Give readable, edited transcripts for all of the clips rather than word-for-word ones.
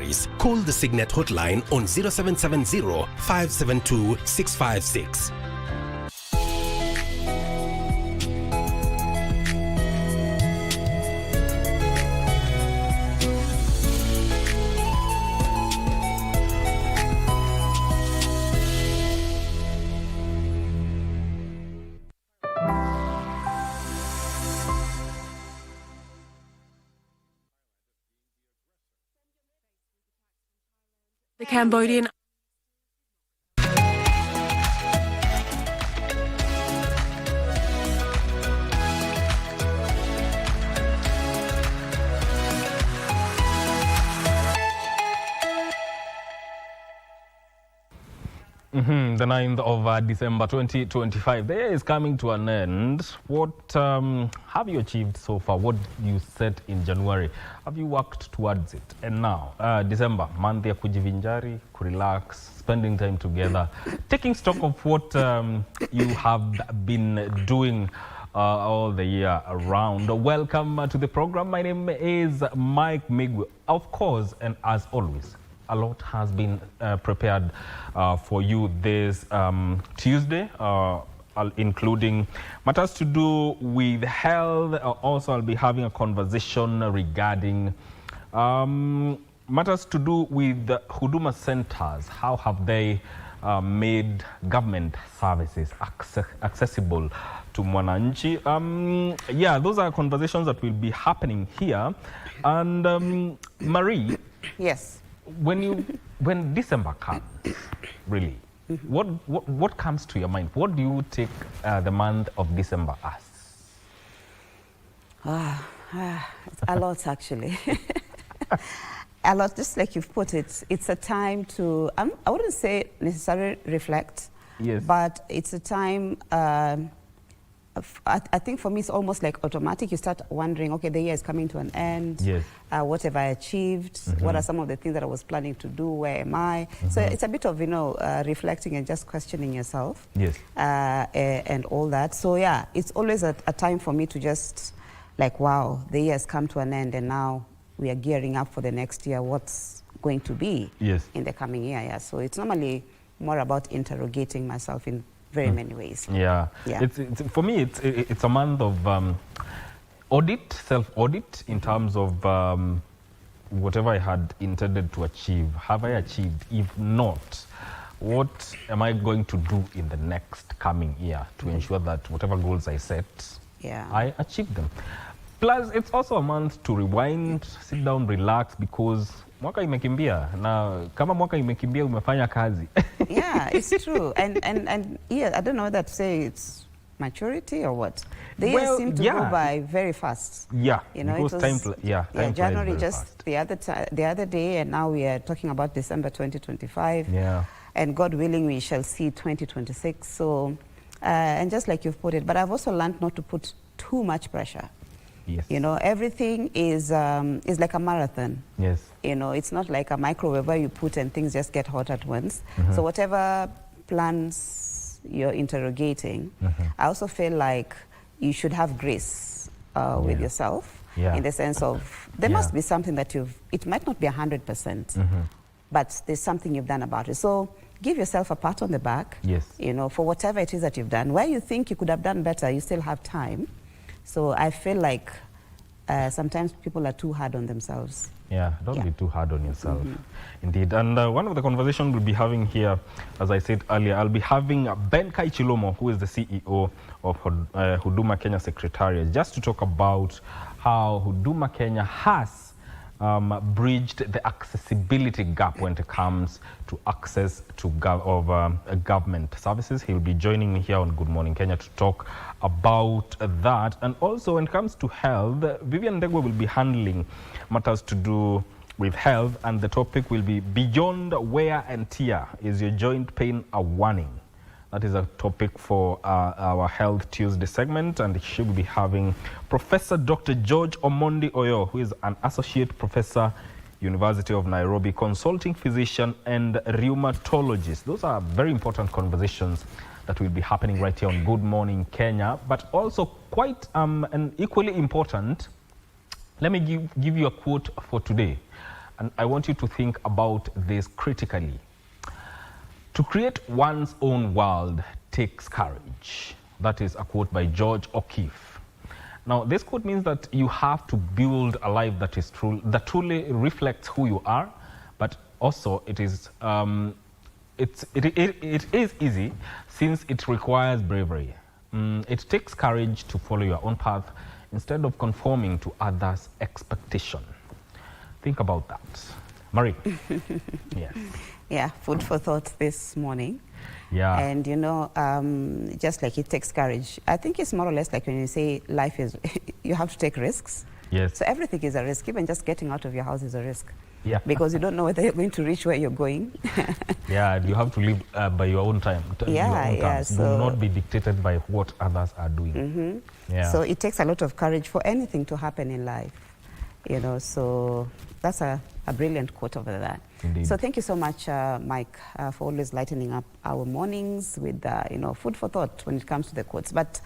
inquiries, call the Signet hotline on 0770 572 656. The Cambodian The 9th of December 2025. The year is coming to an end. What have you achieved so far? What you set in January? Have you worked towards it? And now, December, month ya kujivinjari, kurelax, spending time together, taking stock of what you have been doing all the year around. Welcome to the program. My name is Mike Muigai. Of course, and as always, a lot has been prepared for you this Tuesday, including matters to do with health. Also, I'll be having a conversation regarding matters to do with the Huduma centers. How have they made government services accessible to mwananchi? Yeah, those are conversations that will be happening here. And Marie. Yes. When December comes, really, what comes to your mind? What do you take the month of December as? It's a lot, actually. A lot, just like you've put it. It's a time to, I wouldn't say necessarily reflect, yes, but it's a time, I think for me it's almost like automatic. You start wondering, okay, the year is coming to an end. Yes. What have I achieved? What are some of the things that I was planning to do? Where am I? So it's a bit of, reflecting and just questioning yourself. Yes. And all that. So yeah, it's always a time for me to just like, wow, the year has come to an end and now we are gearing up for the next year. What's going to be in the coming year? Yeah. So it's normally more about interrogating myself in very many ways. Yeah. It's for me, it's a month of audit, self-audit in terms of whatever I had intended to achieve. Have I achieved? If not, what am I going to do in the next coming year to ensure that whatever goals I set, I achieve them? Plus, it's also a month to rewind, sit down, relax, because mwaka imekimbia na kama mwaka imekimbia umefanya kazi. Yeah, it's true. And yeah, I don't know whether to say it's maturity or what. The years seem to go by very fast. Yeah, because time January just fast. the other day, and now we are talking about December 2025. Yeah. And God willing, we shall see 2026. So, and just like you've put it, but I've also learned not to put too much pressure. Yes. Everything is like a marathon. Yes. It's not like a microwave where you put and things just get hot at once. So whatever plans you're interrogating, I also feel like you should have grace with yourself in the sense of there must be something that it might not be 100%, but there's something you've done about it. So give yourself a pat on the back, for whatever it is that you've done. Where you think you could have done better, you still have time. So I feel like sometimes people are too hard on themselves. Yeah, don't be too hard on yourself. Indeed. And one of the conversations we'll be having here, as I said earlier, I'll be having Ben Chilomo, who is the CEO of Huduma Kenya Secretariat, just to talk about how Huduma Kenya has bridged the accessibility gap when it comes to access to government services. He'll be joining me here on Good Morning Kenya to talk about that. And also when it comes to health, Vivian Ndegwa will be handling matters to do with health, and the topic will be beyond wear and tear. Is your joint pain a warning? That is a topic for our Health Tuesday segment, and she will be having Professor Dr. George Omondi Oyo, who is an associate professor, University of Nairobi, consulting physician and rheumatologist. Those are very important conversations that will be happening right here on Good Morning Kenya, but also quite and equally important. Let me give you a quote for today. And I want you to think about this critically. To create one's own world takes courage. That is a quote by George O'Keeffe. Now, this quote means that you have to build a life that is truly reflects who you are, but also it is easy since it requires bravery. It takes courage to follow your own path instead of conforming to others' expectation. Think about that. Marie. Yes. Yeah, food for thought this morning. Yeah. And you know, just like it takes courage, I think it's more or less like when you say life is, you have to take risks. Yes. So everything is a risk. Even just getting out of your house is a risk. Yeah. Because you don't know whether you're going to reach where you're going. Yeah, you have to live by your own time. So do not be dictated by what others are doing. Yeah. So it takes a lot of courage for anything to happen in life. You know, so that's a brilliant quote over that. Indeed. So thank you so much, Mike, for always lightening up our mornings with, you know, food for thought when it comes to the quotes. But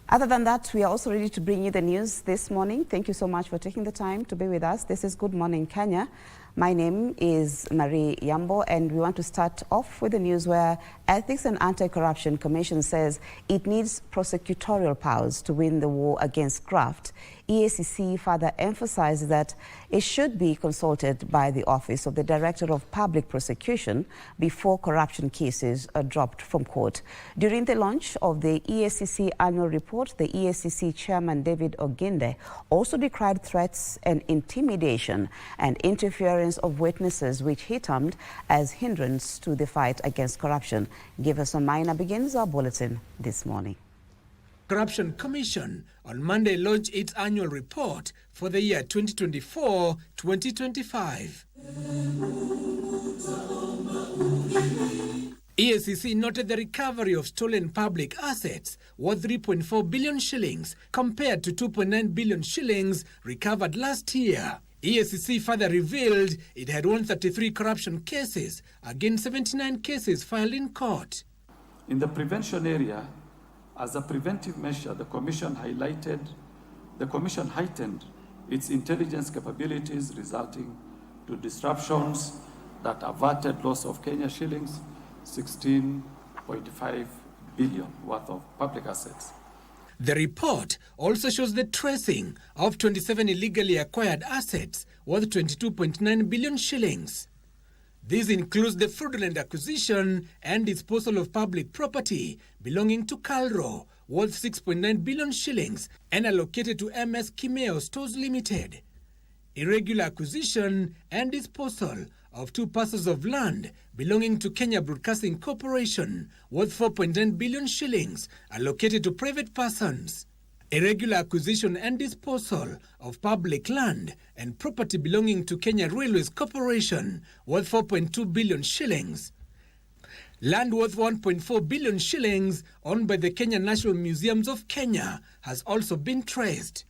other than that, we are also ready to bring you the news this morning. Thank you so much for taking the time to be with us. This is Good Morning Kenya. My name is Marie Yambo, and we want to start off with the news where Ethics and Anti-Corruption Commission says it needs prosecutorial powers to win the war against graft. EACC further emphasizes that it should be consulted by the Office of the Director of Public Prosecution before corruption cases are dropped from court. During the launch of the EACC annual report, the EACC chairman David Oginde also decried threats and intimidation and interference of witnesses, which he termed as hindrance to the fight against corruption. Give us a minor begins our bulletin this morning. Corruption Commission on Monday launched its annual report for the year 2024-2025. EACC noted the recovery of stolen public assets worth 3.4 billion shillings compared to 2.9 billion shillings recovered last year. EACC further revealed it had won 33 corruption cases against 79 cases filed in court. In the prevention area, as a preventive measure, the Commission heightened its intelligence capabilities, resulting to disruptions that averted loss of Kenya shillings 16.5 billion worth of public assets. The report also shows the tracing of 27 illegally acquired assets worth 22.9 billion shillings. This includes the fraudulent acquisition and disposal of public property belonging to Calro, worth 6.9 billion shillings and allocated to MS Kimeo Stores Limited. Irregular acquisition and disposal of 2 parcels of land belonging to Kenya Broadcasting Corporation, worth 4.9 billion shillings allocated to private persons. Irregular acquisition and disposal of public land and property belonging to Kenya Railways Corporation, worth 4.2 billion shillings. Land worth 1.4 billion shillings owned by the Kenya National Museums of Kenya has also been traced.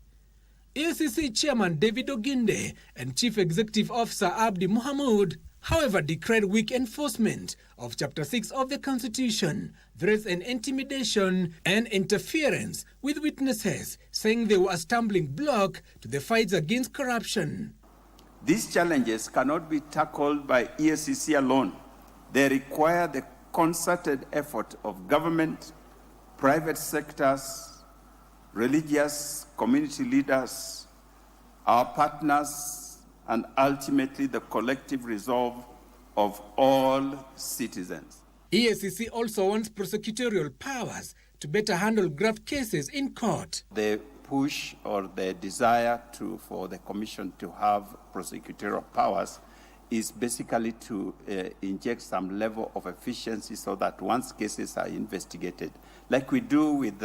EACC Chairman David Oginde and Chief Executive Officer Abdi Mohamud, however, decried weak enforcement of Chapter 6 of the Constitution, threats and intimidation and interference with witnesses, saying they were a stumbling block to the fights against corruption. These challenges cannot be tackled by EACC alone. They require the concerted effort of government, private sectors, religious community leaders, our partners, and ultimately the collective resolve of all citizens. EACC also wants prosecutorial powers to better handle graft cases in court. The push or the desire for the Commission to have prosecutorial powers is basically to inject some level of efficiency so that once cases are investigated, like we do with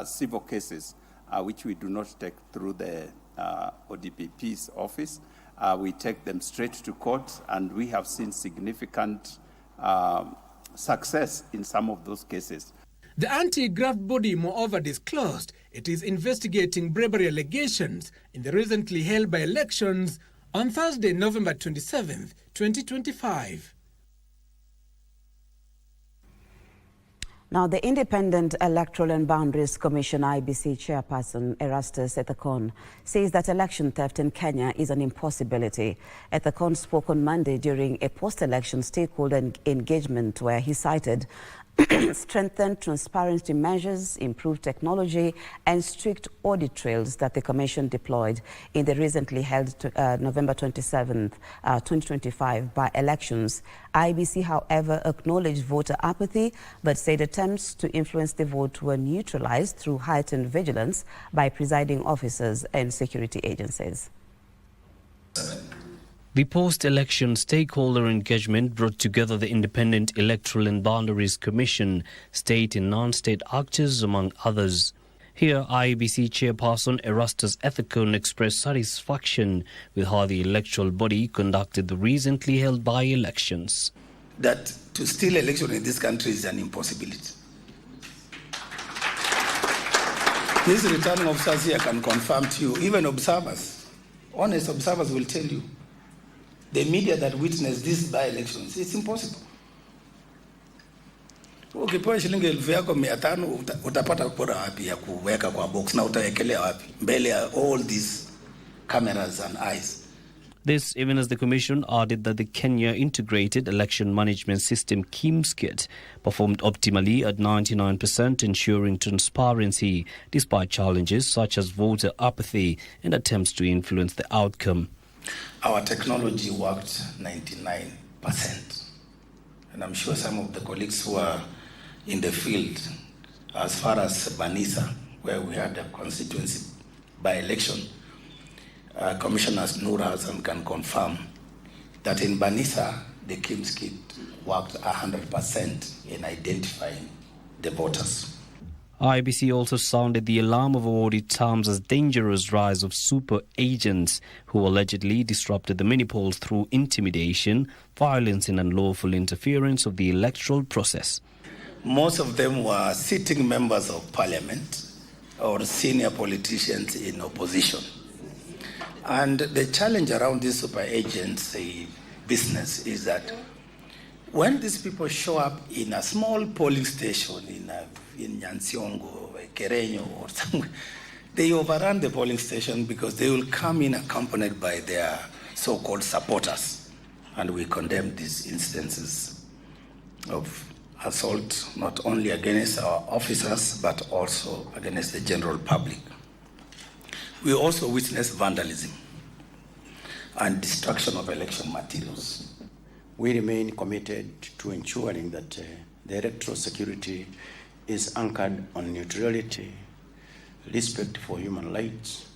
civil cases, which we do not take through the ODPP's office, we take them straight to court, and we have seen significant success in some of those cases. The anti-graft body, moreover, disclosed it is investigating bribery allegations in the recently held by-elections on Thursday, November 27, 2025. Now, the Independent Electoral and Boundaries Commission IBC chairperson Erastus Ethekon says that election theft in Kenya is an impossibility. Ethekon spoke on Monday during a post-election stakeholder engagement where he cited strengthened transparency measures, improved technology, and strict audit trails that the Commission deployed in the recently held November 27, 2025 by-elections. IBC, however, acknowledged voter apathy, but said attempts to influence the vote were neutralized through heightened vigilance by presiding officers and security agencies. The post-election stakeholder engagement brought together the Independent Electoral and Boundaries Commission, state and non-state actors, among others. Here, IBC chairperson Erastus Ethekon expressed satisfaction with how the electoral body conducted the recently held by-elections. That to steal election in this country is an impossibility. These returning officers here can confirm to you, even observers, honest observers will tell you, the media that witnessed these by-elections, it's impossible. Ukipewa shilingi 1,500 utapata kura wapi ya kuweka kwa box na utawekelea wapi mbele ya all these cameras and eyes. This even as the Commission added that the Kenya Integrated Election Management System KIMS-KIT performed optimally at 99%, ensuring transparency despite challenges such as voter apathy and attempts to influence the outcome. Our technology worked 99%. And I'm sure some of the colleagues who are in the field, as far as Banisa, where we had a constituency by-election, Commissioners Noor Hassan can confirm that in Banisa, the KIMS-KIT worked 100% in identifying the voters. IBC also sounded the alarm of what it terms as dangerous rise of super agents who allegedly disrupted the mini polls through intimidation, violence and unlawful interference of the electoral process. Most of them were sitting members of parliament or senior politicians in opposition. And the challenge around this super agents business is that when these people show up in a small polling station in Nyansiongo, Kerenyo or somewhere, they overrun the polling station because they will come in accompanied by their so-called supporters. And we condemn these instances of assault, not only against our officers, but also against the general public. We also witness vandalism and destruction of election materials. We remain committed to ensuring that the electoral security is anchored on neutrality, respect for human rights,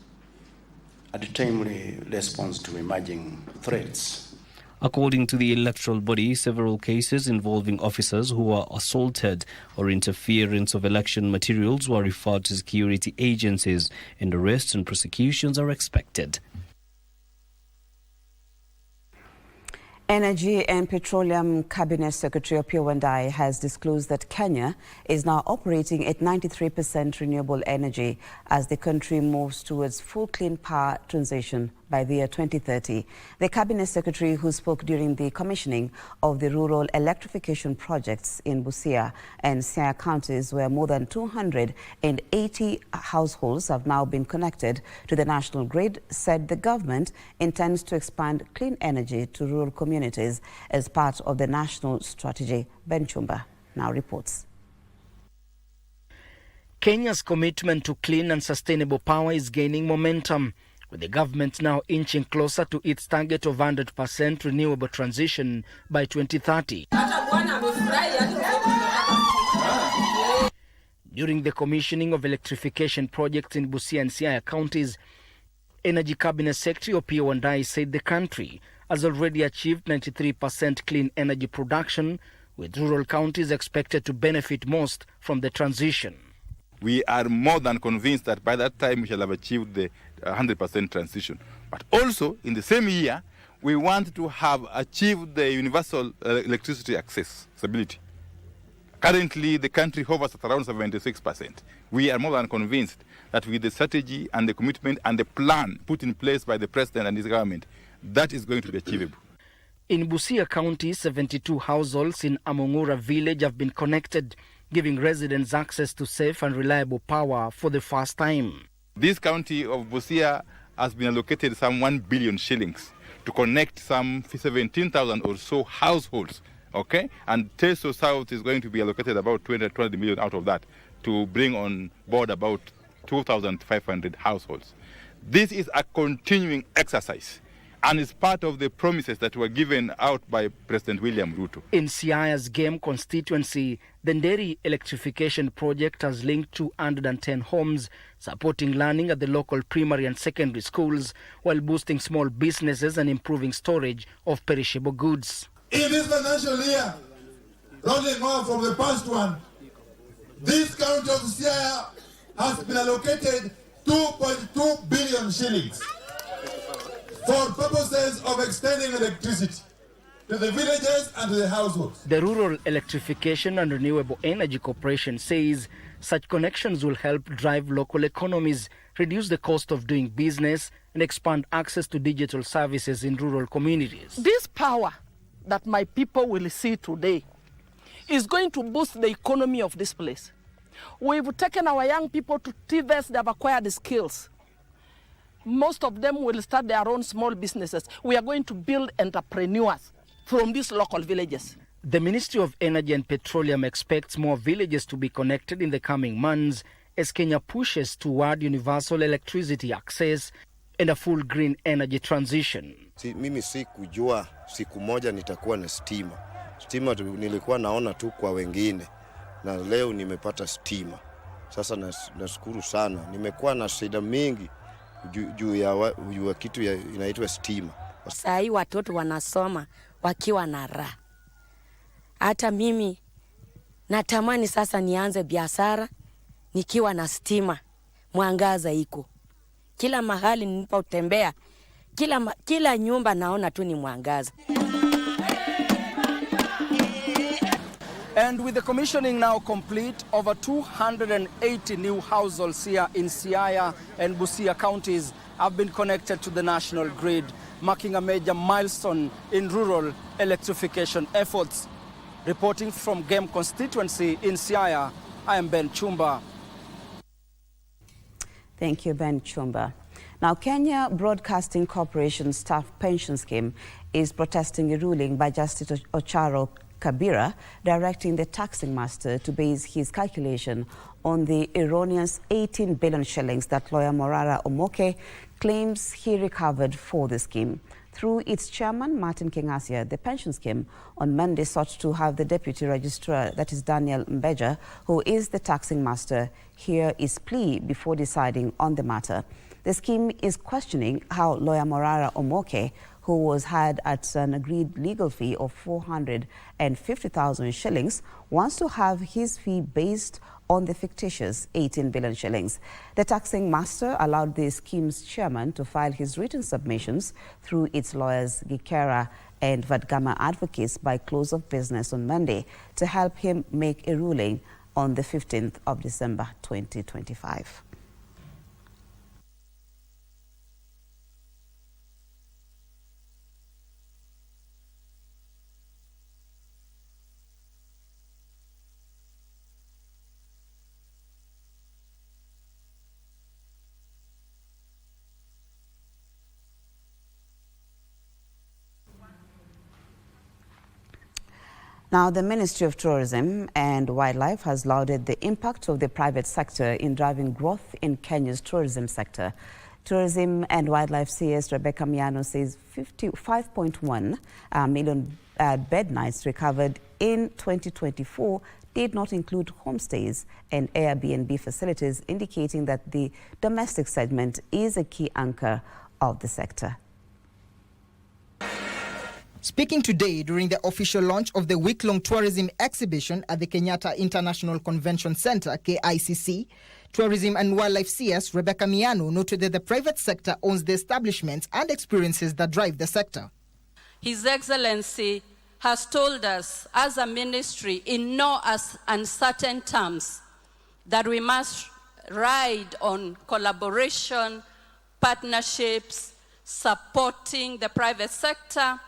and a timely response to emerging threats. According to the electoral body, several cases involving officers who were assaulted or interference of election materials were referred to security agencies, and arrests and prosecutions are expected. Energy and Petroleum Cabinet Secretary Opiyo Wandayi has disclosed that Kenya is now operating at 93% renewable energy as the country moves towards full clean power transition by the year 2030. The Cabinet Secretary, who spoke during the commissioning of the rural electrification projects in Busia and Siaya counties, where more than 280 households have now been connected to the national grid, said the government intends to expand clean energy to rural communities as part of the national strategy. Ben Chumba now reports. Kenya's commitment to clean and sustainable power is gaining momentum, with the government now inching closer to its target of 100% renewable transition by 2030. During the commissioning of electrification projects in Busia and Siaya counties, Energy Cabinet Secretary Opiyo Wandayi said the country has already achieved 93% clean energy production, with rural counties expected to benefit most from the transition. We are more than convinced that by that time we shall have achieved the 100% transition. But also, in the same year, we want to have achieved the universal electricity accessibility. Currently, the country hovers at around 76%. We are more than convinced that with the strategy and the commitment and the plan put in place by the President and his government, that is going to be achievable. In Busia County, 72 households in Amongura village have been connected giving residents access to safe and reliable power for the first time. This county of Busia has been allocated some 1 billion shillings to connect some 17,000 or so households, okay? And Teso South is going to be allocated about 20 million out of that to bring on board about 2,500 households. This is a continuing exercise, and it's part of the promises that were given out by President William Ruto. In Siaya's Game constituency, the Nderi electrification project has linked 210 homes, supporting learning at the local primary and secondary schools, while boosting small businesses and improving storage of perishable goods. In this financial year, rolling on from the past one, this county of Siaya has been allocated 2.2 billion shillings for purposes of extending electricity to the villages and to the households. The Rural Electrification and Renewable Energy Corporation says such connections will help drive local economies, reduce the cost of doing business, and expand access to digital services in rural communities. This power that my people will see today is going to boost the economy of this place. We've taken our young people to TVETs, they have acquired the skills. Most of them will start their own small businesses. We are going to build entrepreneurs from these local villages. The Ministry of Energy and Petroleum expects more villages to be connected in the coming months as Kenya pushes toward universal electricity access and a full green energy transition. Mimi sikujua siku moja nitakuwa na stima. Stima nilikuwa naona tu kwa wengine, na leo nimepata stima. Sasa nashukuru sana. Nimekuwa na shida mingi juu ya kitu inaitwa stima. Sasa hii watoto wanasoma wakiwa na raha. Hata mimi natamani sasa nianze biashara nikiwa na stima. Mwangaza iko. Kila mahali ninapotembea, kila nyumba naona tu ni mwangaza. And with the commissioning now complete, over 280 new households here in Siaya and Busia counties have been connected to the national grid, marking a major milestone in rural electrification efforts. Reporting from Game constituency in Siaya, I am Ben Chumba. Thank you, Ben Chumba. Now, Kenya Broadcasting Corporation Staff Pension Scheme is protesting a ruling by Justice Ocharo Kabira directing the taxing master to base his calculation on the erroneous 18 billion shillings that lawyer Morara Omoke claims he recovered for the scheme. Through its chairman, Martin Kingasia, the pension scheme on Monday sought to have the deputy registrar, that is Daniel Mbeja, who is the taxing master, hear his plea before deciding on the matter. The scheme is questioning how lawyer Morara Omoke, who was hired at an agreed legal fee of 450,000 shillings, wants to have his fee based on the fictitious 18 billion shillings. The taxing master allowed the scheme's chairman to file his written submissions through its lawyers Gikera and Vadgama Advocates by close of business on Monday to help him make a ruling on the 15th of December 2025. Now, the Ministry of Tourism and Wildlife has lauded the impact of the private sector in driving growth in Kenya's tourism sector. Tourism and Wildlife CS Rebecca Miano says 5.1 million bed nights recovered in 2024 did not include homestays and Airbnb facilities, indicating that the domestic segment is a key anchor of the sector. Speaking today during the official launch of the week-long tourism exhibition at the Kenyatta International Convention Center, KICC, Tourism and Wildlife CS Rebecca Miano noted that the private sector owns the establishments and experiences that drive the sector. His Excellency has told us as a ministry in no uncertain terms that we must ride on collaboration, partnerships, supporting the private sector.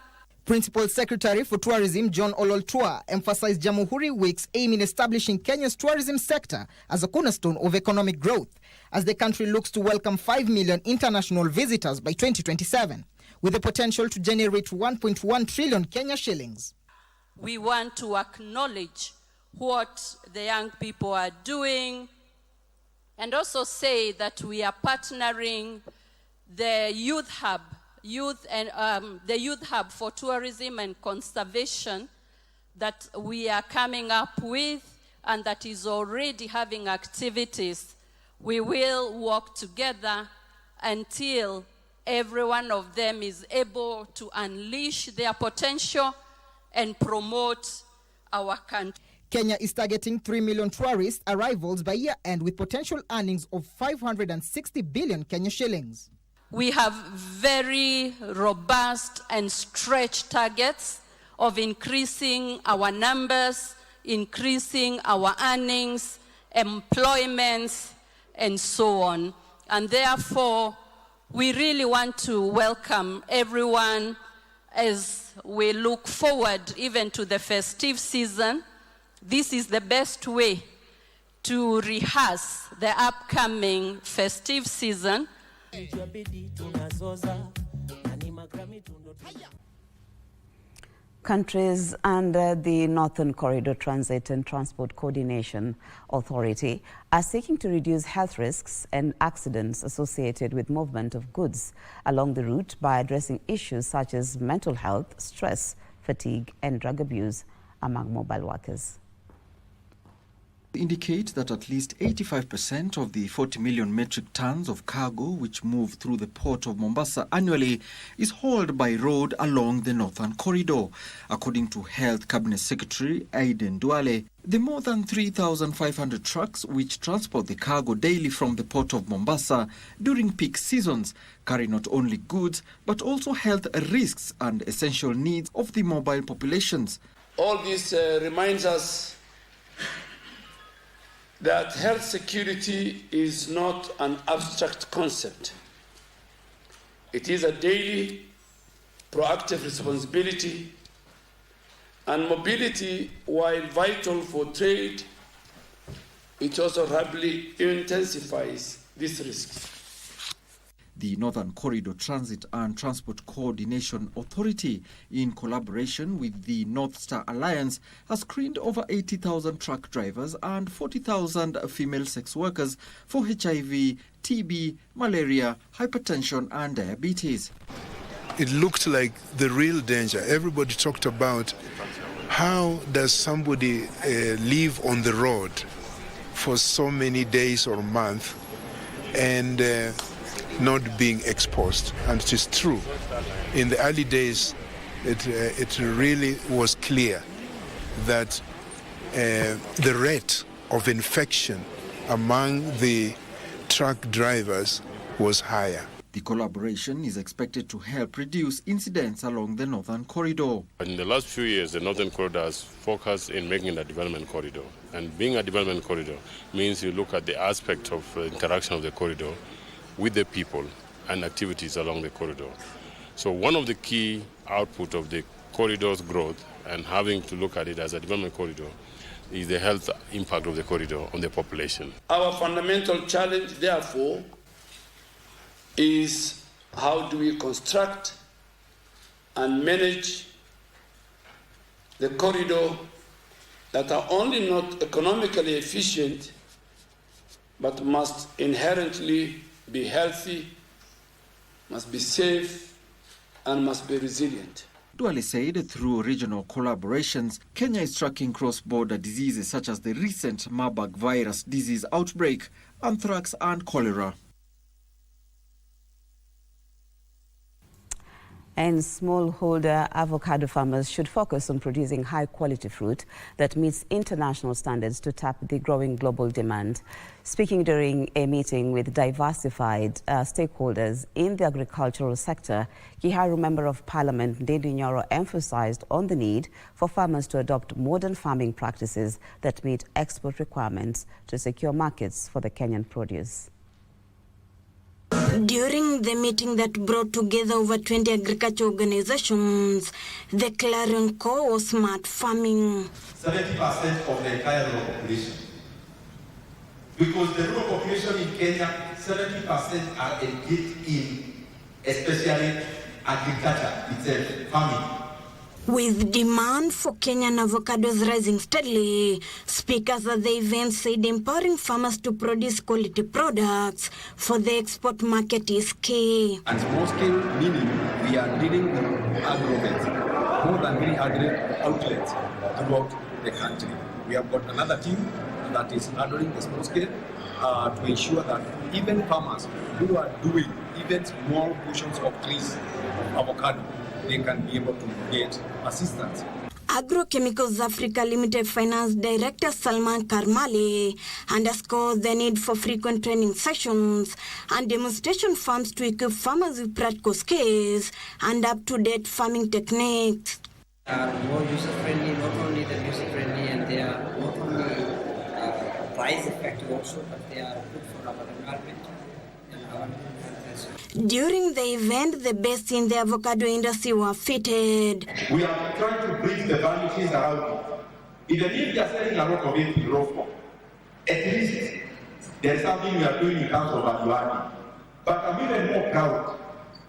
Principal Secretary for Tourism John Ololtua emphasized Jamhuri Week's aim in establishing Kenya's tourism sector as a cornerstone of economic growth, as the country looks to welcome 5 million international visitors by 2027, with the potential to generate 1.1 trillion Kenya shillings. We want to acknowledge what the young people are doing and also say that we are partnering the Youth Hub for Tourism and Conservation that we are coming up with and that is already having activities. We will work together until every one of them is able to unleash their potential and promote our country. Kenya is targeting 3 million tourist arrivals by year end with potential earnings of 560 billion Kenya shillings. We have very robust and stretched targets of increasing our numbers, increasing our earnings, employments, and so on. And therefore, we really want to welcome everyone as we look forward even to the festive season. This is the best way to rehearse the upcoming festive season. Countries under the Northern Corridor Transit and Transport Coordination Authority are seeking to reduce health risks and accidents associated with movement of goods along the route by addressing issues such as mental health, stress, fatigue, and drug abuse among mobile workers. Indicate that at least 85% of the 40 million metric tons of cargo which move through the port of Mombasa annually is hauled by road along the Northern Corridor. According to Health Cabinet Secretary Aiden Duale, the more than 3,500 trucks which transport the cargo daily from the port of Mombasa during peak seasons carry not only goods but also health risks and essential needs of the mobile populations. All this reminds us that health security is not an abstract concept. It is a daily, proactive responsibility, and mobility, while vital for trade, it also rapidly intensifies this risk. The Northern Corridor Transit and Transport Coordination Authority, in collaboration with the North Star Alliance, has screened over 80,000 truck drivers and 40,000 female sex workers for HIV, TB, malaria, hypertension and diabetes. It looked like the real danger. Everybody talked about how does somebody live on the road for so many days or months and not being exposed. And it is true. In the early days, it really was clear that the rate of infection among the truck drivers was higher. The collaboration is expected to help reduce incidents along the Northern Corridor. In the last few years, the Northern Corridor has focused in making it a development corridor. And being a development corridor means you look at the aspect of interaction of the corridor with the people and activities along the corridor. So one of the key output of the corridor's growth and having to look at it as a development corridor is the health impact of the corridor on the population. Our fundamental challenge, therefore, is how do we construct and manage the corridor that are only not economically efficient but must inherently be healthy, must be safe, and must be resilient. Duale said through regional collaborations, Kenya is tracking cross-border diseases such as the recent Marburg virus disease outbreak, anthrax and cholera. And smallholder avocado farmers should focus on producing high-quality fruit that meets international standards to tap the growing global demand. Speaking during a meeting with diversified stakeholders in the agricultural sector, Kiharu Member of Parliament Ndindi Nyoro emphasized on the need for farmers to adopt modern farming practices that meet export requirements to secure markets for the Kenyan produce. During the meeting that brought together over 20 agriculture organizations, the clarion call was smart farming. 70% of the entire rural population. Because the rural population in Kenya, 70% are engaged in, especially agriculture itself, farming. With demand for Kenyan avocados rising steadily, speakers at the event said empowering farmers to produce quality products for the export market is key. And small scale meaning we are dealing with agro-vets, more than 300 outlets throughout the country. We have got another team that is handling the small scale to ensure that even farmers who are doing even small portions of trees of avocado, they can be able to get assistance. Agrochemicals Africa Limited Finance Director Salman Karmali underscored the need for frequent training sessions and demonstration farms to equip farmers with practical skills and up-to-date farming techniques. They are more user-friendly, not only the user-friendly, and they are not only price effective also, but they are good for our environment and our health as well. During the event, the best in the avocado industry were fitted. We are trying to bridge the value chains around it. Even if they are selling a lot of it in raw form, at least there is something we are doing in terms of value adding. But I'm even more proud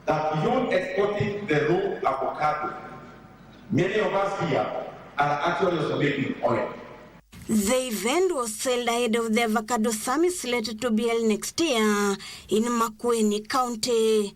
that beyond exporting the raw avocado, many of us here are actually also making oil. The event was held ahead of the Avocado Summit slated to be held next year in Makueni County.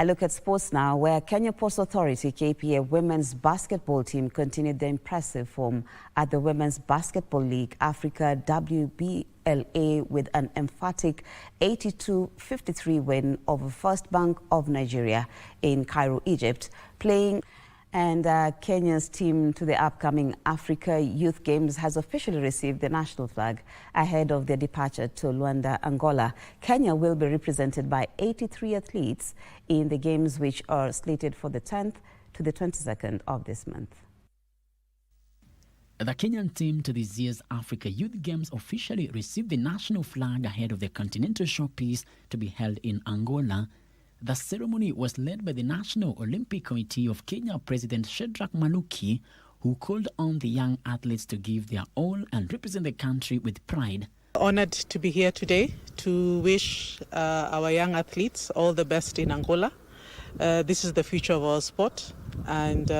A look at sports now, where Kenya Ports Authority KPA women's basketball team continued their impressive form at the Women's Basketball League Africa WBLA with an emphatic 82-53 win over First Bank of Nigeria in Cairo, Egypt, playing. And Kenya's team to the upcoming Africa Youth Games has officially received the national flag ahead of their departure to Luanda, Angola. Kenya will be represented by 83 athletes in the games, which are slated for the 10th to the 22nd of this month. The Kenyan team to this year's Africa Youth Games officially received the national flag ahead of the Continental Showpiece to be held in Angola. The ceremony was led by the National Olympic Committee of Kenya President Shedrack Maluki, who called on the young athletes to give their all and represent the country with pride. Honored to be here today to wish our young athletes all the best in Angola. This is the future of our sport and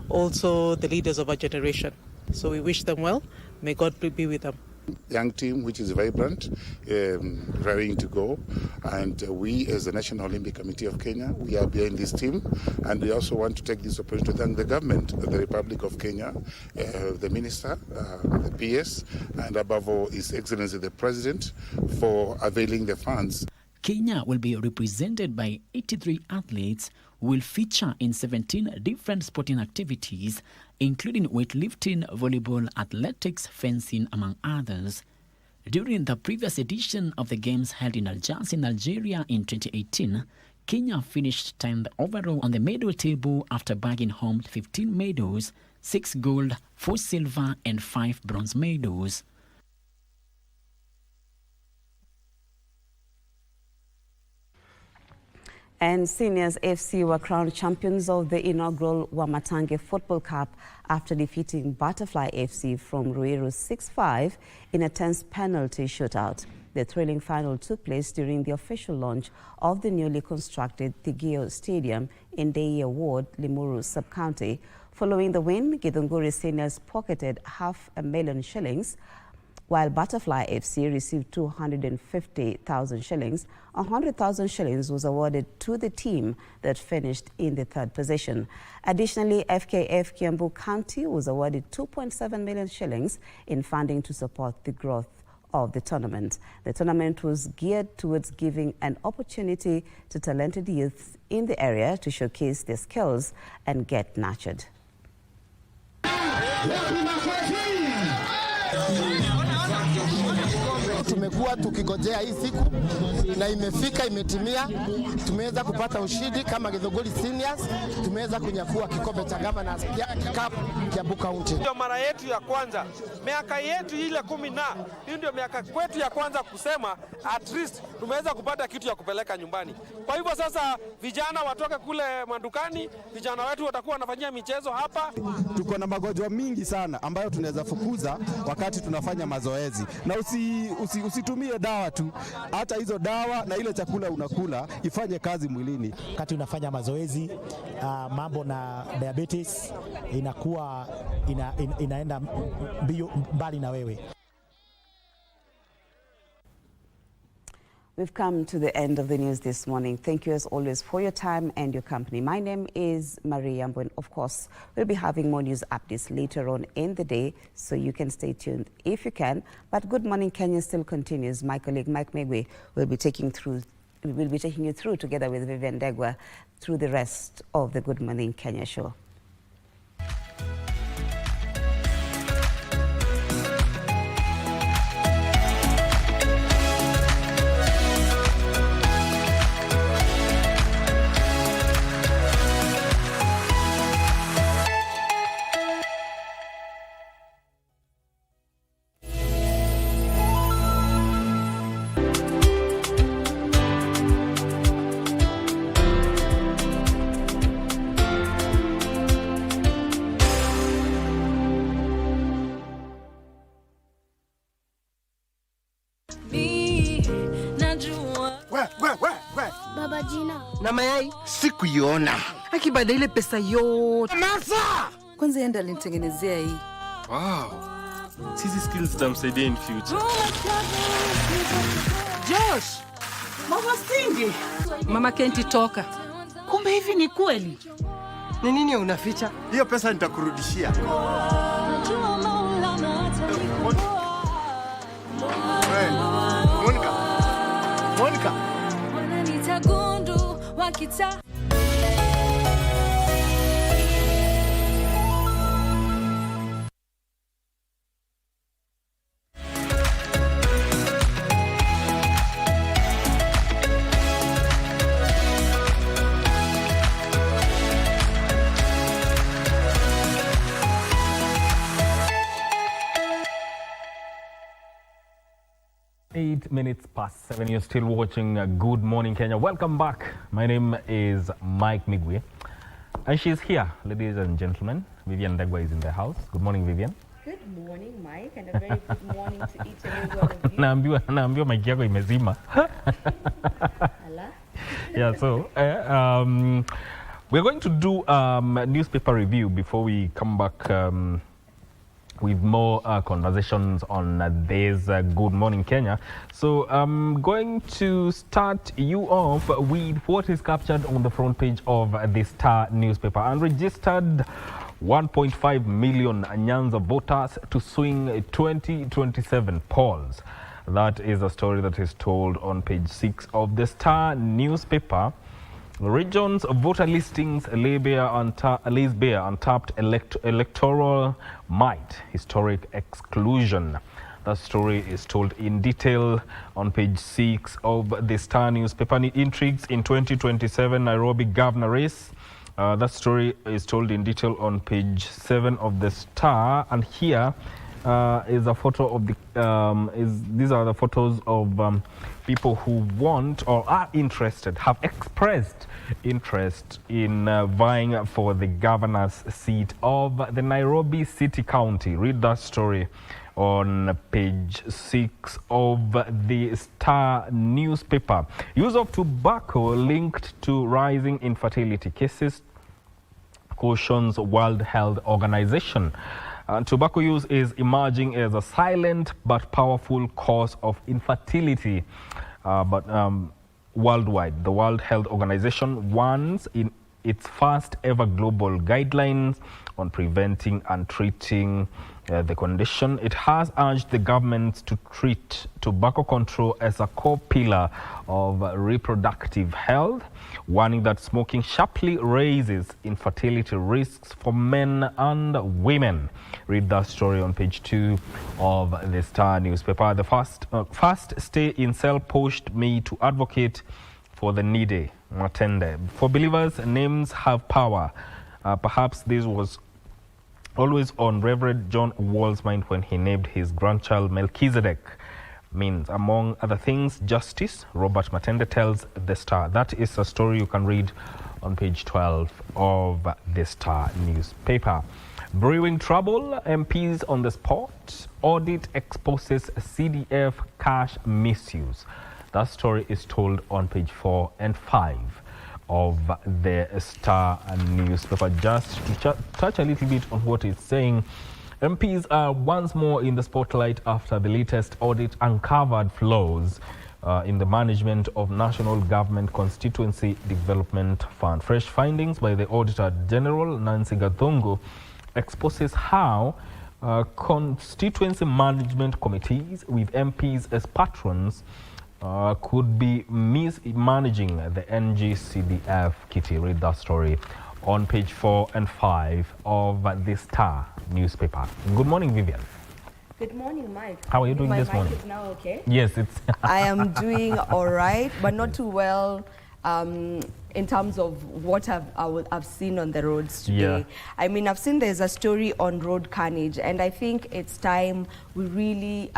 also the leaders of our generation. So we wish them well. May God be with them. Young team which is vibrant, raring to go, and we as the National Olympic Committee of Kenya, we are behind this team, and we also want to take this opportunity to thank the government of the Republic of Kenya, the Minister, the PS, and above all His Excellency the President for availing the funds. Kenya will be represented by 83 athletes who will feature in 17 different sporting activities, including weightlifting, volleyball, athletics, fencing, among others. During the previous edition of the Games held in Algiers in Algeria in 2018, Kenya finished 10th overall on the medal table after bagging home 15 medals, 6 gold, 4 silver, and 5 bronze medals. And Seniors FC were crowned champions of the inaugural Wamatangi Football Cup after defeating Butterfly FC from Ruiru 6-5 in a tense penalty shootout. The thrilling final took place during the official launch of the newly constructed Thigio Stadium in Deia Ward, Limuru Sub-County. Following the win, Githunguri Seniors pocketed $500,000 shillings, while Butterfly FC received 250,000 shillings. 100,000 shillings was awarded to the team that finished in the third position. Additionally, FKF Kiambu County was awarded 2.7 million shillings in funding to support the growth of the tournament. The tournament was geared towards giving an opportunity to talented youth in the area to showcase their skills and get nurtured. tumekuwa tukigojea hii siku na imefika, imetimia. Tumeweza kupata ushindi kama Githu Seniors, tumeweza kunyakua kikombe cha Governors Cup Kiambu County. Ndio mara yetu ya kwanza, miaka yetu ile 10 hii ndio miaka kwetu ya kwanza kusema at least tumeweza kupata kitu ya kupeleka nyumbani. Kwa hivyo sasa vijana watoke kule mandukani, vijana wetu watakuwa wanafanyia michezo hapa. Tuko na magonjwa mingi sana ambayo tunaweza fukuza wakati tunafanya mazoezi, na usitumie dawa tu, hata hizo dawa na ile chakula unakula ifanye kazi mwilini. Wakati unafanya mazoezi, mambo na diabetes inakuwa inaenda mbali na wewe. We've come to the end of the news this morning. Thank you as always for your time and your company. My name is Marie Yambo, and of course, we'll be having more news updates later on in the day, so you can stay tuned if you can. But Good Morning Kenya still continues. My colleague Mike Muigai will be taking you through together with Vivian Degwa through the rest of the Good Morning Kenya show. Baba Jina. Na mayai sikuiona. Akibada ile pesa yote. Masa! Kwanza yenda alinitengenezea hii. Wow. Sisi skills zitamsaidia in future. Josh! Mama Cindy! Mama Kenti toka. Kumbe hivi ni kweli. Ni nini unaficha? Hiyo pesa nitakurudishia. Monica. Wananitagundu wakita. Minutes past 7. You're still watching Good Morning Kenya. Welcome back. My name is Mike Muigai, and she's here, ladies and gentlemen. Vivian Degwa is in the house. Good morning, Vivian. Good morning, Mike, and a very good morning to each and every one of you. Naambiwa mic yako imezima. Yeah, so we're going to do newspaper review before we come back with more conversations on this Good Morning Kenya. So I'm going to start you off with what is captured on the front page of the Star newspaper. Unregistered 1.5 million Nyanza voters to swing 2027 polls. That is a story that is told on page 6 of the Star newspaper. Regions voter listings lays bare untapped electoral might, historic exclusion. That story is told in detail on page 6 of the Star newspaper. Intrigues in 2027 Nairobi governor race. That story is told in detail on page 7 of the Star. And here is a photo of the these are the photos of people who want or are interested, have expressed interest in vying for the governor's seat of the Nairobi City County. Read that story on page 6 of the Star newspaper. Use of tobacco linked to rising infertility cases, cautions World Health Organization. Tobacco use is emerging as a silent but powerful cause of infertility. Worldwide, the World Health Organization warns its first ever global guidelines on preventing and treating the condition. It has urged the government to treat tobacco control as a core pillar of reproductive health, warning that smoking sharply raises infertility risks for men and women. Read that story on page 2 of the Star newspaper. The first stay in cell post made to advocate for the needy. Matende. For believers, names have power. Perhaps this was always on Reverend John Wall's mind when he named his grandchild Melchizedek. Means, among other things, justice. Robert Matende tells the Star. That is a story you can read on page 12 of the Star newspaper. Brewing trouble, MPs on the spot. Audit exposes CDF cash misuse. That story is told on page 4 and 5 of the Star newspaper. Just to touch a little bit on what it's saying, MPs are once more in the spotlight after the latest audit uncovered flaws in the management of National Government Constituency Development Fund. Fresh findings by the Auditor General, Nancy Gathungu, exposes how constituency management committees with MPs as patrons could be mismanaging the NGCDF kitty. Read that story on page 4 and 5 of the Star newspaper. Good morning, Vivian. Good morning, Mike. How are you doing this morning? My mic is now okay? Yes, it's... I am doing all right, but not too well in terms of what I've seen on the roads today. Yeah. I mean, I've seen there's a story on road carnage, and I think it's time we really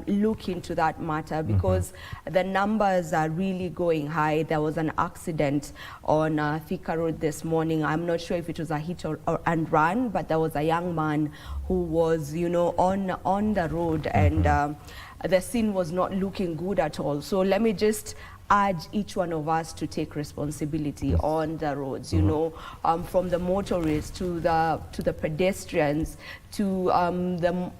look into that matter, because the numbers are really going high. There was an accident on Thika Road this morning. I'm not sure if it was a hit and run, but there was a young man who was, you know, on the road, and the scene was not looking good at all. So let me just urge each one of us to take responsibility on the roads, you know, from the motorists to the pedestrians to the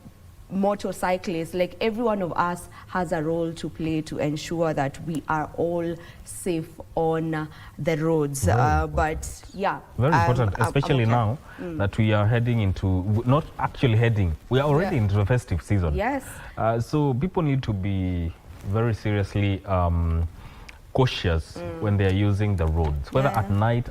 motorcyclists. Like, every one of us has a role to play to ensure that we are all safe on the roads. But yeah, very important, especially now that we are heading into, not actually heading, we are already into the festive season. Yes. So people need to be very seriously cautious when they are using the roads, whether at night.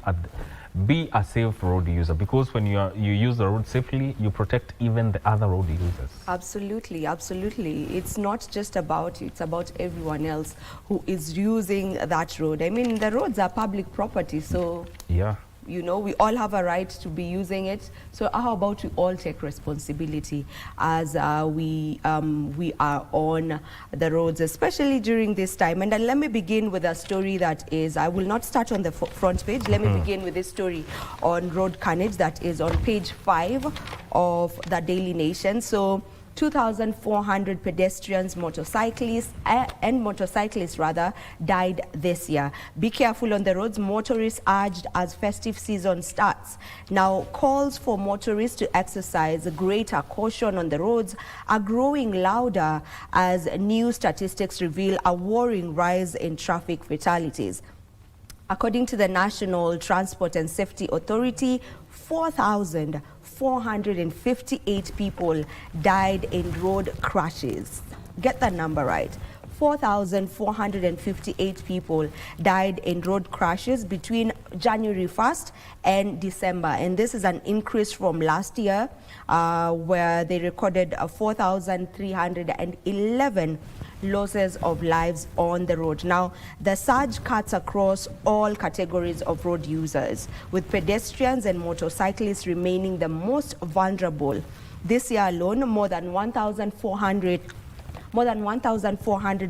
Be a safe road user, because when you use the road safely, you protect even the other road users. Absolutely, absolutely. It's not just about you, it's about everyone else who is using that road. I mean, the roads are public property, so yeah, you know, we all have a right to be using it. So how about we all take responsibility as we are on the roads, especially during this time. And then let me begin with a story that is, I will not start on the front page. Let me begin with this story on road carnage that is on page 5 of the Daily Nation. So 2,400 pedestrians, motorcyclists died this year. Be careful on the roads, motorists urged as festive season starts. Now, calls for motorists to exercise greater caution on the roads are growing louder as new statistics reveal a worrying rise in traffic fatalities. According to the National Transport and Safety Authority, 4,458 people died in road crashes. Get that number right. 4,458 people died in road crashes between January 1st and December. And this is an increase from last year, where they recorded 4,311 losses of lives on the road. Now, the surge cuts across all categories of road users, with pedestrians and motorcyclists remaining the most vulnerable. This year alone, more than 1,400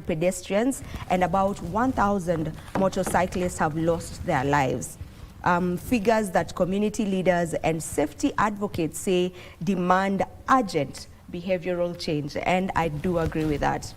pedestrians and about 1,000 motorcyclists have lost their lives. Figures that community leaders and safety advocates say demand urgent behavioral change, and I do agree with that.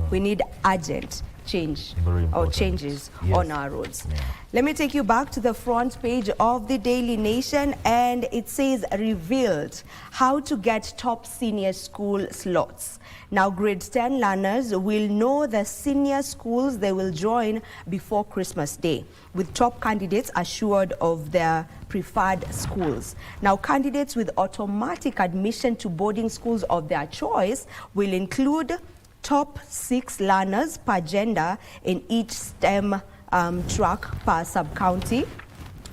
We need urgent change Very or important. changes Yes. on our roads. Let me take you back to the front page of the Daily Nation, and it says revealed how to get top senior school slots. Now, grade 10 learners will know the senior schools they will join before Christmas Day, with top candidates assured of their preferred schools. Now, candidates with automatic admission to boarding schools of their choice will include top 6 learners per gender in each STEM track per sub-county.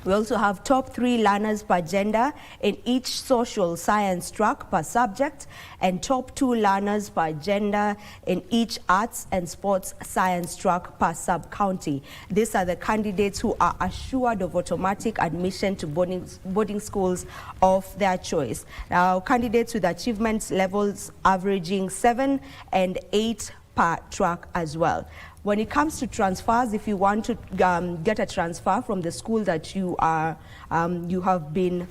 We also have top 3 learners per gender in each social science track per subject, and top 2 learners per gender in each arts and sports science track per sub-county. These are the candidates who are assured of automatic admission to boarding schools of their choice. Now, candidates with achievement levels averaging 7 and 8 per track as well. When it comes to transfers, if you want to get a transfer from the school that you have been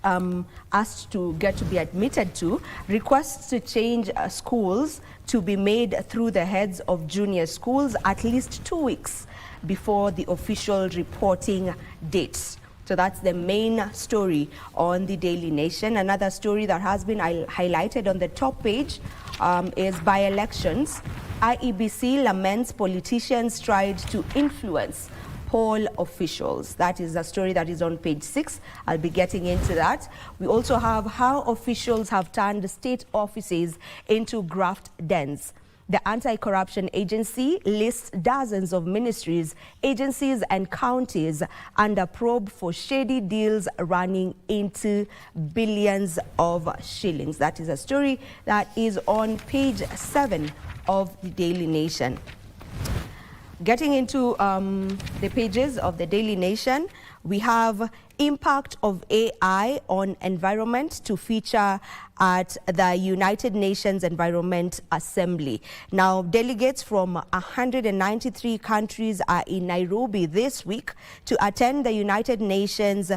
asked to be admitted to, requests to change schools to be made through the heads of junior schools at least 2 weeks before the official reporting dates. So that's the main story on the Daily Nation. Another story that has been highlighted on the top page is by-elections. IEBC laments politicians tried to influence poll officials. That is a story that is on page 6. I'll be getting into that. We also have how officials have turned state offices into graft dens. The Anti-Corruption Agency lists dozens of ministries, agencies and counties under probe for shady deals running into billions of shillings. That is a story that is on page 7 of the Daily Nation. Getting into the pages of the Daily Nation, we have impact of AI on environment to feature at the United Nations Environment Assembly. Now, delegates from 193 countries are in Nairobi this week to attend the United Nations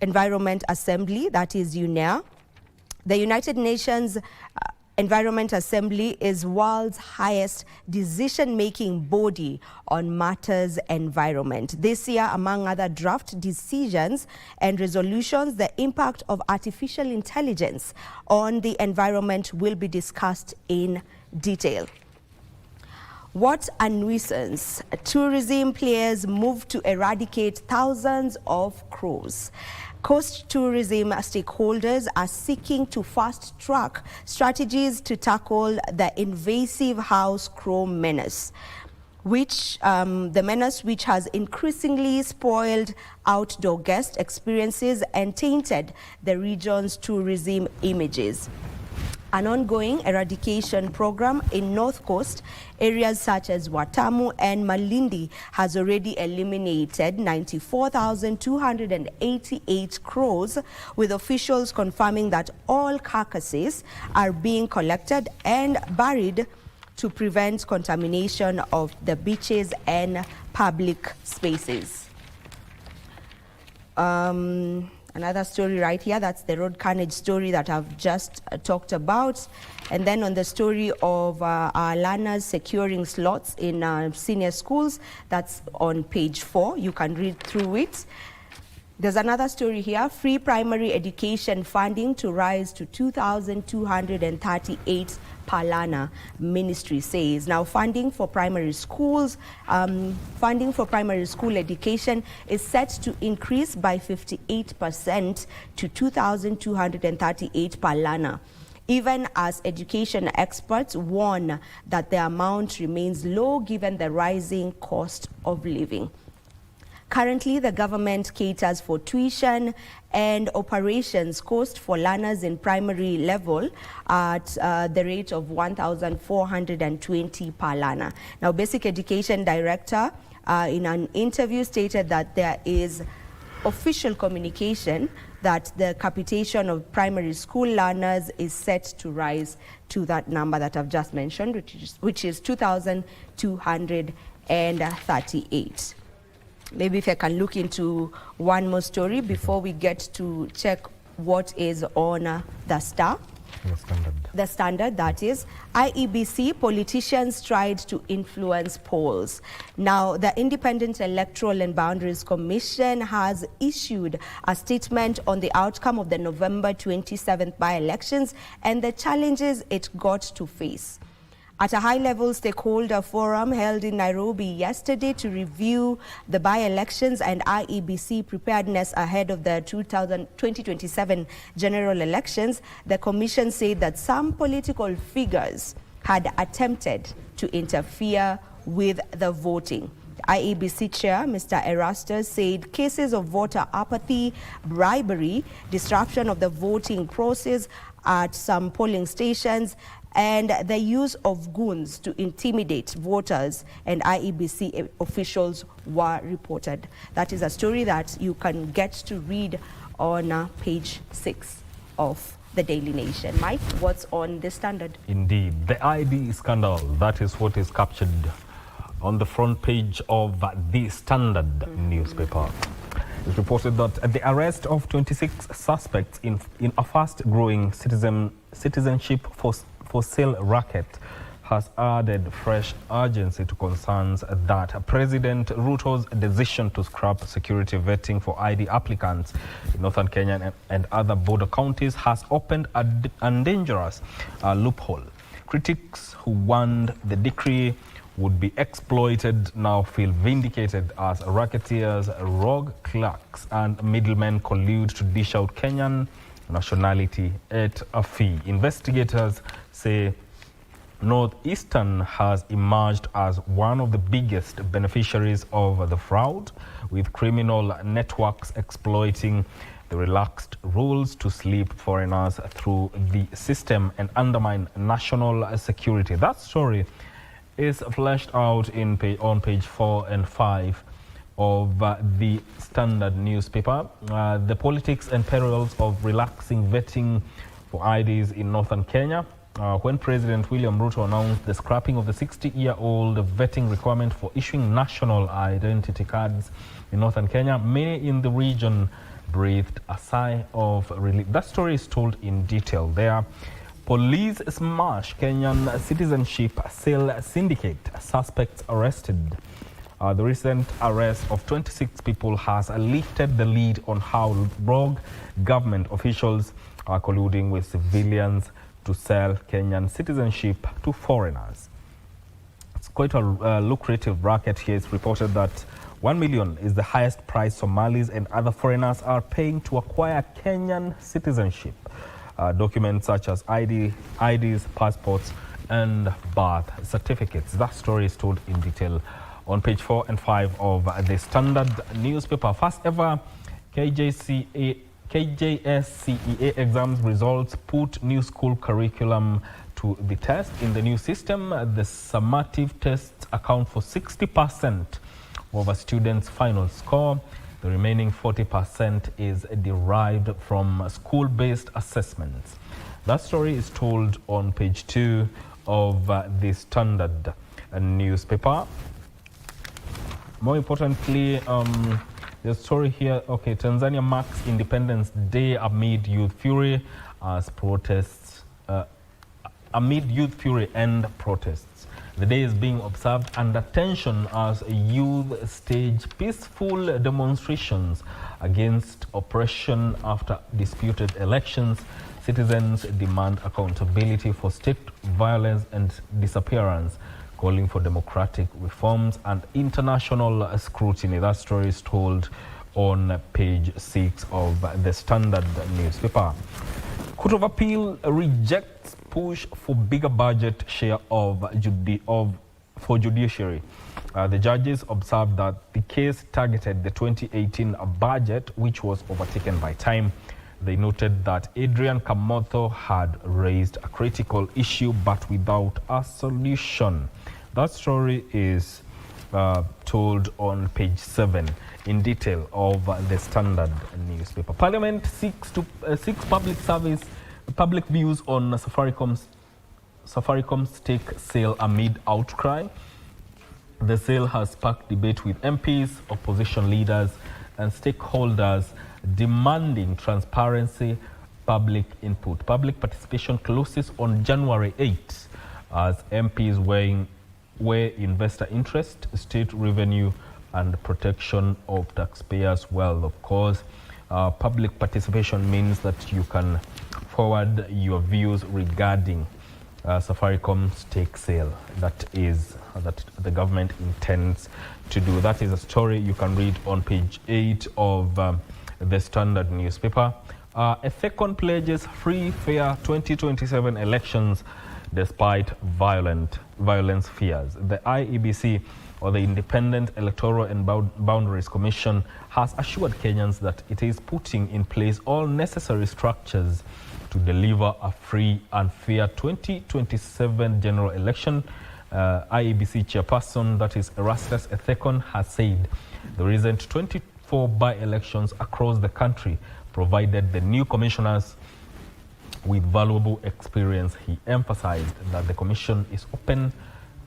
Environment Assembly, that is UNEA. The United Nations Environment Assembly is world's highest decision-making body on matters environment. This year, among other draft decisions and resolutions, the impact of artificial intelligence on the environment will be discussed in detail. What a nuisance. Tourism players move to eradicate thousands of crows. Coast tourism stakeholders are seeking to fast-track strategies to tackle the invasive house crow menace, which has increasingly spoiled outdoor guest experiences and tainted the region's tourism images. An ongoing eradication program in North Coast areas such as Watamu and Malindi has already eliminated 94,288 crows, with officials confirming that all carcasses are being collected and buried to prevent contamination of the beaches and public spaces. Another story right here, that's the road carnage story that I've just talked about. And then on the story of our learners securing slots in senior schools, that's on page 4. You can read through it. There's another story here, free primary education funding to rise to 2,238 per learner, ministry says. Now, funding for primary school education is set to increase by 58% to 2,238 per learner, even as education experts warn that the amount remains low given the rising cost of living. Currently, the government caters for tuition and operations cost for learners in primary level at the rate of 1,420 per learner. Now, Basic Education Director in an interview stated that there is official communication that the capitation of primary school learners is set to rise to that number that I've just mentioned, which is 2,238. Maybe if I can look into one more story before we get to check what is on the Star. The Standard, that is. IEBC, politicians tried to influence polls. Now, the Independent Electoral and Boundaries Commission has issued a statement on the outcome of the November 27th by-elections and the challenges it got to face. At a high-level stakeholder forum held in Nairobi yesterday to review the by-elections and IEBC preparedness ahead of the 2027 general elections, the commission said that some political figures had attempted to interfere with the voting. IEBC Chair Mr. Erastus said cases of voter apathy, bribery, disruption of the voting process at some polling stations, and the use of goons to intimidate voters and IEBC officials were reported. That is a story that you can get to read on page 6 of the Daily Nation. Mike, what's on the Standard? Indeed, the ID scandal, that is what is captured on the front page of the Standard newspaper. It's reported that the arrest of 26 suspects in a fast-growing citizenship for sale racket has added fresh urgency to concerns that President Ruto's decision to scrap security vetting for ID applicants in northern Kenya and other border counties has opened a dangerous loophole. Critics who warned the decree would be exploited now feel vindicated as racketeers, rogue clerks and middlemen collude to dish out Kenyan nationality at a fee. Investigators say Northeastern has emerged as one of the biggest beneficiaries of the fraud, with criminal networks exploiting the relaxed rules to slip foreigners through the system and undermine national security. That story is fleshed out on page 4 and 5 of the Standard newspaper. The politics and perils of relaxing vetting for IDs in northern Kenya. When President William Ruto announced the scrapping of the 60-year-old vetting requirement for issuing national identity cards in northern Kenya, many in the region breathed a sigh of relief. That story is told in detail there. Police smash Kenyan citizenship sale syndicate, suspects arrested. The recent arrest of 26 people has lifted the lead on how rogue government officials are colluding with civilians to sell Kenyan citizenship to foreigners. It's quite a lucrative racket here. It's reported that 1 million is the highest price Somalis and other foreigners are paying to acquire Kenyan citizenship. Documents such as IDs, passports, and birth certificates. That story is told in detail on page 4 and 5 of the Standard newspaper. First ever KJSCEA exams results put new school curriculum to the test. In the new system, the summative tests account for 60% of a student's final score. The remaining 40% is derived from school-based assessments. That story is told on page 2 of the Standard newspaper. More importantly, the story here, okay, Tanzania marks Independence Day amid youth fury as protests, amid youth fury and protests. The day is being observed under tension as youth stage peaceful demonstrations against oppression after disputed elections. Citizens demand accountability for state violence and disappearance, calling for democratic reforms and international scrutiny. That story is told on page 6 of the Standard newspaper. Court of Appeal rejects push for bigger budget share for judiciary. The judges observed that the case targeted the 2018 budget, which was overtaken by time. They noted that Adrian Kamotho had raised a critical issue but without a solution. That story is told on page 7 in detail of the Standard newspaper. Parliament seeks public views on Safaricom's stake sale amid outcry. The sale has sparked debate with MPs, opposition leaders, and stakeholders demanding transparency public input. Public participation closes on January 8 as MPs weigh investor interest, state revenue, and protection of taxpayers' wealth. Of course, public participation means that you can forward your views regarding Safaricom's stake sale that the government intends to do. That is a story you can read on page 8 of the Standard newspaper. Ethekon pledges free, fair 2027 elections despite violence fears. The IEBC, or the Independent Electoral and Boundaries Commission, has assured Kenyans that it is putting in place all necessary structures to deliver a free and fair 2027 general election. IEBC chairperson, that is Erastus Ethekon, has said the recent 24 by-elections across the country provided the new commissioners with valuable experience. He emphasized that the commission is open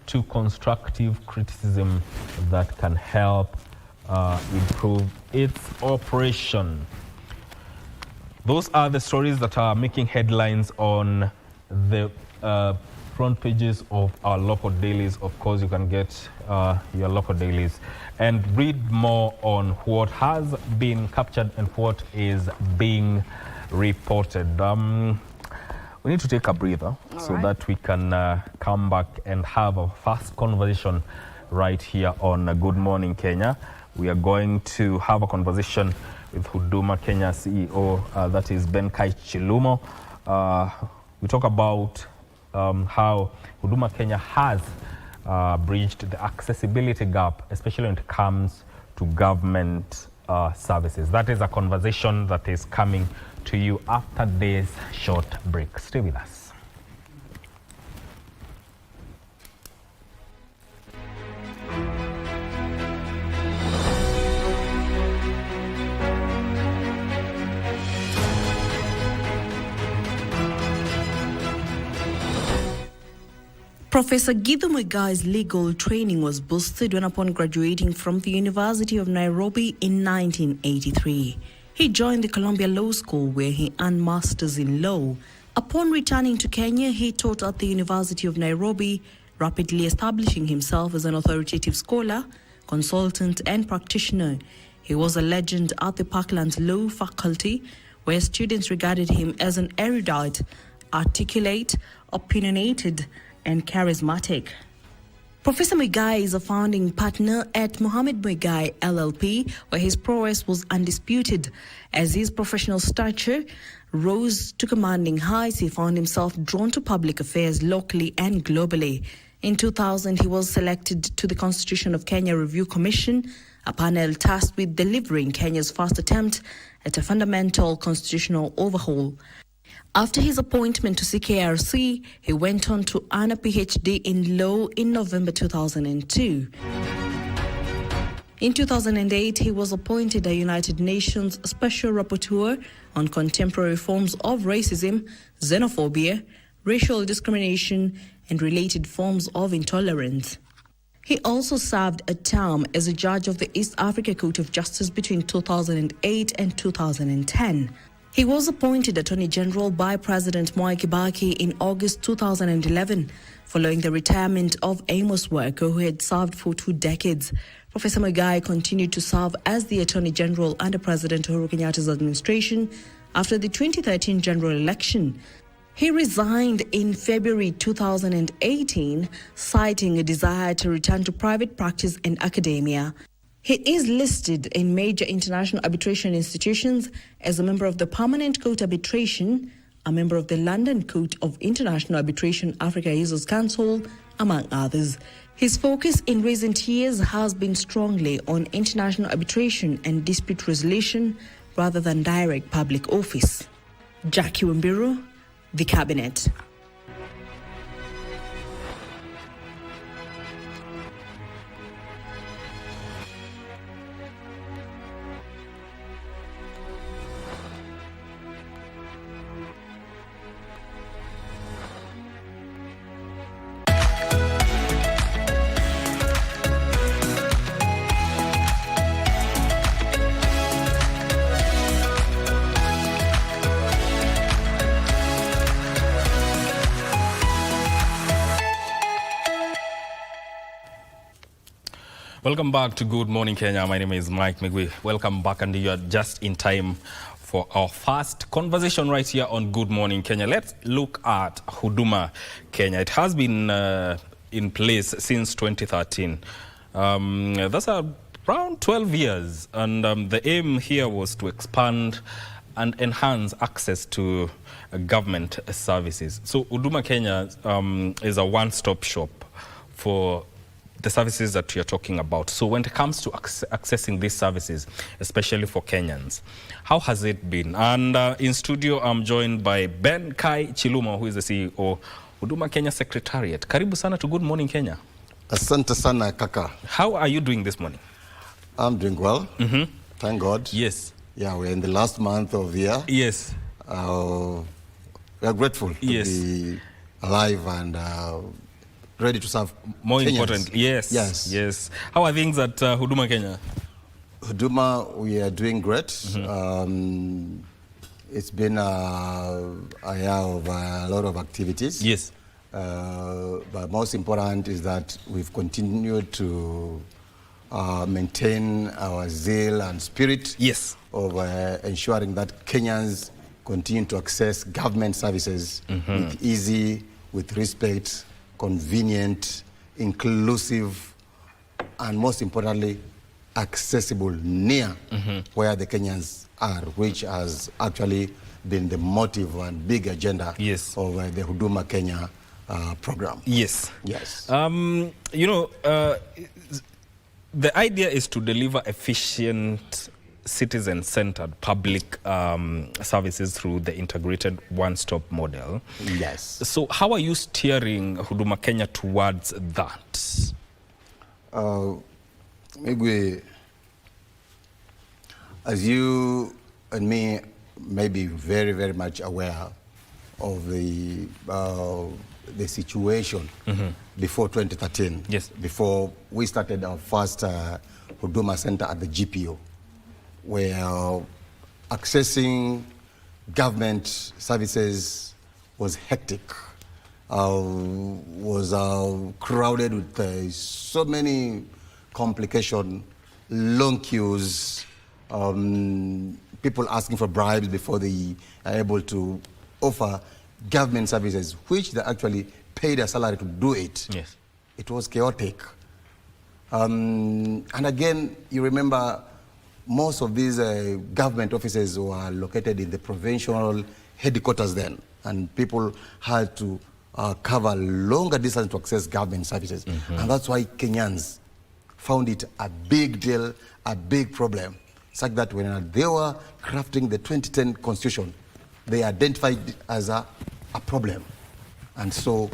to constructive criticism that can help improve its operation. Those are the stories that are making headlines on the front pages of our local dailies. Of course, you can get your local dailies and read more on what has been captured and what is being reported. We need to take a breather that we can come back and have a fast conversation right here on Good Morning Kenya. We are going to have a conversation with Huduma Kenya CEO, that is Benkai Chilumo. We talk about how Huduma Kenya has bridged the accessibility gap, especially when it comes to government services. That is a conversation that is coming to you after this short break. Stay with us. Professor Githu Muigai's legal training was boosted when upon graduating from the University of Nairobi in 1983. He joined the Columbia Law School where he earned masters in law. Upon returning to Kenya, he taught at the University of Nairobi, rapidly establishing himself as an authoritative scholar, consultant and practitioner. He was a legend at the Parkland Law faculty, where students regarded him as an erudite, articulate, opinionated, and charismatic. Professor Muigai is a founding partner at Mohammed Muigai LLP, where his prowess was undisputed. As his professional stature rose to commanding heights, he found himself drawn to public affairs locally and globally. In 2000, he was selected to the Constitution of Kenya Review Commission, a panel tasked with delivering Kenya's first attempt at a fundamental constitutional overhaul. After his appointment to CKRC, he went on to earn a PhD in law in November 2002. In 2008, he was appointed a United Nations Special Rapporteur on contemporary forms of racism, xenophobia, racial discrimination, and related forms of intolerance. He also served a term as a judge of the East Africa Court of Justice between 2008 and 2010. He was appointed Attorney General by President Mwai Kibaki in August 2011, following the retirement of Amos Weko, who had served for 2 decades. Professor Muigai continued to serve as the Attorney General under President Uhuru Kenyatta's administration after the 2013 general election. He resigned in February 2018, citing a desire to return to private practice and academia. He is listed in major international arbitration institutions as a member of the Permanent Court Arbitration, a member of the London Court of International Arbitration Africa Users Council, among others. His focus in recent years has been strongly on international arbitration and dispute resolution rather than direct public office. Jackie Wimbiru, The Cabinet. Welcome back to Good Morning Kenya. My name is Mike Muigai. Welcome back, and you are just in time for our first conversation right here on Good Morning Kenya. Let's look at Huduma Kenya. It has been in place since 2013. That's around 12 years, and the aim here was to expand and enhance access to government services. So Huduma Kenya is a one-stop shop for the services that we are talking about. So when it comes to accessing these services, especially for Kenyans, how has it been? And in studio, I'm joined by Ben Kai Chiluma, who is the CEO, Huduma Kenya Secretariat. Karibu sana to Good Morning Kenya. Asante sana kaka. How are you doing this morning? I'm doing well. Thank God. Yes. Yeah, we're in the last month of the year. Yes. We are grateful to be alive and ready to serve more Kenyans. Important. Yes. How are things at Huduma Kenya? Huduma, we are doing great. It's been a year of a lot of activities. Yes. But most important is that we've continued to maintain our zeal and spirit of ensuring that Kenyans continue to access government services with easy, with respect, convenient, inclusive, and most importantly, accessible near where the Kenyans are, which has actually been the motive and big agenda of the Huduma Kenya program. Yes. Yes. You know, the idea is to deliver efficient, citizen-centered public services through the integrated one-stop model. Yes. So how are you steering Huduma Kenya towards that? Maybe, as you and me may be very, very much aware of the situation before 2013, before we started our first Huduma Center at the GPO, where accessing government services was hectic, was crowded with so many complications, long queues, people asking for bribes before they are able to offer government services, which they actually paid a salary to do it. Yes. It was chaotic. And again, you remember, most of these government offices were located in the provincial headquarters then, and people had to cover longer distance to access government services. And that's why Kenyans found it a big deal, a big problem, such that when they were crafting the 2010 Constitution, they identified it as a problem. And so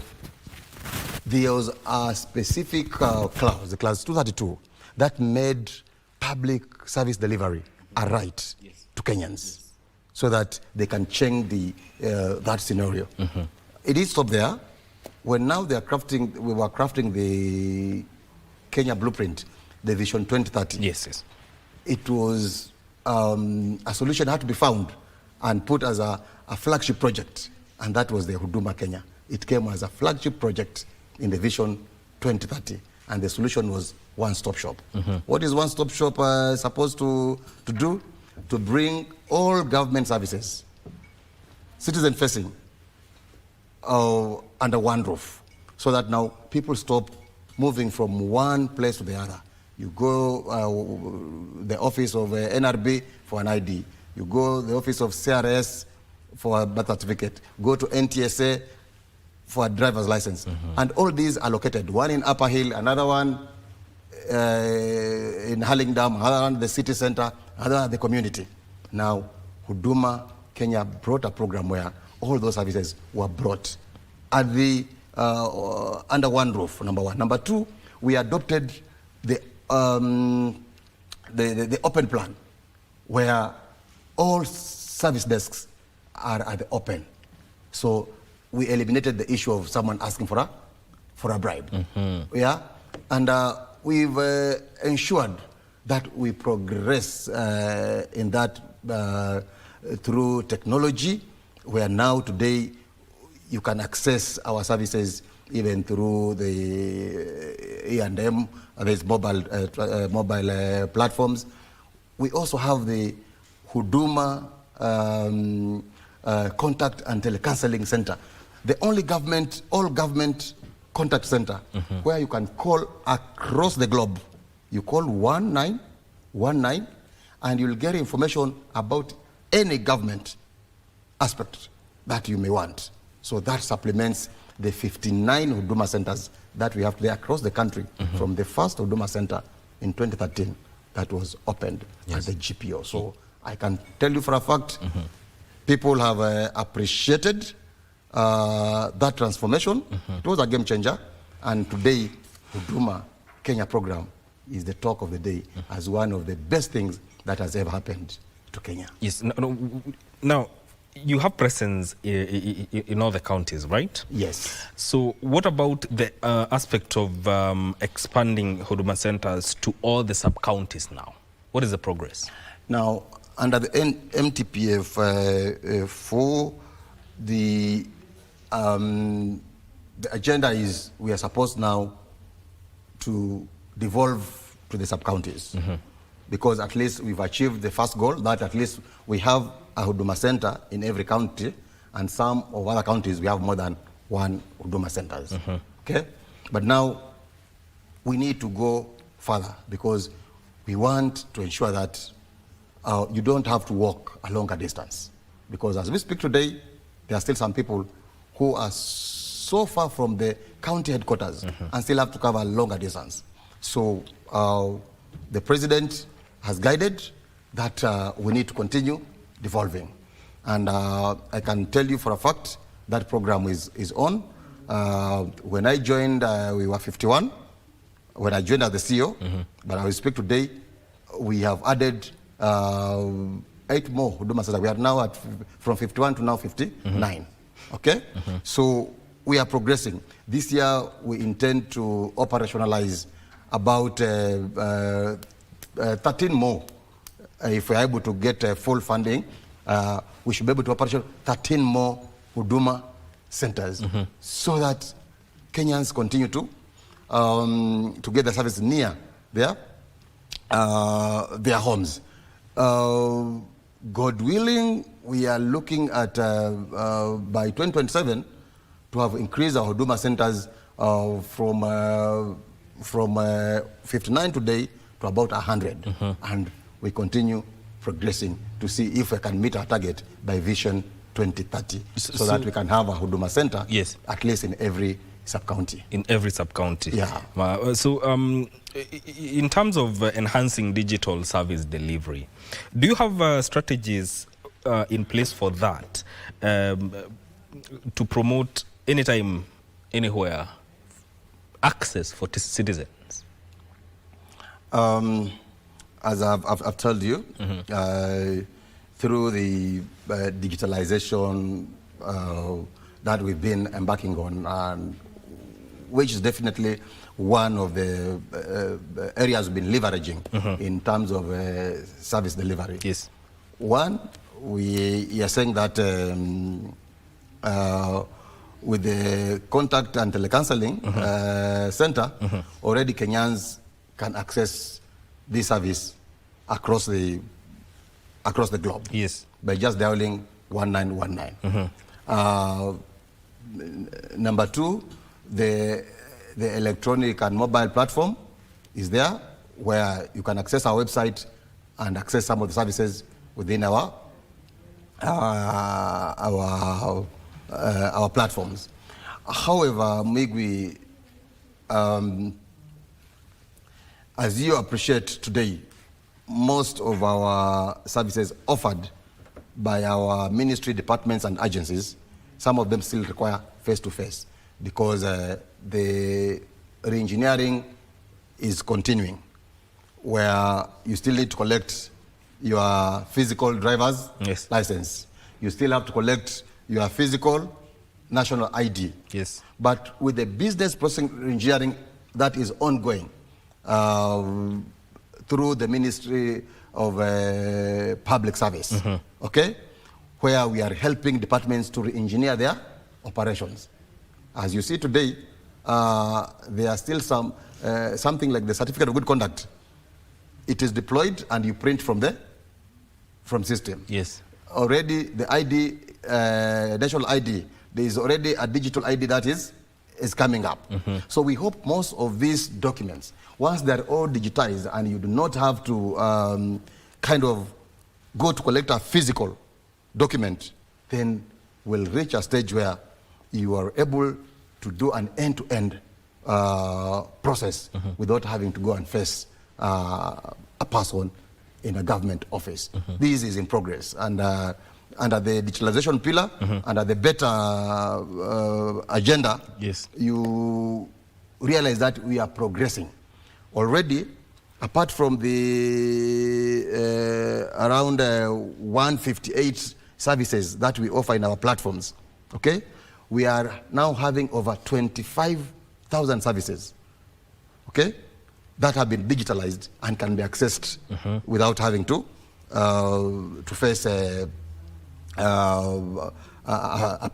there was a specific clause, the clause 232, that made public service delivery a right to Kenyans, so that they can change that scenario. It is stopped there. When now we were crafting the Kenya blueprint, the Vision 2030. Yes. It was a solution had to be found and put as a flagship project, and that was the Huduma Kenya. It came as a flagship project in the Vision 2030, and the solution was one-stop shop. What is one-stop shop supposed to do? To bring all government services, citizen-facing, under one roof, so that now people stop moving from one place to the other. You go the office of NRB for an ID. You go the office of CRS for a birth certificate. Go to NTSA for a driver's license. And all these are located, one in Upper Hill, another one in Hurlingham, another one the city center, another one the community. Now, Huduma Kenya brought a program where all those services were brought at the under one roof, number one. Number two, we adopted the open plan, where all service desks are at the open. So we eliminated the issue of someone asking for a bribe. Yeah, and we've ensured that we progress in that through technology, where now today you can access our services even through the E&M, there's mobile platforms. We also have the Huduma Contact and Telecounseling Center, the only all government contact center where you can call across the globe. You call 1919 and you'll get information about any government aspect that you may want. So that supplements the 59 Huduma centers that we have today across the country, from the first Huduma center in 2013 that was opened at the GPO. So I can tell you for a fact, people have appreciated that transformation. It was a game changer, and today Huduma Kenya program is the talk of the day as one of the best things that has ever happened to Kenya. Yes. Now, you have presence in all the counties, right? Yes. So what about the aspect of expanding Huduma centers to all the sub-counties now? What is the progress? Now, under the MTPF 4, the agenda is we are supposed now to devolve to the sub-counties. Because at least we've achieved the first goal, that at least we have a Huduma center in every county, and some of other counties we have more than one Huduma centers. Okay? But now we need to go further, because we want to ensure that you don't have to walk a longer distance. Because as we speak today, there are still some people who are so far from the county headquarters and still have to cover a longer distance. So the president has guided that we need to continue devolving. And I can tell you for a fact that program is on. When I joined, we were 51. When I joined as the CEO, but I will speak today, we have added 8 more Huduma centers. We are now at from 51 to now 59. Okay? So we are progressing. This year, we intend to operationalize about 13 more. If we're able to get full funding, we should be able to operate 13 more Huduma centers so that Kenyans continue to get the service near their homes. God willing, we are looking at by 2027 to have increased our Huduma centers from 59 today to about 100, and we continue progressing to see if we can meet our target by Vision 2030, so that we can have a Huduma center at least in every sub-county. In every sub-county. Yeah. So in terms of enhancing digital service delivery, do you have strategies in place for that, to promote anytime, anywhere, access for citizens? As I've told you, through the digitalization that we've been embarking on, which is definitely one of the areas we've been leveraging in terms of service delivery. Yes. One, we are saying that with the contact and telecounseling center, already Kenyans can access this service across the globe. Yes. By just dialing 1919. Number 2, the electronic and mobile platform is there, where you can access our website and access some of the services within our platforms. However, Muigai, as you appreciate today, most of our services offered by our ministry departments and agencies, some of them still require face-to-face, because the re-engineering is continuing, where you still need to collect your physical driver's license. You still have to collect your physical national ID. Yes. But with the business process engineering that is ongoing through the Ministry of Public Service, okay, where we are helping departments to re-engineer their operations. As you see today, there are still something like the certificate of good conduct. It is deployed and you print from system. Yes. Already the ID, national ID, there is already a digital ID that is coming up. So we hope most of these documents, once they're all digitized and you do not have to kind of go to collect a physical document, then we'll reach a stage where you are able to do an end-to-end process without having to go and face a person in a government office. This is in progress, and under the digitalization pillar, under the better agenda, you realize that we are progressing. Already, apart from the around 158 services that we offer in our platforms, okay, we are now having over 25,000 services, okay, that have been digitalized and can be accessed without having to face a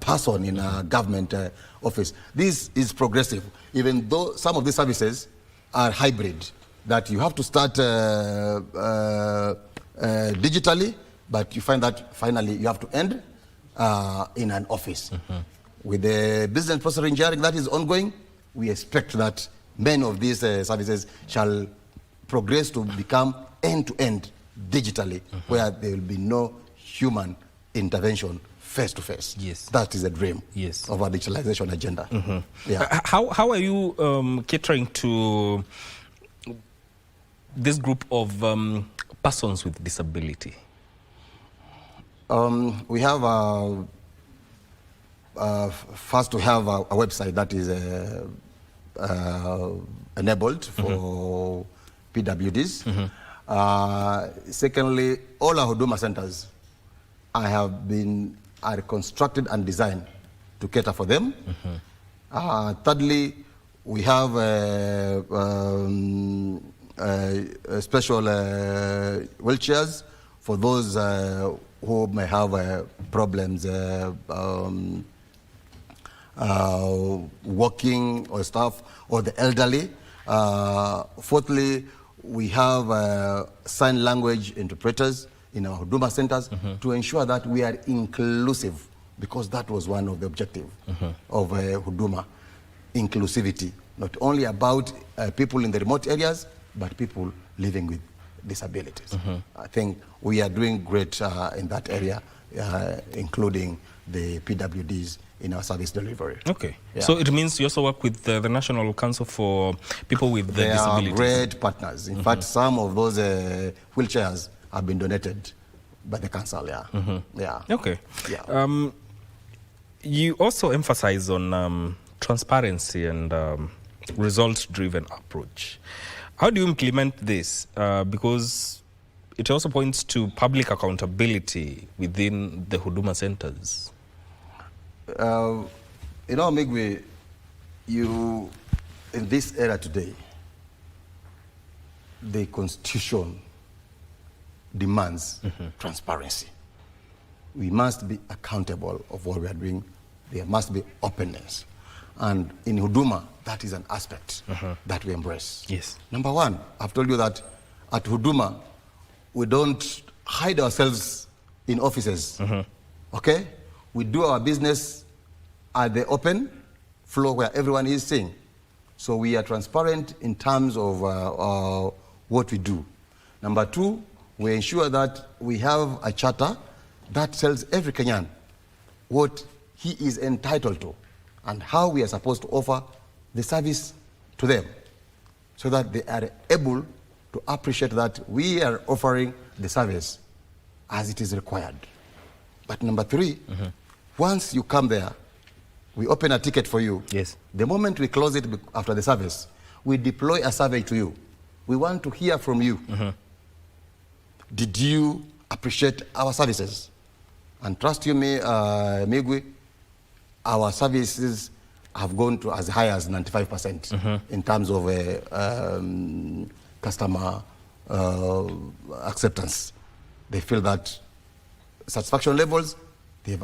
person in a government office. This is progressive, even though some of these services are hybrid, that you have to start digitally, but you find that finally you have to end in an office. With the business process engineering that is ongoing, we expect that many of these services shall progress to become end-to-end digitally, where there will be no human intervention face-to-face. Yes. That is a dream of our digitalization agenda. Yeah. How are you catering to this group of persons with disability? We have first to have a website that is enabled for PWDs. Secondly, all our Huduma centers are constructed and designed to cater for them. Thirdly, we have special wheelchairs for those who may have problems walking or stuff, or the elderly. Fourthly, we have sign language interpreters in our Huduma centers to ensure that we are inclusive, because that was one of the objectives of Huduma, inclusivity, not only about people in the remote areas, but people living with disabilities. I think we are doing great in that area, including the PWDs in our service delivery. Okay. Yeah. So it means you also work with the National Council for People with Disabilities. They are great partners. In fact, some of those wheelchairs have been donated by the council. Yeah. Okay. Yeah. You also emphasize on transparency and result-driven approach. How do you implement this? Because it also points to public accountability within the Huduma centers. Muigai, in this era today, the Constitution demands transparency. We must be accountable of what we are doing. There must be openness. And in Huduma, that is an aspect that we embrace. Yes. Number one, I've told you that at Huduma, we don't hide ourselves in offices. Okay? We do our business at the open floor where everyone is seeing. So we are transparent in terms of what we do. Number two, we ensure that we have a charter that tells every Kenyan what he is entitled to and how we are supposed to offer the service to them, so that they are able to appreciate that we are offering the service as it is required. But number three, once you come there, we open a ticket for you. Yes. The moment we close it after the service, we deploy a survey to you. We want to hear from you. Did you appreciate our services? And trust you me, Muigai, our services have gone to as high as 95% in terms of customer acceptance. They feel that satisfaction levels, they've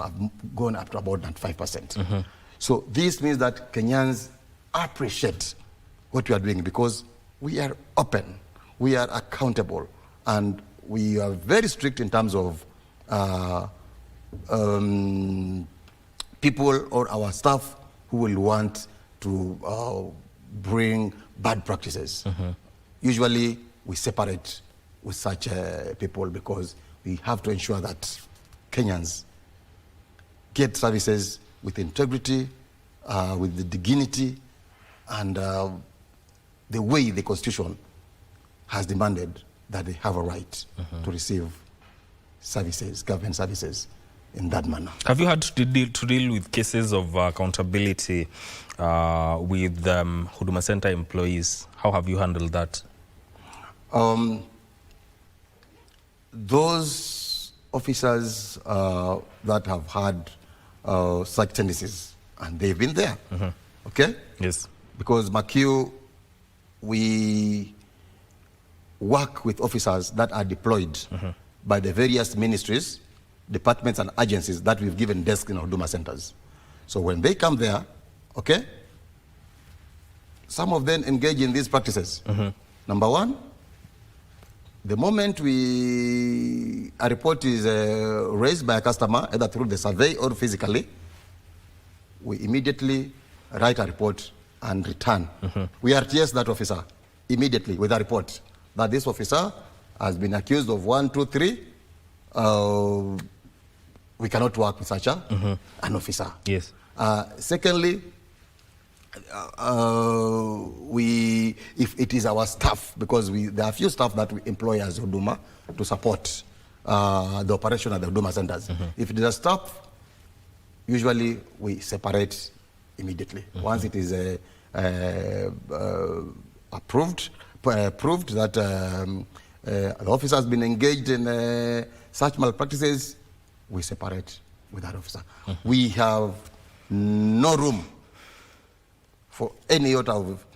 gone up to about 95%. So this means that Kenyans appreciate what we are doing because we are open, we are accountable, and we are very strict in terms of people or our staff who will want to bring bad practices. Usually we separate with such people because we have to ensure that Kenyans get services with integrity, with the dignity, and the way the Constitution has demanded that they have a right to receive services, government services, in that manner. Have you had to deal with cases of accountability with Huduma Center employees? How have you handled that? Those officers that have had such tendencies, and they've been there, okay? Yes. Because MACU, we work with officers that are deployed by the various ministries, departments and agencies that we've given desks in our Huduma centers. So when they come there, okay, some of them engage in these practices. Number one, the moment a report is raised by a customer, either through the survey or physically, we immediately write a report and return. We RTS that officer immediately with a report that this officer has been accused of 1, 2, 3. We cannot work with such an officer. Yes. Secondly, if it is our staff, because there are a few staff that we employ as Huduma to support the operation at the Huduma centers. If it is a staff, usually we separate immediately. Once it is proved that the officer has been engaged in such malpractices, we separate with that officer. We have no room for any sort of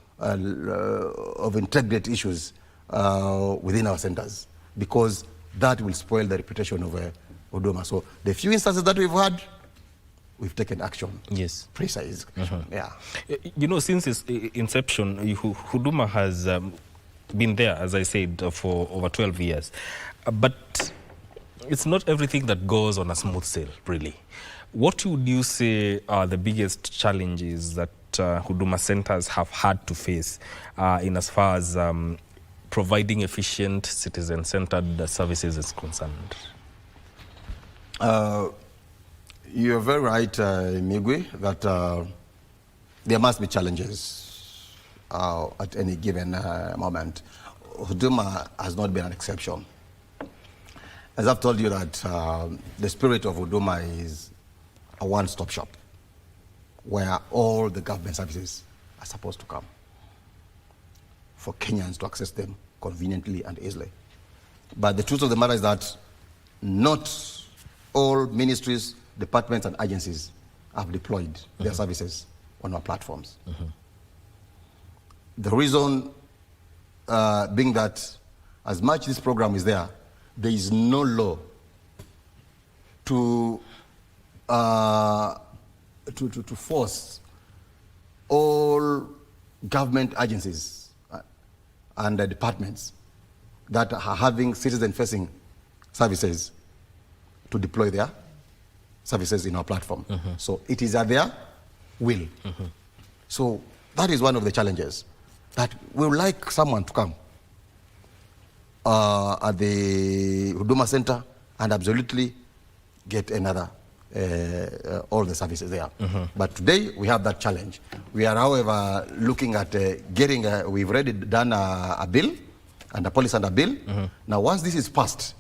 integrity issues within our centers, because that will spoil the reputation of Huduma. So the few instances that we've had, we've taken action. Yes. Precise action. Yeah. You know, since its inception, Huduma has been there, as I said, for over 12 years. But it's not everything that goes on a smooth sail, really. What would you say are the biggest challenges that Huduma centers have had to face in as far as providing efficient, citizen-centered services is concerned? You're very right, Muigai, that there must be challenges at any given moment. Huduma has not been an exception. As I've told you that the spirit of Huduma is a one-stop shop where all the government services are supposed to come for Kenyans to access them conveniently and easily. But the truth of the matter is that not all ministries, departments and agencies have deployed their services on our platforms. The reason being that as much this program is there is no law to force all government agencies and departments that are having citizen-facing services to deploy their services in our platform. So it is at their will. So that is one of the challenges, that we would like someone to come at the Huduma Center and absolutely get another all the services there. But today we have that challenge. We are, however, looking at getting, we've already done a bill and a policy and a bill. Now, once this is passed,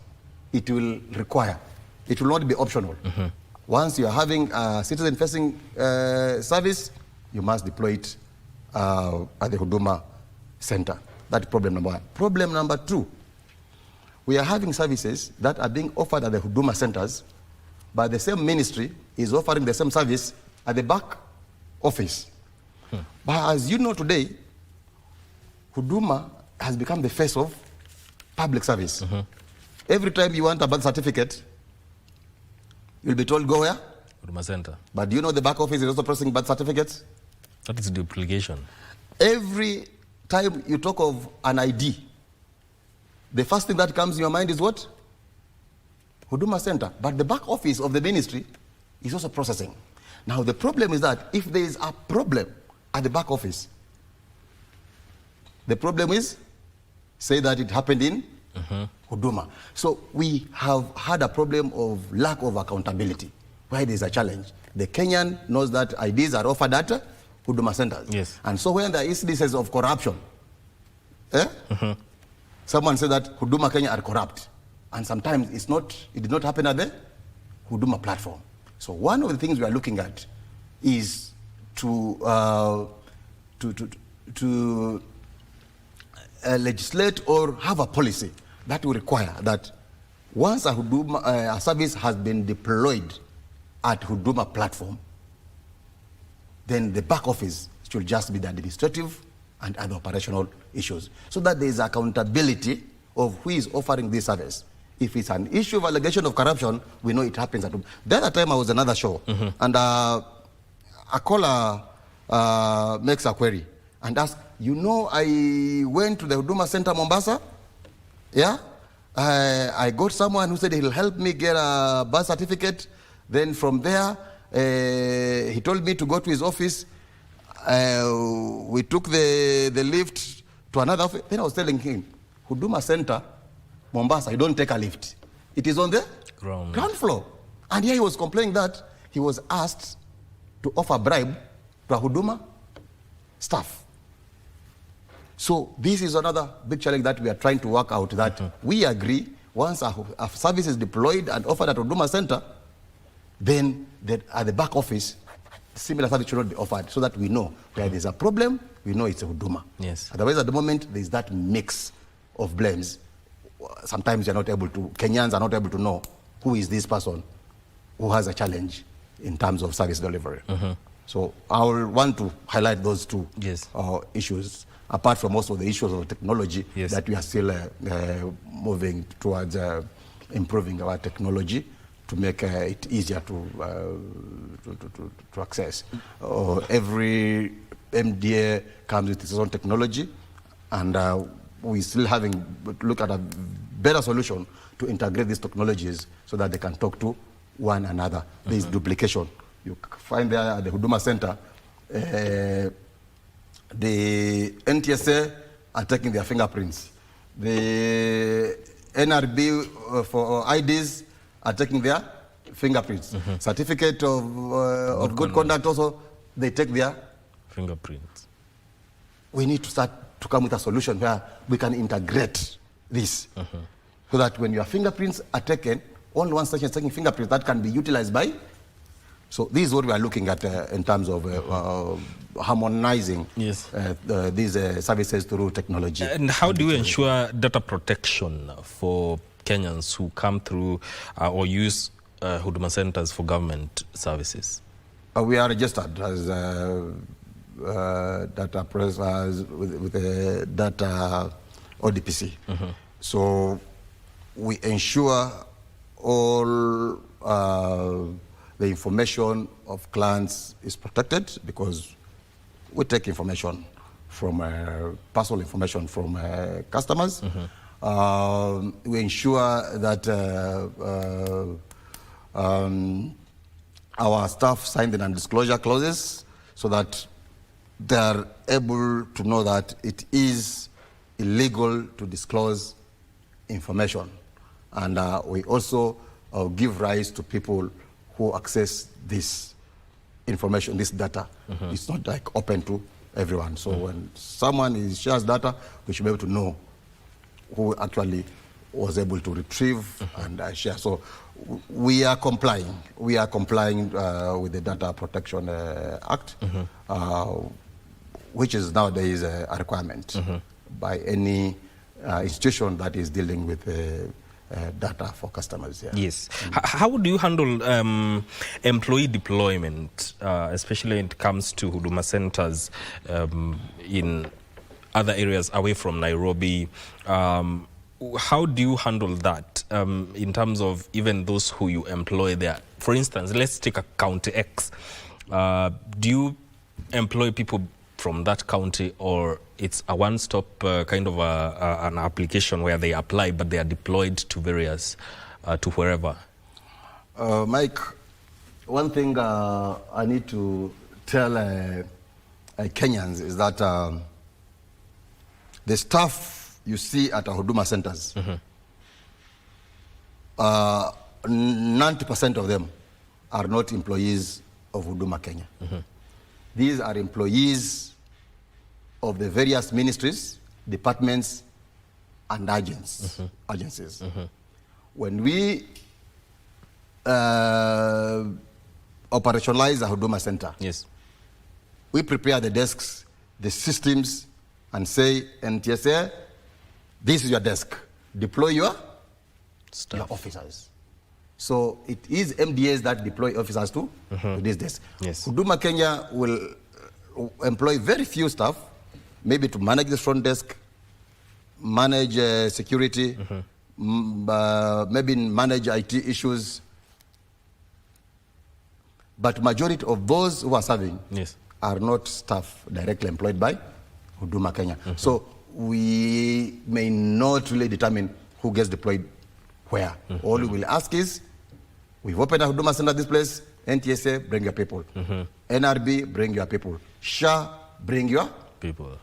it will require, it will not be optional. Once you are having a citizen-facing service, you must deploy it at the Huduma Center. That's problem number one. Problem number two, we are having services that are being offered at the Huduma centers, but the same ministry is offering the same service at the back office. But as you know today, Huduma has become the face of public service. Every time you want a birth certificate, you'll be told, go where? Huduma Center. But do you know the back office is also processing birth certificates? That is duplication. Every time you talk of an ID, the first thing that comes in your mind is what? Huduma Center. But the back office of the ministry is also processing. Now the problem is that if there is a problem at the back office, the problem is, say that it happened in Huduma. So we have had a problem of lack of accountability, where there is a challenge. The Kenyan knows that IDs are offered at Huduma centers. Yes. And so when there is instances of corruption, someone said that Huduma Kenya are corrupt. And sometimes it did not happen at the Huduma platform. So one of the things we are looking at is to legislate or have a policy that will require that once a Huduma a service has been deployed at Huduma platform, then the back office should just be the administrative and other operational issues, so that there is accountability of who is offering this service. If it's an issue of allegation of corruption, we know it happens at Huduma. The other time I was another show, and a caller makes a query and asks, you know, I went to the Huduma Center Mombasa, yeah? I got someone who said he'll help me get a birth certificate. Then from there, he told me to go to his office. We took the lift to another office. Then I was telling him, Huduma Center Mombasa, you don't take a lift. It is on the ground floor. And here he was complaining that he was asked to offer bribe to a Huduma staff. So this is another big challenge that we are trying to work out, that we agree once a service is deployed and offered at Huduma Center, then at the back office, similar service should not be offered, so that we know where there's a problem, we know it's a Huduma. Yes. Otherwise, at the moment, there's that mix of blames. Sometimes Kenyans are not able to know who is this person who has a challenge in terms of service delivery. So I will want to highlight those two issues, apart from also the issues of technology, that we are still moving towards improving our technology to make it easier to access. Every MDA comes with its own technology, and we're still having to look at a better solution to integrate these technologies so that they can talk to one another. There is duplication. You find there at the Huduma Center, the NTSA are taking their fingerprints. The NRB for IDs are taking their fingerprints. Certificate of good conduct also, they take their fingerprints. We need to start to come with a solution where we can integrate this, so that when your fingerprints are taken, only one station is taking fingerprints that can be utilized by. So this is what we are looking at in terms of harmonizing these services through technology. And how do you ensure data protection for Kenyans who come through or use Huduma centers for government services? We are registered as data processors with a data ODPC. So we ensure all the information of clients is protected, because we take information from personal information from customers. We ensure that our staff sign the non-disclosure clauses, so that they are able to know that it is illegal to disclose information. And we also give rise to people who access this information, this data. It's not like open to everyone. So when someone shares data, we should be able to know who actually was able to retrieve and share. So we are complying. We are complying with the Data Protection Act, which is nowadays a requirement by any institution that is dealing with data for customers. Yes. How do you handle employee deployment, especially when it comes to Huduma centers in other areas away from Nairobi? How do you handle that in terms of even those who you employ there? For instance, let's take a County X. Do you employ people from that county, or it's a one-stop kind of an application where they apply but they are deployed to various, to wherever? Mike, one thing I need to tell Kenyans is that the staff you see at our Huduma centers, 90% of them are not employees of Huduma Kenya. These are employees of the various ministries, departments, and agencies. When we operationalize a Huduma center, we prepare the desks, the systems, and say, NTSA, this is your desk. Deploy your officers. So it is MDAs that deploy officers to this desk. Huduma Kenya will employ very few staff, maybe to manage the front desk, manage security, maybe manage IT issues. But majority of those who are serving are not staff directly employed by Huduma Kenya. So we may not really determine who gets deployed where. All we will ask is, we've opened a Huduma center this place, NTSA, bring your people. NRB, bring your people. SHA, bring your people.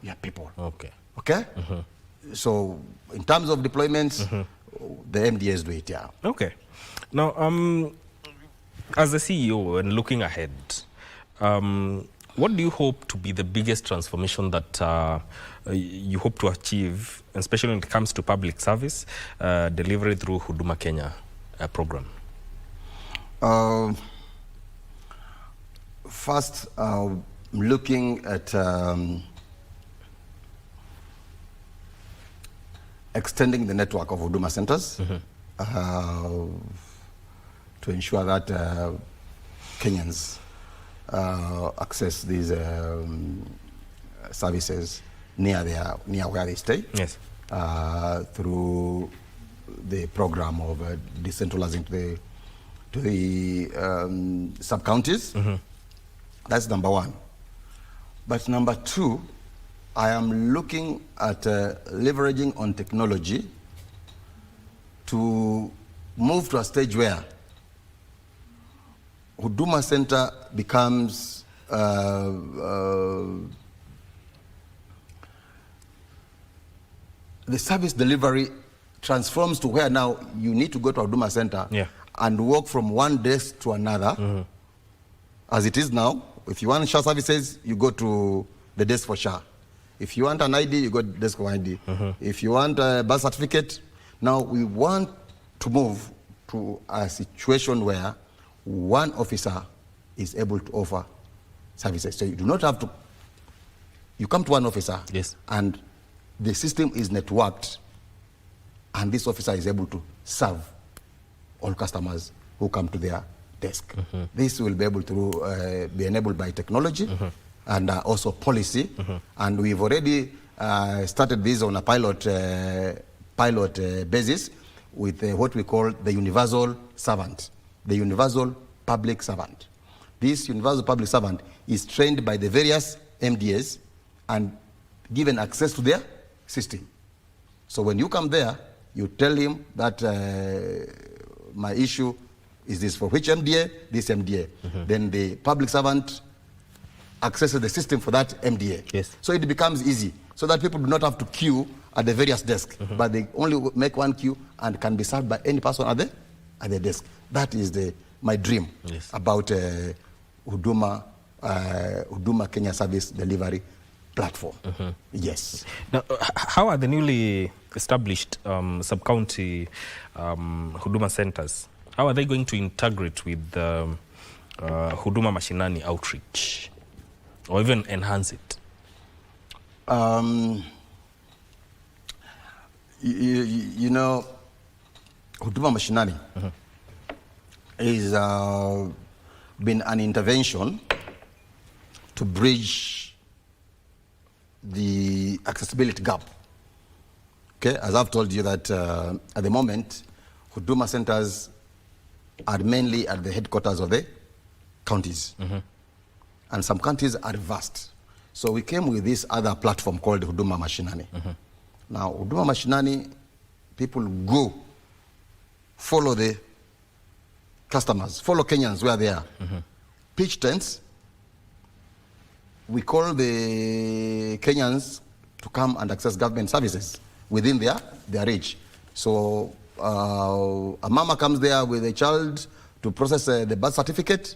Okay. So in terms of deployments, the MDAs do it, Okay. Now, as a CEO and looking ahead, what do you hope to be the biggest transformation that you hope to achieve, especially when it comes to public service delivery through Huduma Kenya program? First, looking at extending the network of Huduma centers to ensure that Kenyans access these services near where they stay. Through the program of decentralizing to the sub-counties. That's number one. But number two, I am looking at leveraging on technology to move to a stage where Huduma Center becomes the service delivery transforms to where now you need to go to a Huduma Center and walk from one desk to another. As it is now, if you want SHA services, you go to the desk for SHA. If you want an ID, you go to the desk for ID. If you want a birth certificate, now we want to move to a situation where one officer is able to offer services. So you do not have to, you come to one officer and the system is networked and this officer is able to serve all customers who come to their desk. This will be able to be enabled by technology and also policy. And we've already started this on a pilot basis with what we call the universal servant, the universal public servant. This universal public servant is trained by the various MDAs and given access to their system. So when you come there, you tell him that my issue is this for which MDA? This MDA. Then the public servant accesses the system for that MDA. So it becomes easy, so that people do not have to queue at the various desks, but they only make one queue and can be served by any person at the desk. That is my dream about Huduma Kenya Service Delivery Platform. Now, how are the newly established sub-county Huduma centers, how are they going to integrate with Huduma Mashinani outreach, or even enhance it? You know, Huduma Mashinani is been an intervention to bridge the accessibility gap. Okay, as I've told you that at the moment, Huduma centers are mainly at the headquarters of the counties. and some countries are reversed. So we came with this other platform called Huduma Mashinani. Now, Huduma Mashinani, people go, follow the customers, follow Kenyans where they are. Pitch tents. We call the Kenyans to come and access government services within their reach. So a mama comes there with a child to process the birth certificate,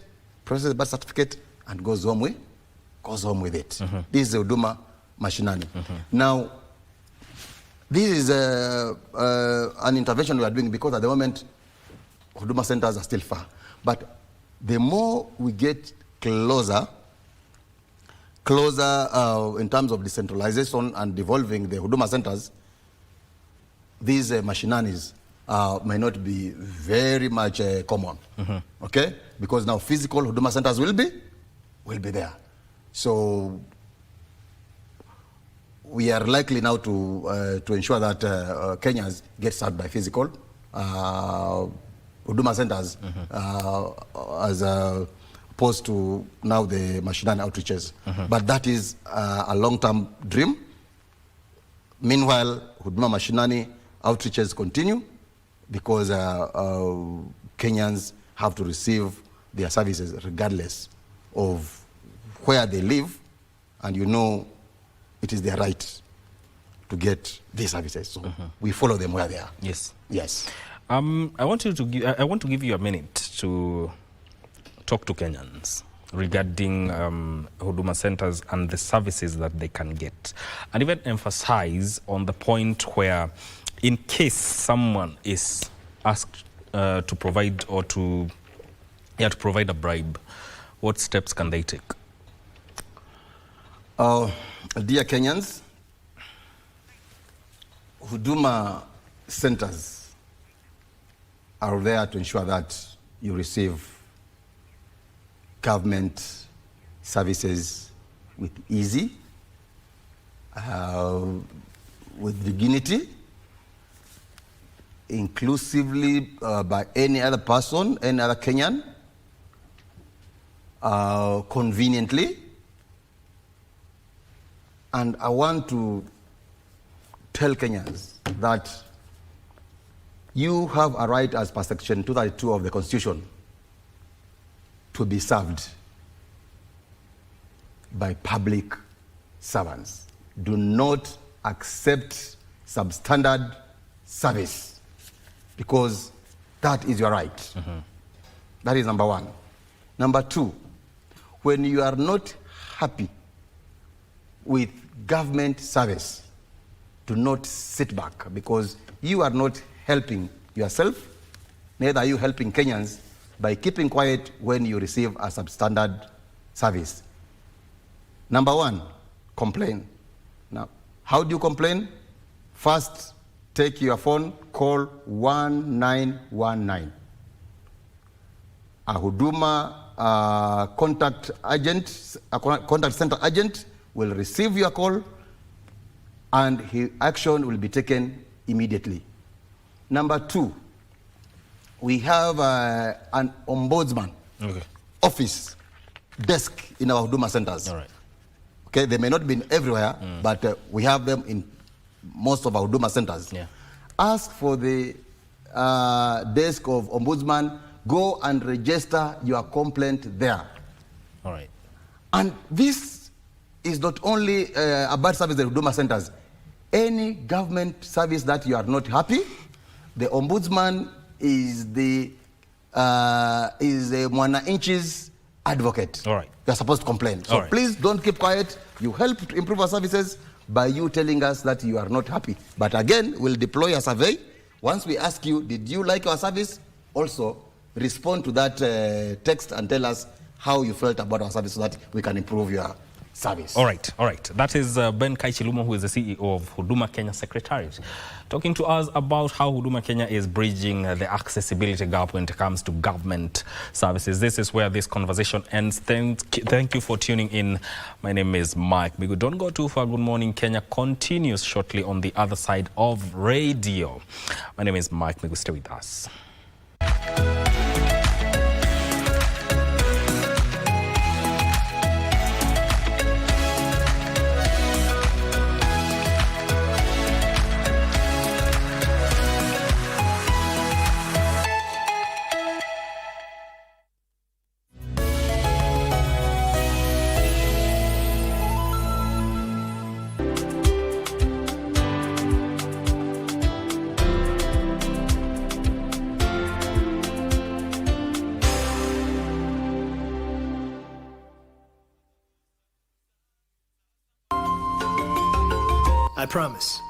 and goes home with it. This is Huduma Mashinani. Now, this is an intervention we are doing because at the moment, Huduma centers are still far. But the more we get closer in terms of decentralization and devolving the Huduma centers, these machinanis may not be very much common, okay? Because now physical Huduma centers will be there. So we are likely now to ensure that Kenyans get served by physical Huduma centers as opposed to now the Mashinani outreaches. But that is a long-term dream. Meanwhile, Huduma Mashinani outreaches continue because Kenyans have to receive their services regardless of where they live, and you know it is their right to get these services. So we follow them where they are. Yes. Yes. I want to give you a minute to talk to Kenyans regarding Huduma centers and the services that they can get, and even emphasize on the point where, in case someone is asked to provide or to provide a bribe, what steps can they take? Dear Kenyans, Huduma centers are there to ensure that you receive government services with ease, with dignity, inclusively by any other person, any other Kenyan, conveniently. And I want to tell Kenyans that you have a right as per Section 232 of the Constitution to be served by public servants. Do not accept substandard service because that is your right. That is number one. Number two, when you are not happy with government service, do not sit back because you are not helping yourself, neither are you helping Kenyans by keeping quiet when you receive a substandard service. Number one, complain. Now, how do you complain? First, take your phone, call 1919. A Huduma contact center agent will receive your call and action will be taken immediately. Number two, we have an ombudsman office desk in our Huduma centers. All right. Okay, they may not be everywhere, but we have them in most of our Huduma centers. Yeah. Ask for the desk of ombudsman, go and register your complaint there. All right. And this is not only about service at Huduma centers. Any government service that you are not happy, the ombudsman is the mwananchi's advocate. All right. You're supposed to complain. So please don't keep quiet. You help to improve our services by you telling us that you are not happy. But again, we'll deploy a survey. Once we ask you, did you like our service? Also, respond to that text and tell us how you felt about our service so that we can improve your service. All right, all right. That is Ben Kaichilumo, who is the CEO of Huduma Kenya Secretariat, talking to us about how Huduma Kenya is bridging the accessibility gap when it comes to government services. This is where this conversation ends. Thank you for tuning in. My name is Mike Migu. Don't go too far. Good Morning Kenya continues shortly on the other side of radio. My name is Mike Migu. Stay with us. I promise.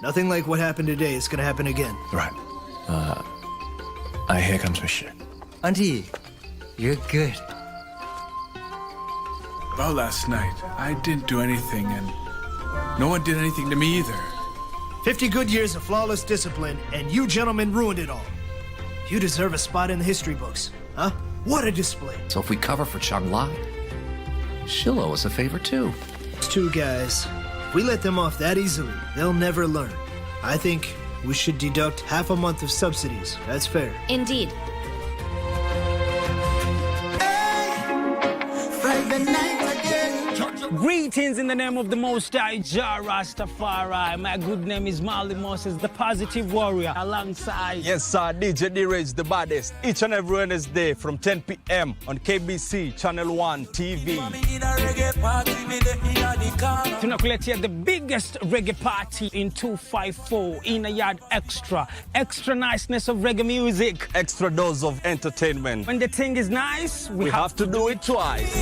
Nothing like what happened today is going to happen again. Right. Here comes Monsieur. Auntie, you're good. Well, last night, I didn't do anything, and no one did anything to me either. 50 good years of flawless discipline, and you gentlemen ruined it all. You deserve a spot in the history books, huh? What a display. So if we cover for Chung Lai, she'll owe us a favor too. It's two guys. If we let them off that easily, they'll never learn. I think we should deduct half a month of subsidies. That's fair. Indeed. Greetings in the name of the Most High Jah Rastafari. My good name is Marley Moses, the positive warrior, alongside... Yes, sir, DJ D-Rage, the baddest. Each and every Wednesday from 10 p.m. on KBC Channel 1 TV. Tunakuletea the biggest reggae party in 254 in a yard extra. Extra niceness of reggae music. Extra dose of entertainment. When the thing is nice, we have to do it twice.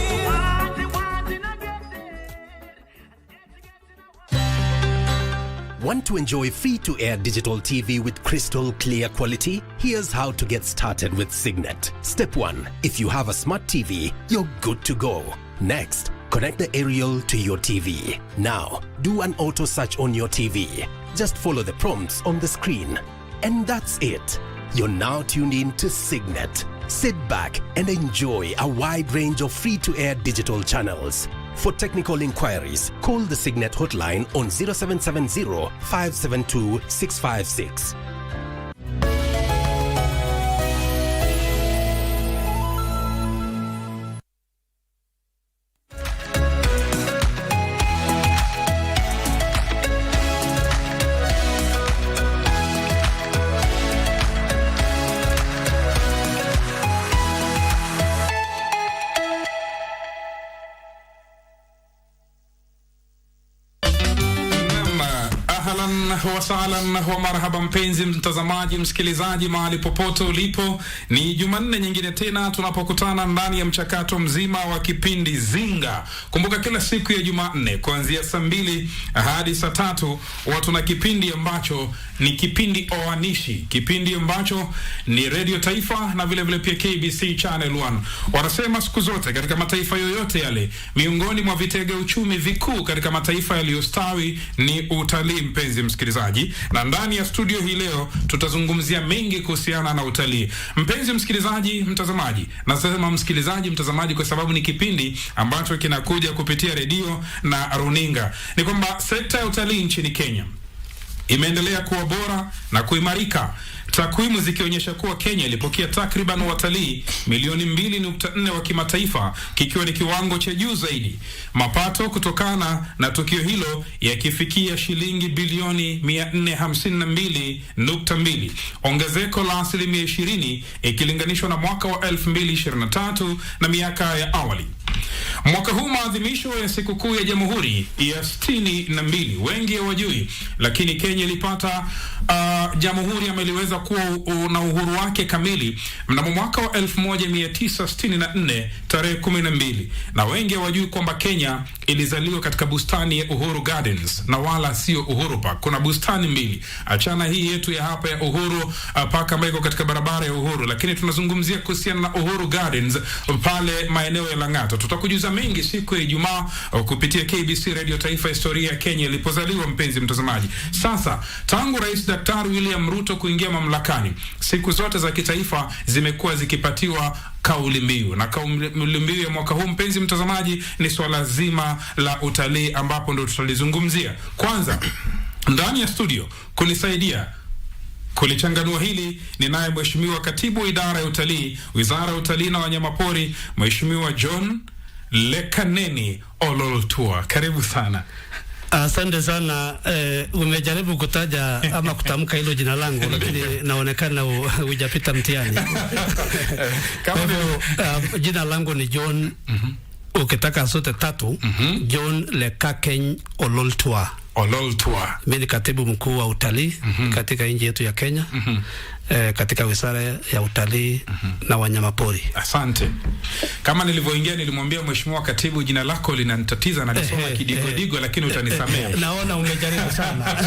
Want to enjoy free-to-air digital TV with crystal clear quality? Here's how to get started with Signet. Step 1. If you have a smart TV, you're good to go. Next, connect the aerial to your TV. Now, do an auto search on your TV. Just follow the prompts on the screen. And that's it. You're now tuned in to Signet. Sit back and enjoy a wide range of free-to-air digital channels. For technical inquiries, call the Signet hotline on 0770 572 656. Wasalan wa marhaba mpenzi mtazamaji, msikilizaji, mahali popote ulipo. Ni Jumanne nyingine tena tunapokutana ndani ya mchakato mzima wa kipindi Zinga. Kumbuka kila siku ya Jumanne kuanzia saa 2 hadi saa 3 watu na kipindi ambacho ni kipindi oanishi, kipindi ambacho ni Radio Taifa na vile vile pia KBC Channel 1. Wanasema siku zote katika mataifa yoyote yale, miongoni mwa vitega uchumi vikuu katika mataifa yaliyostawi ni utalii, mpenzi msikilizaji. Na ndani ya studio hii leo tutazungumzia mengi kuhusiana na utalii. Mpenzi msikilizaji, mtazamaji, nasema msikilizaji, mtazamaji kwa sababu ni kipindi ambacho kinakuja kupitia redio na runinga. Ni kwamba sekta ya utalii nchini Kenya imeendelea kuwa bora na kuimarika. Takwimu zikionyesha kuwa Kenya ilipokea takriban watalii milioni 2.4 wa kimataifa, kikiwa ni kiwango cha juu zaidi. Mapato kutokana na tukio hilo yakifikia shilingi bilioni 452.2, ongezeko la 20% ikilinganishwa na mwaka wa 2023 na miaka ya awali. Mwaka huu maadhimisho ya sikukuu ya Jamhuri ya 62, wengi hawajui, lakini Kenya ilipata jamhuri ama iliweza kuwa na uhuru wake kamili mnamo mwaka wa 1964 tarehe 12. Na wengi hawajui kwamba Kenya ilizaliwa katika bustani ya Uhuru Gardens na wala sio Uhuru Park. Kuna bustani mbili. Achana hii yetu ya hapa ya Uhuru Park ambayo iko katika barabara ya Uhuru, lakini tunazungumzia kuhusiana na Uhuru Gardens pale maeneo ya Lang'ata. Tutakujuza mengi siku ya Ijumaa kupitia KBC Radio Taifa, historia ya Kenya ilipozaliwa, mpenzi mtazamaji. Sasa tangu Rais Daktari William Ruto kuingia mamlakani, siku zote za kitaifa zimekuwa zikipatiwa kauli mbiu, na kauli mbiu ya mwaka huu, mpenzi mtazamaji, ni swala zima la utalii, ambapo ndo tutalizungumzia. Kwanza ndani ya studio kunisaidia kulichanganua hili ni naye Mheshimiwa Katibu Idara ya Utalii, Wizara ya Utalii na Wanyamapori, Mheshimiwa John Lekaneni Ololtua. Karibu sana. Asante sana. Umejaribu kutaja ama kutamka hilo jina langu lakini naonekana hujapita mtihani. Jina langu ni John, ukitaka sote tatu, John Lekakeny Ololtua. Ololtua. Mimi ni katibu mkuu wa utalii katika nchi yetu ya Kenya. Katika wizara ya utalii na wanyamapori. Asante. Kama nilivyoingia nilimwambia mheshimiwa katibu jina lako linanitatiza na nisoma kidigo lakini utanisamea. Naona umejaribu sana.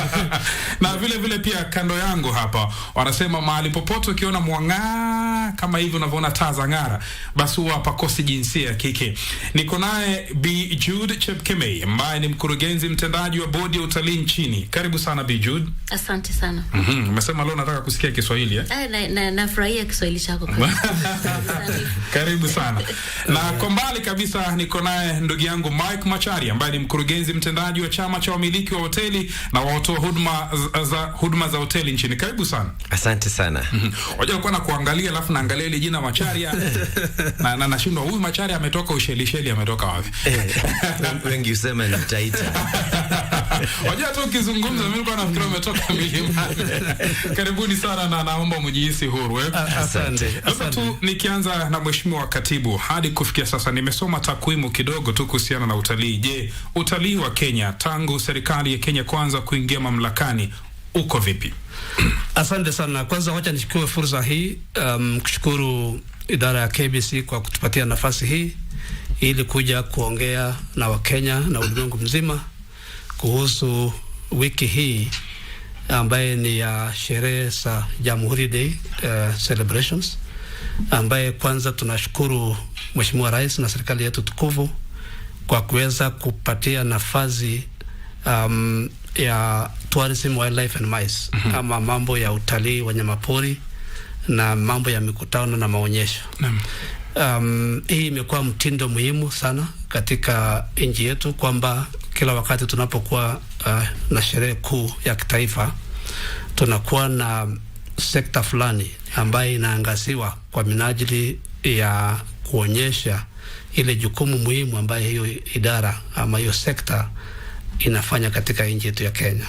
Na vile pia kando yangu hapa wanasema mahali popote ukiona mwanga kama hivi unavyoona taa za ng'ara basi huwa hapakosi jinsia ya kike. Niko naye Bi Jude Chepkemei ambaye ni mkurugenzi mtendaji wa bodi ya utalii nchini. Karibu sana Bi Jude. Asante sana. Umesema leo nataka kusikia Kiswahili. Nafurahia Kiswahili chako. Karibu sana. Na kwa mbali kabisa niko naye ndugu yangu Mike Machari ambaye ni mkurugenzi mtendaji wa chama cha wamiliki wa hoteli na watoa huduma za hoteli nchini. Karibu sana. Asante sana. Wajua kwa na kuangalia alafu naangalia ile jina Machari na nashindwa huyu Machari ametoka Ushelisheli ametoka wapi? Wengi usema ni Taita. Wajua tu ukizungumza mimi nilikuwa nafikiri umetoka milimani. Karibuni sana na naomba mjihisi huru. Asante. Tu nikianza na mheshimiwa katibu, hadi kufikia sasa nimesoma takwimu kidogo tu kuhusiana na utalii. Je, utalii wa Kenya tangu serikali ya Kenya kwanza kuingia mamlakani uko vipi? Asante sana. Kwanza wacha nichukue fursa hii kushukuru idara ya KBC kwa kutupatia nafasi hii ili kuja kuongea na Wakenya na ulimwengu mzima kuhusu wiki hii ambaye ni ya sherehe za Jamhuri Day celebrations, ambaye kwanza tunashukuru Mheshimiwa Rais na serikali yetu tukufu kwa kuweza kupatia nafasi ya tourism, wildlife and mice, ama mambo ya utalii, wanyamapori na mambo ya mikutano na maonyesho. Hii imekuwa mtindo muhimu sana katika nchi yetu kwamba kila wakati tunapokuwa na sherehe kuu ya kitaifa tunakuwa na sekta fulani ambayo inaangaziwa kwa minajili ya kuonyesha ile jukumu muhimu ambayo hiyo idara ama hiyo sekta inafanya katika nchi yetu ya Kenya.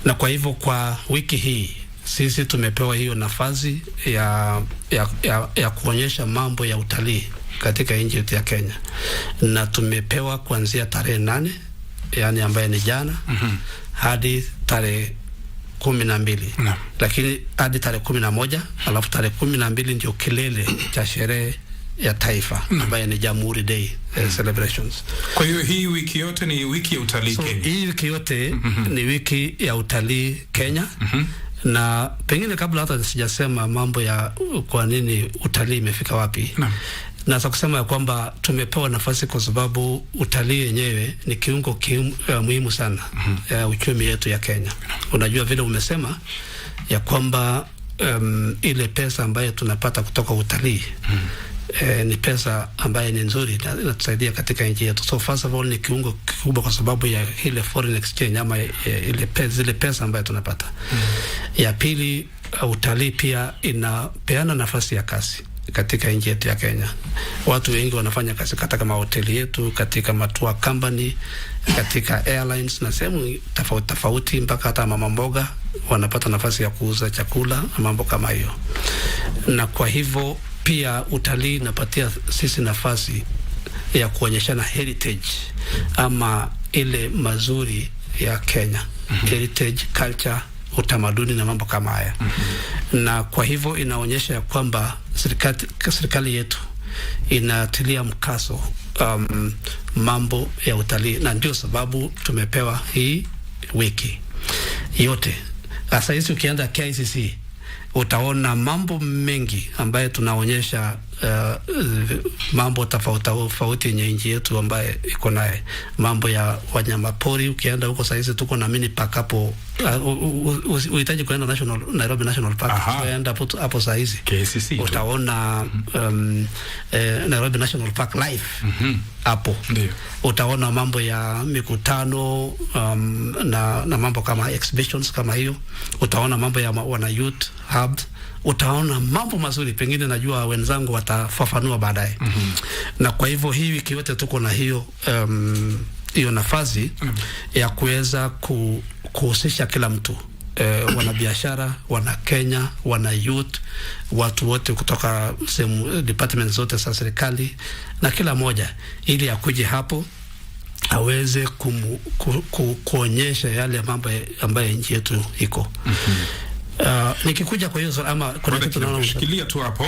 Na kwa hivyo kwa wiki hii sisi tumepewa hiyo nafasi ya kuonyesha mambo ya utalii katika nchi yetu ya Kenya. Na tumepewa kuanzia tarehe 8, yani ambaye ni jana, hadi tarehe 12. Lakini hadi tarehe 11, alafu tarehe 12 ndio kilele cha sherehe ya taifa ambaye ni Jamhuri Day celebrations. Kwa hiyo hii wiki yote ni wiki ya utalii Kenya. Hii wiki yote ni wiki ya utalii Kenya. Na pengine kabla hata sijasema mambo ya kwa nini utalii imefika wapi, naweza kusema ya kwamba tumepewa nafasi kwa sababu utalii yenyewe ni kiungo muhimu sana ya uchumi yetu ya Kenya. Unajua vile umesema ya kwamba ile pesa ambayo tunapata kutoka utalii ni pesa ambayo ni nzuri na inatusaidia katika nchi yetu. So first of all ni kiungo kikubwa kwa sababu ya ile foreign exchange ama zile pesa ambayo tunapata. Ya pili, utalii pia inapeana nafasi ya kazi katika nchi yetu ya Kenya. Watu wengi wanafanya kazi katika mahoteli yetu, katika matua company, katika airlines na sehemu tofauti mpaka hata mama mboga wanapata nafasi ya kuuza chakula na mambo kama hiyo. Na kwa hivyo pia utalii inapatia sisi nafasi ya kuonyeshana heritage ama ile mazuri ya Kenya. Heritage, culture, utamaduni na mambo kama haya. Na kwa hivyo inaonyesha ya kwamba serikali yetu inatilia mkazo mambo ya utalii, na ndio sababu tumepewa hii wiki yote. Sasa hizi ukienda KICC utaona mambo mengi ambaye tunaonyesha mambo tofauti yenye nchi yetu ambaye iko naye. Mambo ya wanyamapori, ukienda huko saizi tuko na mini park hapo. Unahitaji kuenda Nairobi National Park, uenda hapo saizi KCC utaona Nairobi National Park live hapo. Utaona mambo ya mikutano na mambo kama exhibitions kama hiyo. Utaona mambo ya wana youth hub. Utaona mambo mazuri, pengine najua wenzangu watafafanua baadaye. Na kwa hivyo hii wiki yote tuko na hiyo nafasi ya kuweza kuhusisha kila mtu, wanabiashara, wana Kenya, wana youth, watu wote kutoka sehemu departments zote za serikali na kila moja, ili akuje hapo aweze kuonyesha yale mambo ambayo nchi yetu iko. Nikikuja kwa hiyo ama kuna kitu naona shikilia tu hapo.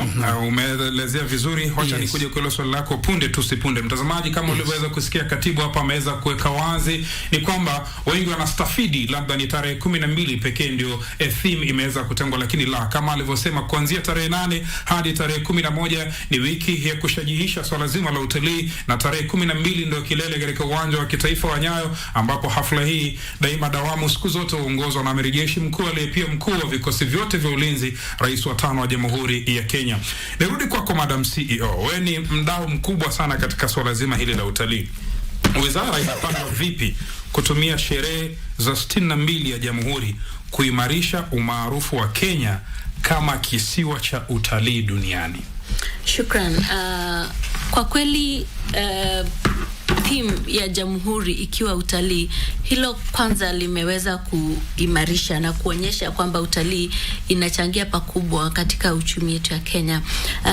Umeelezea vizuri. Wacha nikuje kwa hilo swali lako punde tu sipunde. Mtazamaji, kama ulivyoweza kusikia, katibu hapa ameweza kuweka wazi ni kwamba wengi wanastafidi labda ni tarehe 12 pekee ndio theme imeweza kutengwa, lakini la, kama alivyosema, kuanzia tarehe 8 hadi tarehe 11 ni wiki ya kushajihisha swala zima la utalii, na tarehe 12 ndio kilele katika uwanja wa kitaifa wa Nyayo, ambapo hafla hii daima dawamu siku zote huongozwa na amiri jeshi mkuu aliye pia mkuu wa vikosi vyote vya ulinzi, rais wa 5 wa Jamhuri ya Kenya. Nirudi kwako Madam CEO, wewe ni mdau mkubwa sana katika swala zima hili la utalii. Wizara inapanga vipi kutumia sherehe za 62 ya Jamhuri kuimarisha umaarufu wa Kenya kama kisiwa cha utalii duniani? Shukran. Kwa kweli theme ya Jamhuri ikiwa utalii, hilo kwanza limeweza kuimarisha na kuonyesha kwamba utalii inachangia pakubwa katika uchumi wetu ya Kenya.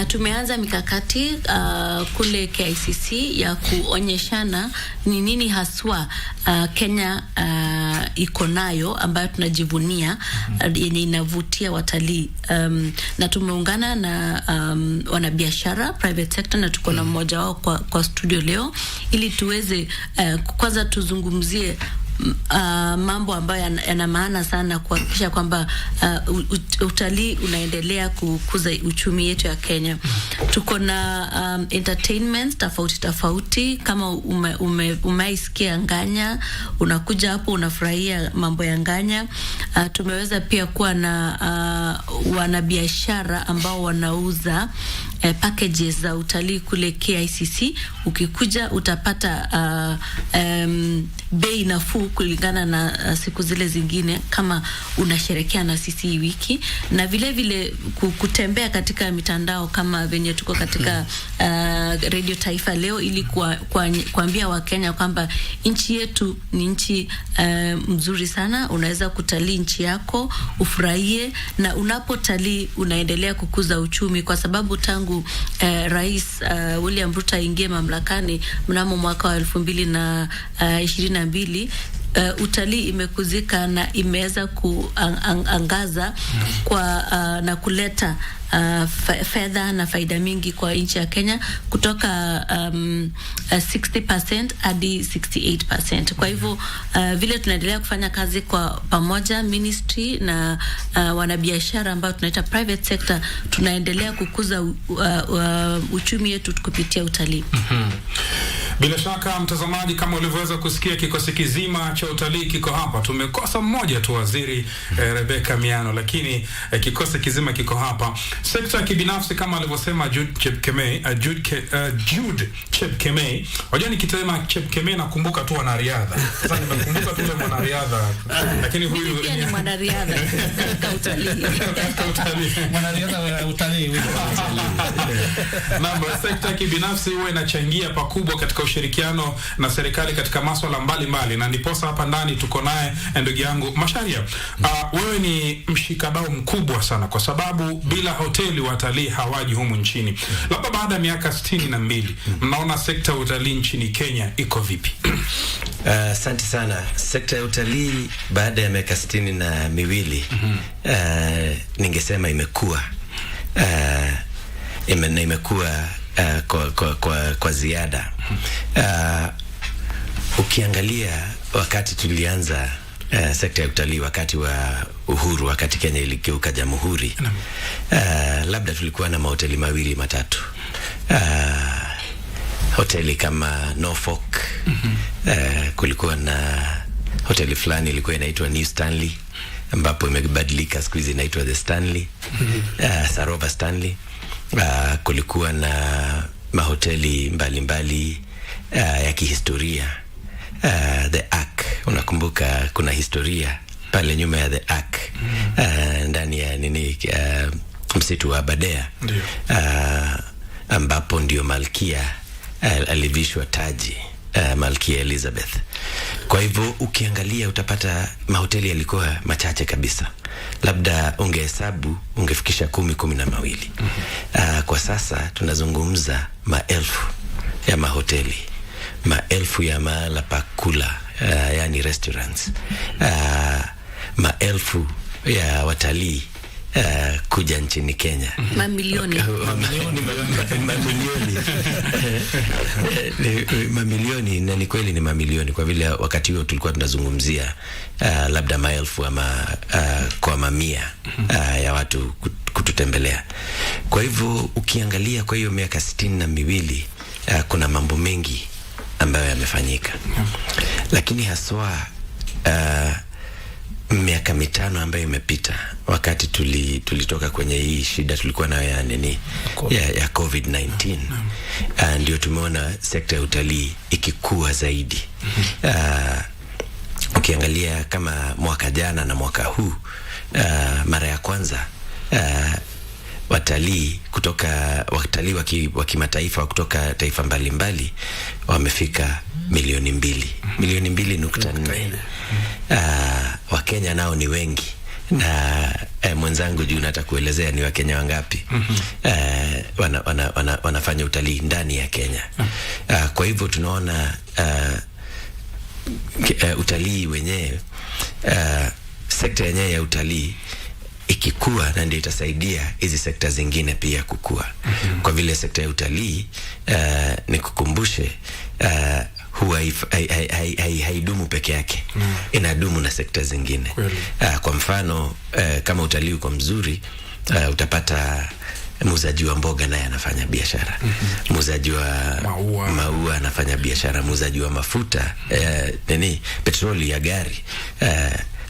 Tumeanza mikakati kule KICC ya kuonyeshana ni nini haswa Kenya iko nayo ambayo tunajivunia yenye inavutia watalii, na tumeungana na wanabiashara private sector, na tuko na mmoja wao kwa studio leo ili tuweze kwanza tuzungumzie mambo ambayo yana maana sana kuhakikisha kwamba utalii unaendelea kukuza uchumi yetu ya Kenya. Tuko na entertainment tofauti kama umeisikia Nganya, unakuja hapo unafurahia mambo ya Nganya. Tumeweza pia kuwa na wanabiashara ambao wanauza packages za utalii kule KICC. Ukikuja utapata bei nafuu kulingana na siku zile zingine kama unasherekea na sisi hii wiki, na vile vile kutembea katika mitandao kama venye tuko katika Radio Taifa leo, ili kuambia Wakenya kwamba nchi yetu ni nchi mzuri sana. Unaweza kutalii nchi yako, ufurahie, na unapotalii unaendelea kukuza uchumi, kwa sababu tangu Rais William Ruto aingie mamlakani mnamo mwaka wa 2022 utalii imekuzika na imeweza kuangaza na kuleta fedha na faida mingi kwa nchi ya Kenya kutoka 60% hadi 68%. Kwa hivyo vile tunaendelea kufanya kazi kwa pamoja, ministry na wanabiashara ambao tunaita private sector, tunaendelea kukuza uchumi wetu kupitia utalii. Bila shaka mtazamaji, kama ulivyoweza kusikia, kikosi kizima cha utalii kiko hapa. Tumekosa mmoja tu, waziri Rebecca Miano, lakini kikosi kizima kiko hapa. Sekta ya kibinafsi kama alivyosema Jude Chepkemei. Wajua nikisema Chepkemei nakumbuka tu wanariadha. Sasa nimekumbuka tu mwanariadha, lakini huyu pia ni mwanariadha katika utalii. Mwanariadha wa utalii. Mambo sekta ya kibinafsi huwa inachangia pakubwa katika ushirikiano na serikali katika masuala mbalimbali, na ndiposa hapa ndani tuko naye ndugu yangu Masharia. Wewe ni mshikadau mkubwa sana, kwa sababu bila hoteli watalii hawaji humu nchini. Labda baada ya miaka 62 mnaona sekta ya utalii nchini Kenya iko vipi? Asante sana. Sekta ya utalii baada ya miaka 62 ningesema imekuwa imekuwa kwa ziada. Ukiangalia wakati tulianza sekta ya utalii wakati wa uhuru, wakati Kenya iligeuka jamhuri, labda tulikuwa na mahoteli 2 matatu. Hoteli kama Norfolk, kulikuwa na hoteli fulani ilikuwa inaitwa New Stanley, ambapo imebadilika siku hizi inaitwa The Stanley, Sarova Stanley. Kulikuwa na mahoteli mbalimbali ya kihistoria, The Ark. Unakumbuka kuna historia pale nyuma ya The Ark, ndani ya msitu wa Aberdare, ambapo ndio malkia alivishwa taji, Malkia Elizabeth. Kwa hivyo ukiangalia utapata mahoteli yalikuwa machache kabisa, labda ungehesabu ungefikisha 10-12. Kwa sasa tunazungumza maelfu ya mahoteli, maelfu ya mahala pa kula, yani restaurants, maelfu ya watalii kuja nchini Kenya. Mamilioni. Mamilioni, na ni kweli ni mamilioni, kwa vile wakati huo tulikuwa tunazungumzia labda maelfu ama kwa mamia ya watu kututembelea. Kwa hivyo ukiangalia kwa hiyo miaka 62 kuna mambo mengi ambayo yamefanyika, lakini haswa miaka 5 ambayo imepita, wakati tulitoka kwenye hii shida tulikuwa nayo ya COVID-19, ndio tumeona sekta ya utalii ikikua zaidi. Ukiangalia kama mwaka jana na mwaka huu, mara ya kwanza watalii wa kimataifa kutoka taifa mbalimbali wamefika milioni 2.4. Wakenya nao ni wengi, na mwenzangu juu natakuelezea ni Wakenya wangapi wanafanya utalii ndani ya Kenya. Kwa hivyo tunaona utalii wenyewe, sekta yenyewe ya utalii ikikua, na ndio itasaidia hizi sekta zingine pia kukua. Kwa vile sekta ya utalii nikukumbushe, huwa haidumu peke yake, inadumu na sekta zingine. Kwa mfano kama utalii uko mzuri, utapata muuzaji wa mboga naye anafanya biashara, muuzaji wa maua anafanya biashara, muuzaji wa mafuta, petroli ya gari,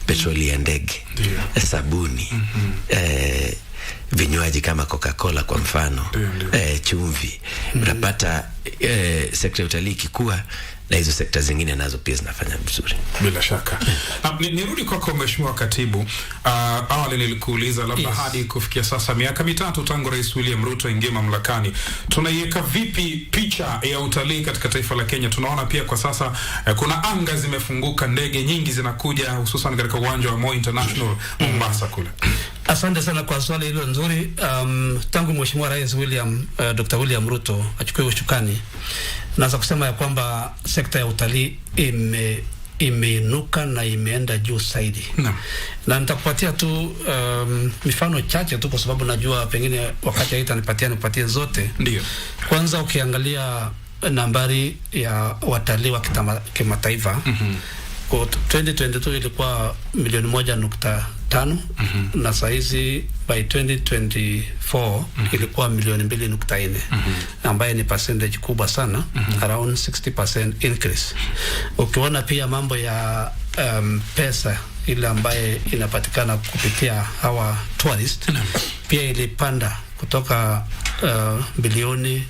petroli ya ndege, sabuni, vinywaji kama Coca-Cola kwa mfano, chumvi. Utapata sekta ya utalii ikikua, na hizo sekta zingine nazo pia zinafanya vizuri. Bila shaka. Nirudi kwako Mheshimiwa Katibu. Awali nilikuuliza labda hadi kufikia sasa miaka 3 tangu Rais William Ruto aingie mamlakani, tunaiweka vipi picha ya utalii katika taifa la Kenya? Tunaona pia kwa sasa kuna anga zimefunguka, ndege nyingi zinakuja, hususan katika uwanja wa Moi International Mombasa kule. Asante sana kwa swali hilo nzuri. Tangu Mheshimiwa Rais Dr. William Ruto achukue ushukani, naweza kusema ya kwamba sekta ya utalii imeinuka na imeenda juu zaidi. Na nitakupatia tu mifano chache tu, kwa sababu najua pengine wakati nipatie zote. Ndio. Kwanza ukiangalia nambari ya watalii wa kimataifa, kwa 2022 ilikuwa milioni 1.5, na saizi by 2024 ilikuwa milioni 2.4, ambaye ni percentage kubwa sana, around 60% increase. Ukiona pia mambo ya pesa ile ambaye inapatikana kupitia hawa tourist, pia ilipanda kutoka bilioni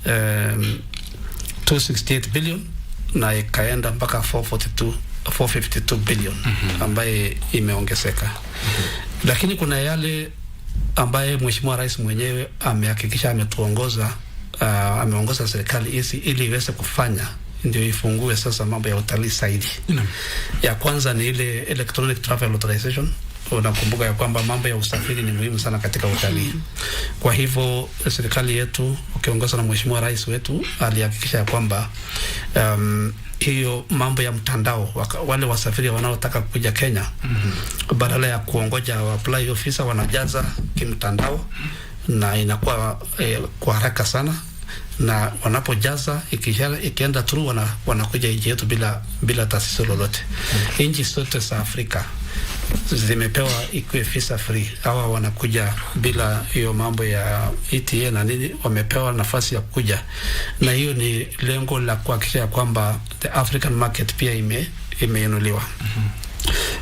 268 billion na ikaenda mpaka 452 billion, ambaye imeongezeka. Lakini kuna yale ambaye Mheshimiwa Rais mwenyewe amehakikisha ameongoza serikali hizi ili iweze kufanya ndio ifungue sasa mambo ya utalii zaidi. Ya kwanza ni ile electronic travel authorization. Unakumbuka ya kwamba mambo ya usafiri ni muhimu sana katika utalii. Kwa hivyo serikali yetu ukiongozwa na Mheshimiwa Rais wetu alihakikisha ya kwamba hiyo mambo ya mtandao, wale wasafiri wanaotaka kuja Kenya, badala ya kuongoja apply officer, wanajaza kimtandao na inakuwa kwa haraka sana, na wanapojaza ikienda through wanakuja nchi yetu bila tatizo lolote. Nchi zote za Afrika zimepewa ikuwe visa free. Hawa wanakuja bila hiyo mambo ya ETA na nini, wamepewa nafasi ya kuja, na hiyo ni lengo la kuhakikisha kwamba the African market pia imeinuliwa.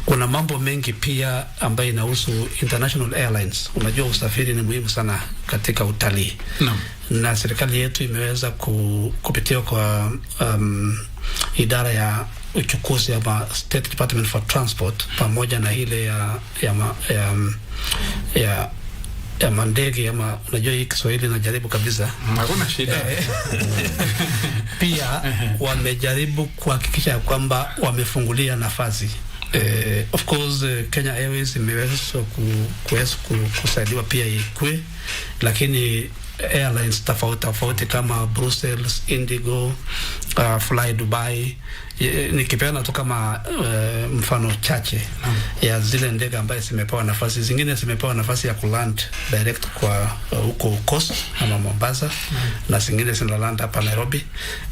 Kuna mambo mengi pia ambayo inahusu international airlines. Unajua usafiri ni muhimu sana katika utalii. Na serikali yetu imeweza kupitia kwa idara ya uchukuzi ama State Department for Transport, pamoja na ile ya mandege, ama unajua hii Kiswahili najaribu kabisa. Hakuna shida. Pia wamejaribu kuhakikisha kwamba wamefungulia nafasi. Of course Kenya Airways imeweza kusaidiwa pia ikue, lakini airlines tofauti kama Brussels, Indigo, Fly Dubai. Nikipeana tu kama mfano chache ya zile ndege ambaye zimepewa nafasi. Zingine zimepewa nafasi ya kuland direct kwa huko Coast ama Mombasa, na zingine zinaland hapa Nairobi,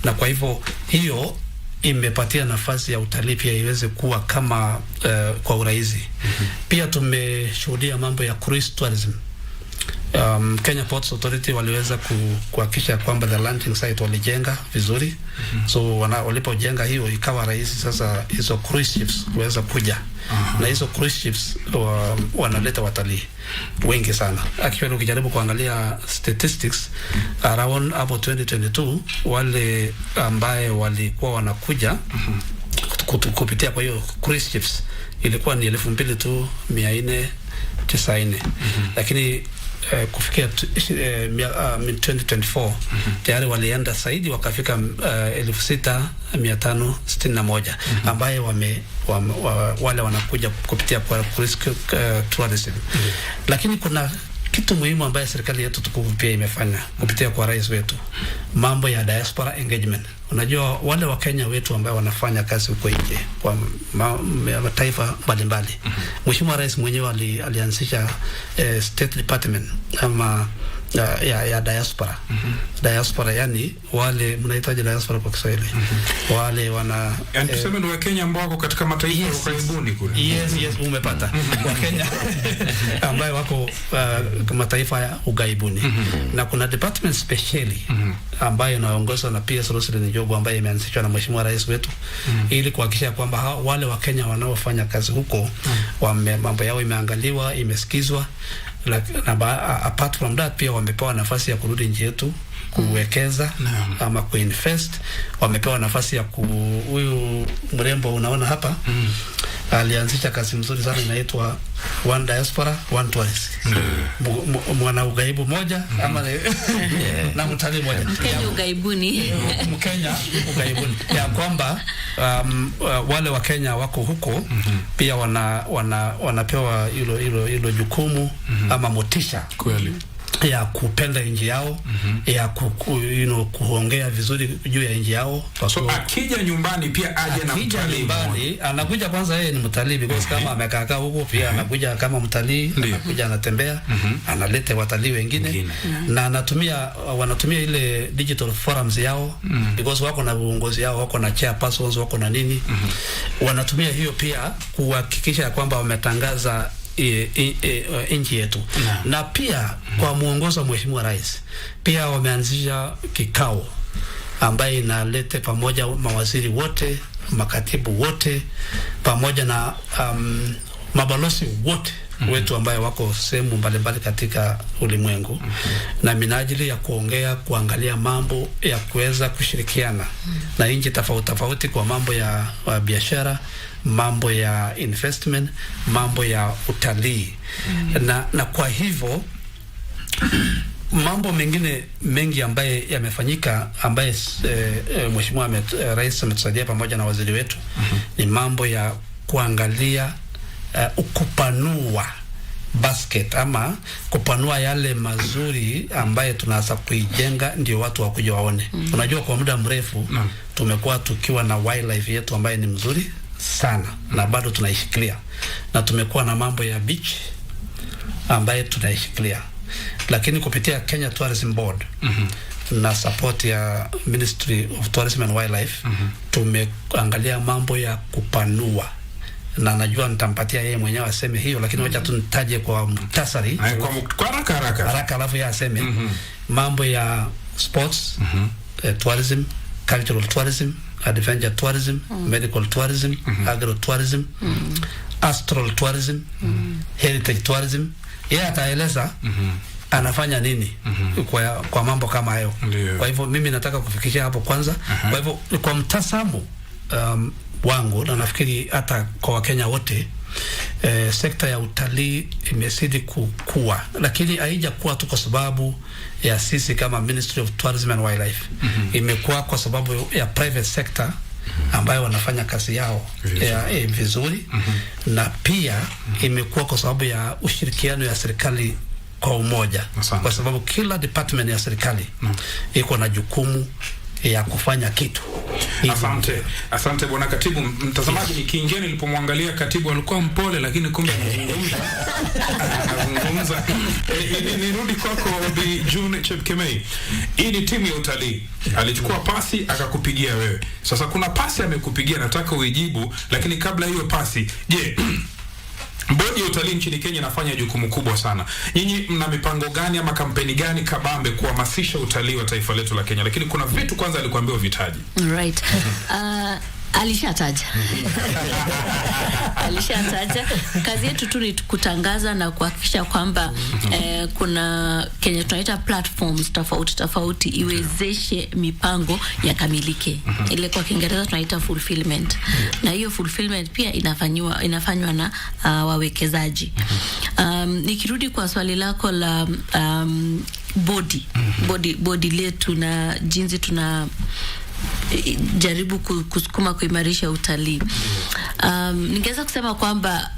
na kwa hivyo hiyo imepatia nafasi ya utalii pia iweze kuwa kama kwa urahisi. Pia tumeshuhudia mambo ya cruise tourism. Kenya Ports Authority waliweza kuhakikisha kwamba the landing site walijenga vizuri. So walipojenga hiyo ikawa rahisi sasa hizo cruise ships kuweza kuja. Na hizo cruise ships wanaleta watalii wengi sana. Actually ukijaribu kuangalia statistics around about 2022 wale ambaye walikuwa wanakuja kupitia kwa hiyo cruise ships ilikuwa ni 2,490. Lakini kufikia 2024 tayari walienda zaidi wakafika 6,561 ambaye wale wanakuja kupitia kwa tourism. Lakini kuna kitu muhimu ambaye serikali yetu tukufu pia imefanya kupitia kwa rais wetu, mambo ya diaspora engagement. Unajua wale wa Kenya wetu ambao wanafanya kazi huko nje kwa mataifa mbalimbali. Mheshimiwa Rais mwenyewe alianzisha State Department ama ya diaspora. Diaspora yani wale mnahitaji diaspora kwa Kiswahili. Wale wana yani tuseme ni wa Kenya ambao wako katika mataifa ya ukaribuni kule. Yes, umepata. Wa Kenya ambao wako mataifa ya ugaibuni. Na kuna department specially ambayo inaongozwa na PS Roslyn Jogo ambaye imeanzishwa na Mheshimiwa Rais wetu ili kuhakikisha kwamba wale wa Kenya wanaofanya kazi huko mambo yao imeangaliwa, imesikizwa. Apart from that pia wamepewa nafasi ya kurudi nchi yetu kuwekeza ama kuinvest. Wamepewa nafasi ya huyu mrembo unaona hapa alianzisha kazi mzuri sana inaitwa One Diaspora One Tourist. Mwana ugaibu moja ama na mtalii moja. Mkenya ugaibuni. Mkenya ugaibuni. Ya kwamba wale wa Kenya wako huko pia wanapewa hilo jukumu ama motisha kweli ya kupenda nchi yao, ya kuongea vizuri juu ya nchi yao. So akija nyumbani pia aje na mtalii nyumbani, anakuja kwanza yeye ni mtalii because kama amekaa huko pia anakuja kama mtalii, anakuja anatembea, analeta watalii wengine na wanatumia ile digital forums yao because wako na uongozi yao, wako na chairpersons, wako na nini. Wanatumia hiyo pia kuhakikisha kwamba wametangaza nchi yetu. Na pia kwa muongozo wa Mheshimiwa Rais pia wameanzisha kikao ambaye inalete pamoja mawaziri wote, makatibu wote pamoja na mabalozi wote wetu ambaye wako sehemu mbalimbali katika ulimwengu na minajili ya kuangalia mambo ya kuweza kushirikiana na nchi tofauti kwa mambo ya biashara, mambo ya investment, mambo ya utalii. Na kwa hivyo mambo mengine mengi ambaye yamefanyika ambaye Mheshimiwa Rais ametusaidia pamoja na waziri wetu ni mambo ya kuangalia kupanua basket ama kupanua yale mazuri ambaye tunaweza kuijenga ndio watu wakuja waone. Unajua kwa muda mrefu tumekuwa tukiwa na wildlife yetu ambaye ni mzuri sana na bado tunaishikilia, na tumekuwa na mambo ya beach ambaye tunaishikilia, lakini kupitia Kenya Tourism Board na support ya Ministry of Tourism and Wildlife tumeangalia mambo ya kupanua, na najua nitampatia yeye mwenyewe aseme hiyo, lakini wacha tu nitaje kwa muhtasari kwa haraka alafu yeye aseme mambo ya sports, tourism, cultural tourism, adventure tourism, medical tourism, agro tourism, astral tourism, heritage tourism. Yeye ataeleza anafanya nini kwa mambo kama hayo. Kwa hivyo mimi nataka kufikisha hapo kwanza. Kwa hivyo kwa mtazamo wangu na nafikiri hata kwa Wakenya wote, sekta ya utalii imezidi kukua, lakini haijakuwa tu kwa sababu ya sisi kama Ministry of Tourism and Wildlife. Imekuwa kwa sababu ya private sector ambayo wanafanya kazi yao vizuri, na pia imekuwa kwa sababu ya ushirikiano ya serikali kwa umoja. Kwa sababu kila department ya serikali iko na jukumu ya kufanya kitu. Asante bwana katibu. Mtazamaji, nikiingia nilipomwangalia katibu alikuwa mpole, lakini kumbe anazungumza. Nirudi kwako Bi June Chepkemei. Hii ni timu ya utalii. Alichukua pasi akakupigia wewe. Sasa kuna pasi amekupigia, nataka uijibu, lakini kabla hiyo pasi, je, bodi ya utalii nchini Kenya inafanya jukumu kubwa sana. Nyinyi mna mipango gani ama kampeni gani kabambe kuhamasisha utalii wa taifa letu la Kenya? Lakini kuna vitu kwanza alikuambia uvitaji. Right. Alishataja. Kazi yetu tu ni kutangaza na kuhakikisha kwamba kuna Kenya tunaita platforms tofauti iwezeshe mipango ya kamilike. Ile kwa Kiingereza tunaita fulfillment. Na hiyo fulfillment pia inafanywa na wawekezaji. Nikirudi kwa swali lako la body letu na jinsi tuna jaribu kusukuma kuimarisha utalii. Ningeweza kusema kwamba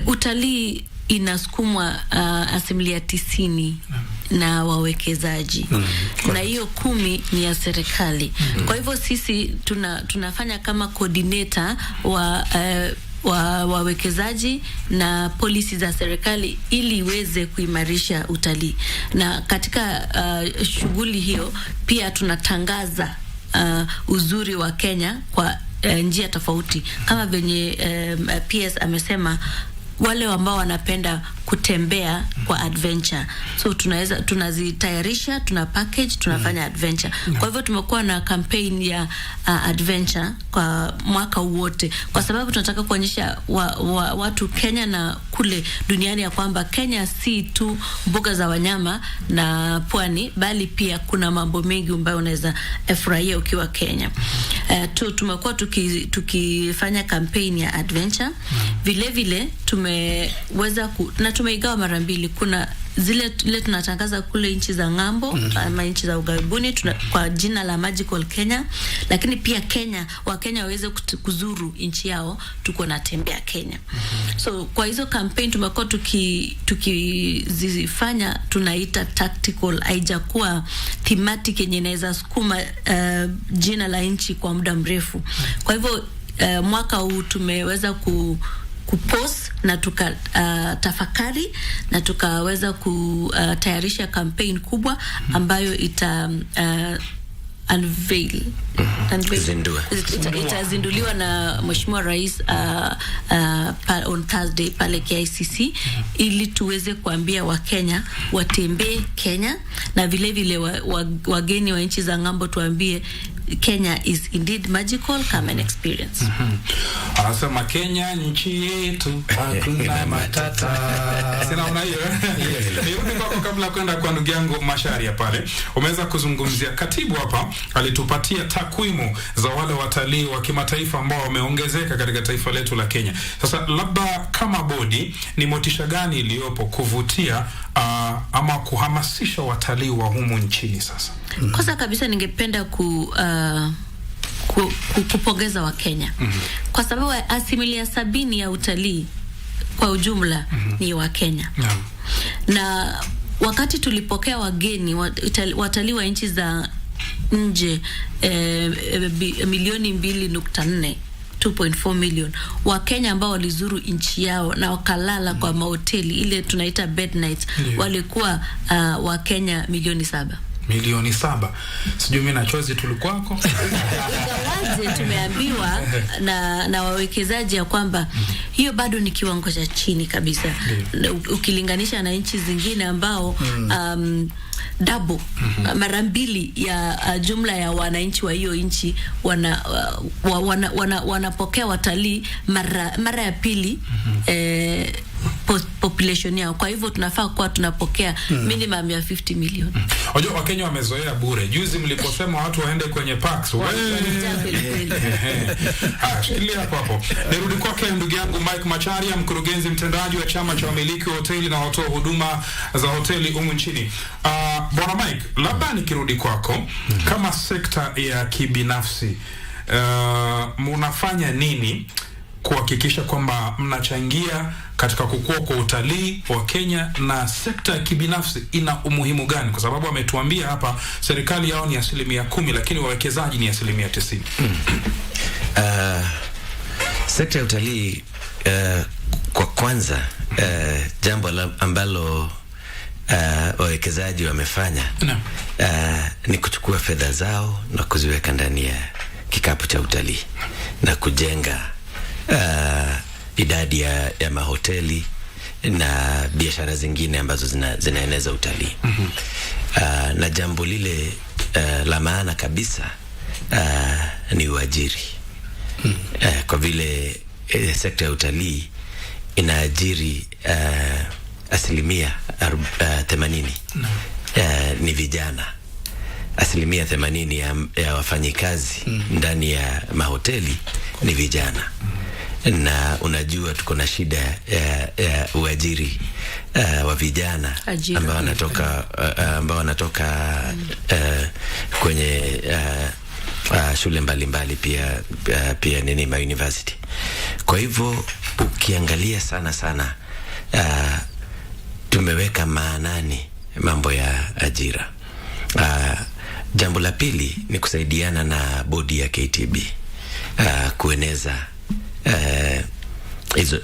utalii inasukumwa 90% na wawekezaji na hiyo 10 ni ya serikali. Kwa hivyo sisi tunafanya kama coordinator wa wawekezaji na polisi za serikali ili iweze kuimarisha utalii. Na katika shughuli hiyo pia tunatangaza uzuri wa Kenya kwa njia tofauti, kama venye PS amesema, wale ambao wanapenda kutembea kwa adventure, so tunazitayarisha, tuna package, tunafanya adventure. Kwa hivyo tumekuwa na campaign ya adventure kwa mwaka wote, kwa sababu tunataka kuonyesha watu Kenya na kule duniani ya kwamba Kenya si tu mbuga za wanyama na pwani, bali pia kuna mambo mengi ambayo unaweza furahia ukiwa Kenya. Tumekuwa tukifanya campaign ya adventure. Vile tumeweza na tumeigawa mara mbili. Kuna zile tunatangaza kule nchi za ng'ambo ama nchi za ughaibuni kwa jina la Magical Kenya, lakini pia Wakenya waweze kuzuru nchi yao, tuko na tembea Kenya. So kwa hizo campaign tumekuwa tukizifanya, tunaita tactical, haijakuwa thematic yenye inaweza sukuma jina la nchi kwa muda mrefu. Kwa hivyo mwaka huu tumeweza kupost na tafakari na tukaweza kutayarisha campaign kubwa ambayo itazinduliwa na Mheshimiwa Rais on Thursday pale KICC, ili tuweze kuambia Wakenya watembee Kenya, na vile wageni wa nchi za ng'ambo tuambie Kenya is indeed magical, come and experience. Anasema Kenya nchi yetu hakuna matata. Sina una hiyo. Nirudi kwako kabla kwenda kwa ndugu yangu Masharia pale. Umeweza kuzungumzia, katibu hapa alitupatia takwimu za wale watalii wa kimataifa ambao wameongezeka katika taifa letu la Kenya. Sasa labda kama bodi, ni motisha gani iliyopo kuvutia ama kuhamasisha watalii wa humu nchini sasa? Kwanza kabisa ningependa kupongeza Wakenya kwa sababu 70% ya utalii kwa ujumla ni wa Kenya. Na wakati tulipokea wageni watalii wa nchi za nje milioni 2.4 2.4 million wa Kenya ambao walizuru nchi yao na wakalala kwa mahoteli ile tunaita bed nights, walikuwa wa Kenya milioni 7. Milioni 7. Sijui mimi na chozi tulikuwako. Ingawaje tumeambiwa na wawekezaji ya kwamba hiyo bado ni kiwango cha chini kabisa ukilinganisha na nchi zingine ambao double mara mbili ya jumla ya wananchi wa hiyo nchi wanapokea watalii mara ya pili population yao. Kwa hivyo tunafaa kuwa tunapokea minimum ya 50 million. Unajua Wakenya wamezoea bure. Juzi mliposema watu waende kwenye parks, shikilia hapo. Nirudi kwake ndugu yangu Mike Macharia, mkurugenzi mtendaji wa chama cha wamiliki wa hoteli na watoa huduma za hoteli humu nchini. Bwana Mike, labda nikirudi kwako kama sekta ya kibinafsi, mnafanya nini kuhakikisha kwamba mnachangia katika kukua kwa utalii wa Kenya, na sekta ya kibinafsi ina umuhimu gani? Kwa sababu ametuambia hapa serikali yao ni 10%, lakini wawekezaji ni 90%. Sekta ya utalii kwa kwanza, jambo ambalo wawekezaji wamefanya ni kuchukua fedha zao na kuziweka ndani ya kikapu cha utalii na kujenga idadi ya mahoteli na biashara zingine ambazo zinaeneza utalii. Na jambo lile la maana kabisa ni uajiri. Kwa vile sekta ya utalii inaajiri 80% ni vijana. 80% ya wafanyikazi ndani ya mahoteli ni vijana. Na unajua tuko na shida ya uajiri wa vijana ambao wanatoka kwenye shule mbalimbali, pia nini, ma university. Kwa hivyo ukiangalia sana tumeweka maanani mambo ya ajira. Jambo la pili ni kusaidiana na bodi ya KTB kueneza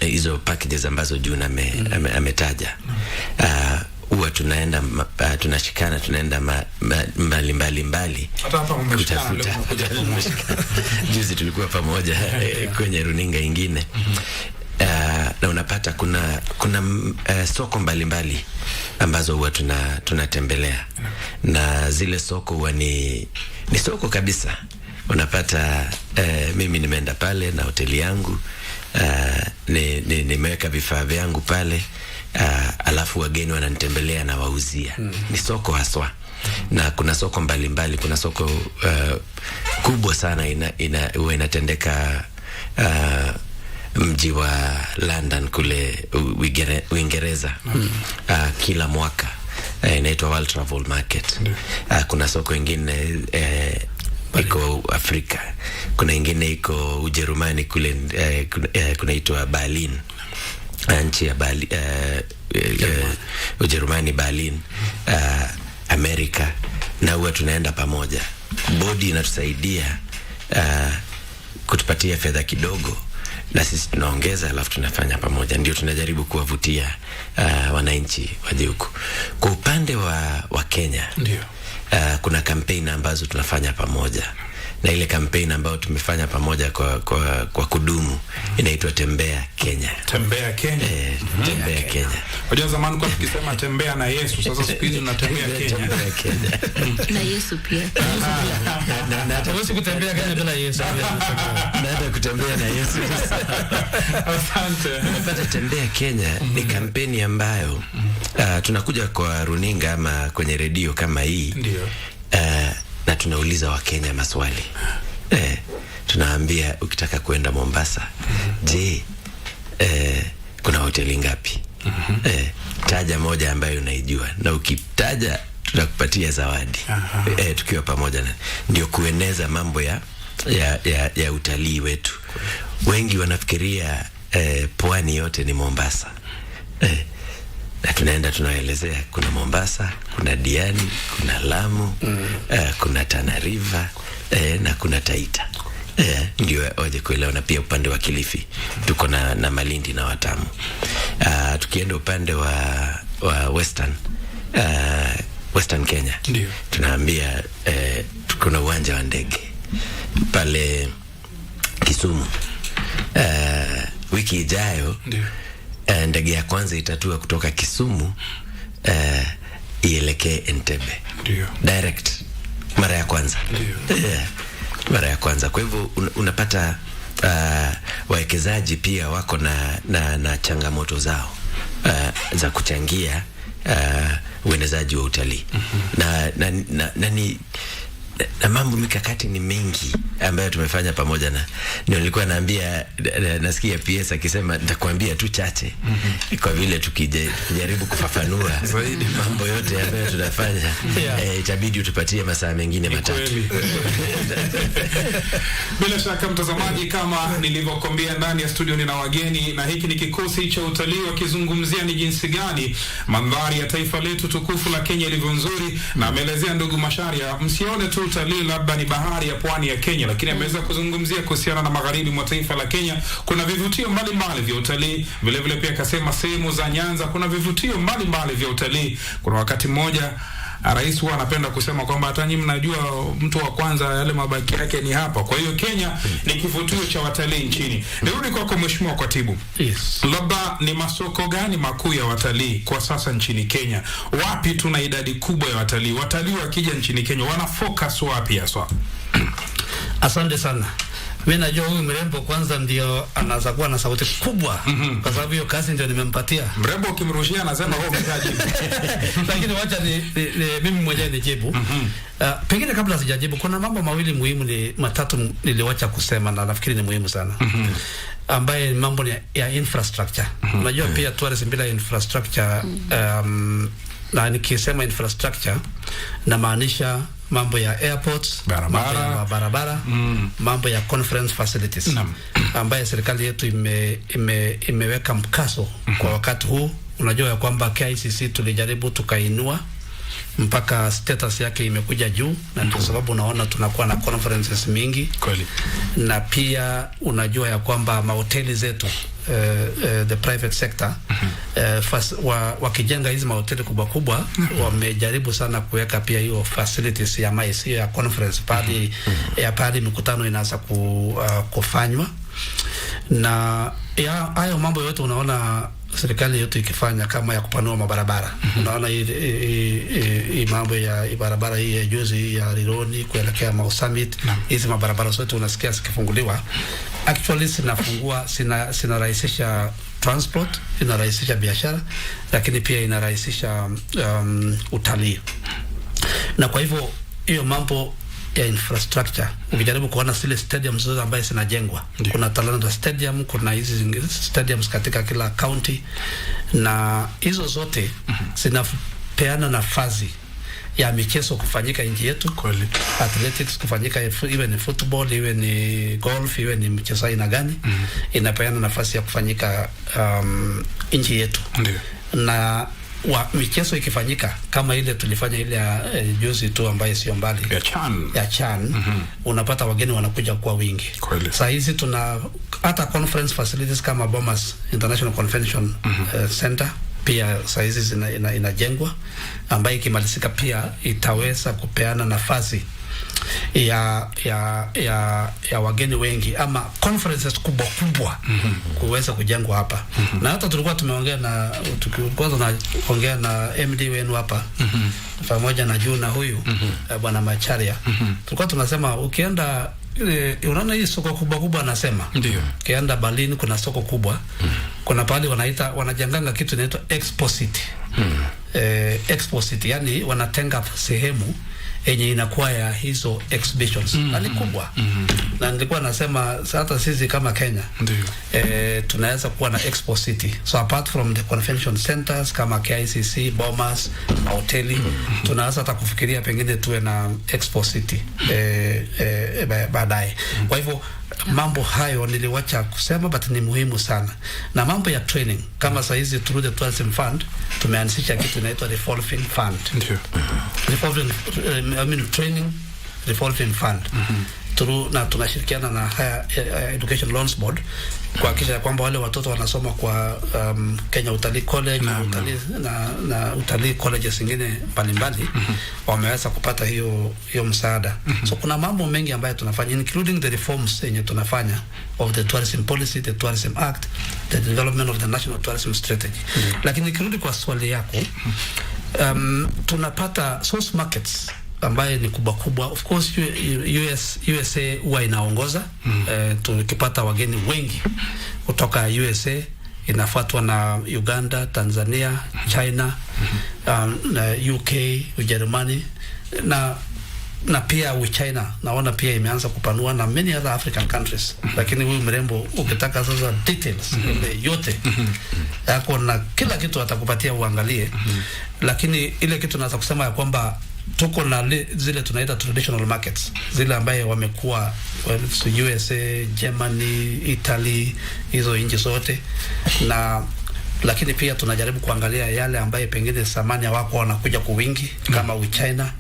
hizo packages ambazo Juna ametaja. Huwa tunaenda tunashikana, tunaenda mbali hata hapa kutafuta. Juzi tulikuwa pamoja kwenye runinga ingine. Na unapata kuna soko mbalimbali ambazo huwa tunatembelea, na zile soko huwa ni soko kabisa. Unapata mimi nimeenda pale na hoteli yangu, nimeweka vifaa vyangu pale, alafu wageni wananitembelea na wauzia. Ni soko haswa. Na kuna soko mbalimbali. Kuna soko kubwa sana huwa inatendeka mji wa London kule Uingereza kila mwaka, inaitwa World Travel Market. Kuna soko ingine iko Afrika, kuna ingine iko Ujerumani kule kunaitwa Berlin, nchi ya Ujerumani, Berlin, Amerika. Na huwa tunaenda pamoja. Bodi inatusaidia kutupatia fedha kidogo, na sisi tunaongeza, alafu tunafanya pamoja. Ndio tunajaribu kuwavutia wananchi waje huku. Kwa upande wa Kenya, ndio kuna campaign ambazo tunafanya pamoja, na ile campaign ambayo tumefanya pamoja kwa kudumu inaitwa Tembea Kenya. Tembea Kenya. Tembea Kenya. Wajua zamani kwa tukisema tembea na Yesu, sasa siku hizi tunatembea Kenya. Tembea Kenya. Na Yesu pia. Na hatuwezi kutembea Kenya bila Yesu. Na hata kutembea na Yesu. Asante. Unapata Tembea Kenya ni kampeni ambayo tunakuja kwa runinga ama kwenye redio kama hii. Ndio. Na tunauliza Wakenya maswali. Tunaambia ukitaka kwenda Mombasa, je, kuna hoteli ngapi? Taja moja ambayo unaijua, na ukitaja tutakupatia zawadi. Tukiwa pamoja ndio kueneza mambo ya utalii wetu. Wengi wanafikiria pwani yote ni Mombasa. Na tunaenda tunaelezea kuna Mombasa, kuna Diani, kuna Lamu, kuna Tana River, na kuna Taita. Ndio waje kuelewa. Na pia upande wa Kilifi tuko na Malindi na Watamu. Tukienda upande wa Western Kenya, ndio tunaambia tuko na uwanja wa ndege pale Kisumu. Wiki ijayo ndege ya kwanza itatua kutoka Kisumu ielekee Entebbe. Ndio. Direct mara ya kwanza. Ndio. Mara ya kwanza. Kwa hivyo unapata wawekezaji pia wako na changamoto zao za kuchangia uenezaji wa utalii. Na na mambo mikakati ni mingi ambayo tumefanya pamoja na nilikuwa naambia nasikia PS akisema nitakwambia tu chache kwa vile tukijaribu kufafanua zaidi mambo yote ambayo tunafanya itabidi utupatie masaa mengine matatu. Bila shaka mtazamaji, kama nilivyokuambia, ndani ya studio nina wageni na hiki ni kikosi cha utalii wakizungumzia ni jinsi gani mandhari ya taifa letu tukufu la Kenya ilivyo nzuri, na ameelezea ndugu Masharia, msione tu utalii labda ni bahari ya pwani ya Kenya, lakini ameweza kuzungumzia kuhusiana na magharibi mwa taifa la Kenya kuna vivutio mbalimbali vya utalii. Vile vile pia akasema sehemu za Nyanza kuna vivutio mbalimbali vya utalii. Kuna wakati mmoja rais huwa anapenda kusema kwamba hata nyinyi mnajua mtu wa kwanza yale mabaki yake ni hapa. Kwa hiyo Kenya ni kivutio cha watalii nchini. Nirudi kwako Mheshimiwa Katibu. Yes. Labda ni masoko gani makuu ya watalii kwa sasa nchini Kenya? Wapi tuna idadi kubwa ya watalii? Watalii wakija nchini Kenya wana focus wapi haswa? Asante sana. Mimi najua huyu mrembo kwanza ndio anaanza kuwa na sauti kubwa kwa sababu hiyo kazi ndio nimempatia. Mrembo ukimrushia anasema wewe umejibu. Lakini wacha mimi mwenyewe nijibu. Pengine kabla sijajibu kuna mambo mawili muhimu matatu niliwacha kusema na nafikiri ni muhimu sana. Ambaye mambo ya infrastructure. Unajua pia tourism bila infrastructure na nikisema infrastructure na maanisha mambo ya airports, barabara, mambo ya conference facilities ambaye serikali yetu imeweka mkazo kwa wakati huu. Unajua ya kwamba KICC tulijaribu tukainua mpaka status yake imekuja juu, na ndio sababu unaona tunakuwa na conferences mingi kweli. Na pia unajua ya kwamba mahoteli zetu the private sector wakijenga hizi mahoteli kubwa kubwa wamejaribu sana kuweka pia hiyo facilities ya MICE ya conference padi mikutano inaanza kufanywa, na hayo mambo yote unaona serikali yetu ikifanya kama ya kupanua mabarabara. Unaona hii mambo ya barabara hii ya juzi ya Rironi kuelekea Mau Summit, hizi mabarabara zote unasikia zikifunguliwa, actually sinarahisisha transport, inarahisisha biashara, lakini pia inarahisisha utalii. Na kwa hivyo hiyo mambo ya infrastructure ukijaribu kuona zile stadiums zote ambazo zinajengwa, kuna Talanta Stadium, kuna hizi stadiums katika kila county, na hizo zote zinapeana nafasi ya michezo kufanyika nchi yetu, athletics kufanyika, iwe ni football, iwe ni golf, iwe ni mchezo aina gani, inapeana nafasi ya kufanyika nchi yetu. Na michezo ikifanyika kama ile tulifanya ile ya juzi tu ambaye sio mbali ya Chan unapata wageni wanakuja kwa wingi. Sasa hizi tuna hata conference facilities kama Bomas International Convention Center pia sasa hizi inajengwa, ambaye ikimalizika pia itaweza kupeana nafasi ya wageni wengi ama conferences kubwa kuweza kujengwa hapa. Na hata tulikuwa tumeongea na MD wenu hapa pamoja na Juna huyu bwana Macharia, tulikuwa tunasema ukienda unaona hii soko kubwa anasema ndio ukienda Berlin kuna soko kubwa, kuna pale wanajenganga kitu inaitwa Expo City. Expo City yani wanatenga sehemu yenye inakuwa ya hizo exhibitions na ni kubwa. Na nilikuwa nasema hata sisi kama Kenya tunaweza kuwa na Expo City, so apart from the convention centers kama KICC, Bomas, hoteli, tunaweza hata kufikiria pengine tuwe na Expo City baadaye. Kwa hivyo mambo hayo niliwacha kusema, but ni muhimu sana. Na mambo ya training kama saa hizi through the tourism fund tumeanzisha kitu inaitwa revolving fund. Training revolving fund na tunashirikiana na Higher Education Loans Board kuhakikisha kwamba wale watoto wanasoma kwa Kenya Utalii College na utalii colleges zingine mbalimbali wameweza kupata hiyo msaada. So kuna mambo mengi ambayo tunafanya, including the reforms yenye tunafanya of the tourism policy, the tourism act, the development of the national tourism strategy. Lakini nikirudi kwa swali yako, tunapata source markets ambaye ni kubwa. Of course USA huwa inaongoza, tukipata wageni wengi kutoka USA, inafuatwa na Uganda, Tanzania, China, na UK, Ujerumani, na na pia China naona pia imeanza kupanua na many other African countries. Lakini huyu mrembo ukitaka sasa details yote yako na kila kitu atakupatia uangalie. Lakini ile kitu naweza kusema ya kwamba tuko na zile tunaita traditional markets, zile ambaye wamekuwa USA, Germany, Italy, hizo nchi zote, na lakini pia tunajaribu kuangalia yale ambaye pengine samani wako wanakuja kwa wingi kama China,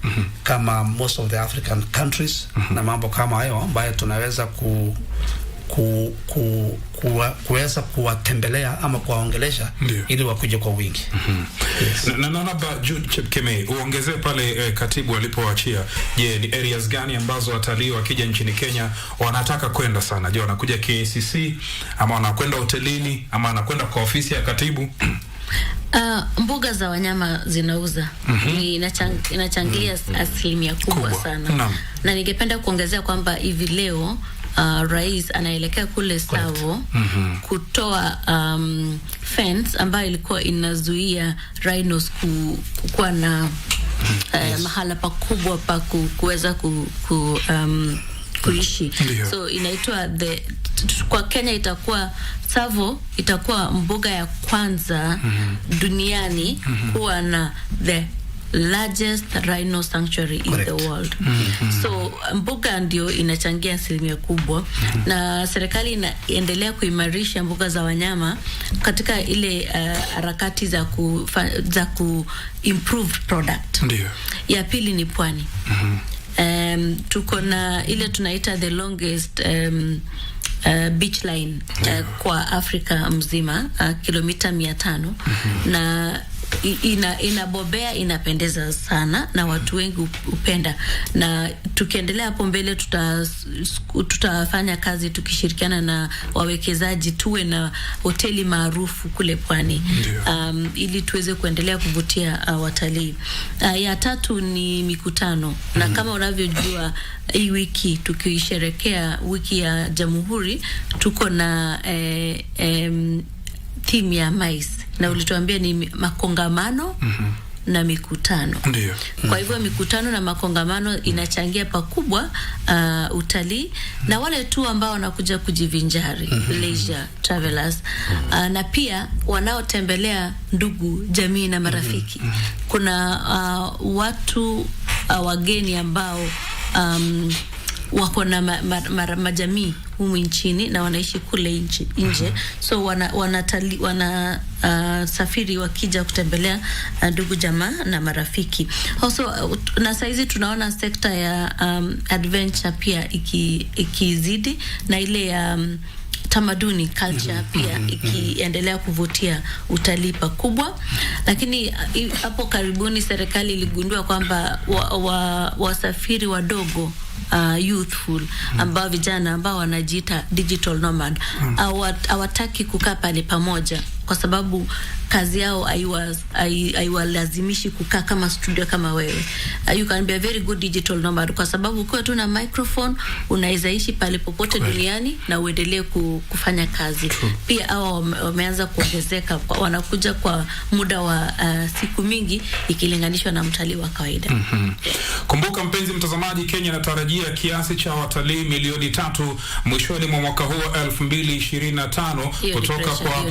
kama most of the African countries, na mambo kama hayo ambaye tunaweza kuweza kuwatembelea ama kuwaongelesha ili wakuje kwa wingi. Na naomba Jude Chepkemei uongezee pale katibu alipoachia. Je, ni areas gani ambazo watalii wakija nchini Kenya wanataka kwenda sana? Je, wanakuja KCC ama wanakwenda hotelini ama wanakwenda kwa ofisi ya katibu? Mbuga za wanyama zinauza. Inachangia asilimia kubwa sana. Na ningependa kuongezea kwamba hivi leo rais anaelekea kule Savo kutoa fence ambayo ilikuwa inazuia rhinos kuwa na mahala pakubwa pa kuweza kuishi. So inaitwa kwa Kenya itakuwa Savo itakuwa mbuga ya kwanza duniani kuwa na the largest rhino sanctuary in the world. So mbuga ndio inachangia asilimia kubwa, na serikali inaendelea kuimarisha mbuga za wanyama katika ile harakati za ku improve product. Ya pili ni pwani. Tuko na ile tunaita the longest beach line kwa Afrika mzima, kilomita 500, na inabobea, inapendeza sana na watu wengi upenda, na tukiendelea hapo mbele tutafanya kazi tukishirikiana na wawekezaji tuwe na hoteli maarufu kule pwani, ili tuweze kuendelea kuvutia watalii. Ya tatu ni mikutano, na kama unavyojua hii wiki tukisherekea wiki ya Jamhuri tuko na theme ya mais, na ulituambia ni makongamano na mikutano. Kwa hivyo mikutano na makongamano inachangia pakubwa utalii, na wale tu ambao wanakuja kujivinjari, leisure travelers, na pia wanaotembelea ndugu, jamii na marafiki. Kuna watu wageni ambao wako na majamii humu nchini na wanaishi kule nje, so safiri wakija kutembelea ndugu, jamaa na marafiki. Also, na saizi tunaona sekta ya adventure pia ikizidi, na ile ya tamaduni culture pia ikiendelea kuvutia utalii pakubwa. Lakini hapo karibuni serikali iligundua kwamba wasafiri wadogo, youthful, ambao vijana ambao wanajiita digital nomad, hawataki kukaa pale pamoja kwa sababu kazi yao haiwalazimishi kukaa kama studio kama wewe. You can be a very good digital nomad kwa sababu ukiwa tu na microphone unaweza ishi pale popote duniani na uendelee kufanya kazi. Pia hao wameanza kuongezeka, wanakuja kwa muda wa siku mingi ikilinganishwa na mtalii wa kawaida. Kumbuka mpenzi mtazamaji, Kenya inatarajia kiasi cha watalii milioni 3 mwishoni mwa mwaka huu 2025 kutoka kwa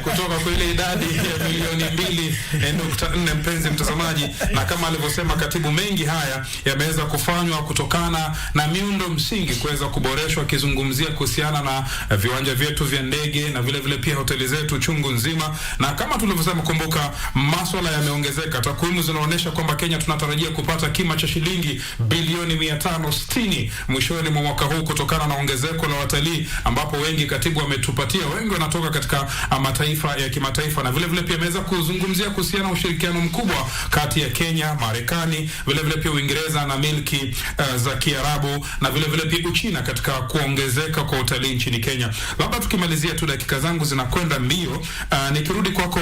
kutoka kwa ile idadi ya milioni 2.4, mpenzi mtazamaji. Na kama alivyosema katibu, mengi haya yameweza kufanywa kutokana na miundo msingi kuweza kuboreshwa, kizungumzia kuhusiana na viwanja vyetu vya ndege na vile vile pia hoteli zetu chungu nzima. Na kama tulivyosema, kumbuka masuala yameongezeka. Takwimu zinaonyesha kwamba Kenya tunatarajia kupata kima cha shilingi bilioni 560 mwishoni mwa mwaka huu kutokana na ongezeko la watalii, ambapo wengi katibu ametupatia, wengi wanatoka katika mataifa ya kimataifa, na vile vile pia ameweza kuzungumzia kuhusiana na ushirikiano mkubwa kati ya Kenya, Marekani, vile vile pia Uingereza na milki za Kiarabu, na vile vile pia Uchina katika kuongezeka kwa utalii nchini Kenya. Labda tukimalizia tu, dakika zangu zinakwenda mbio, nikirudi kwako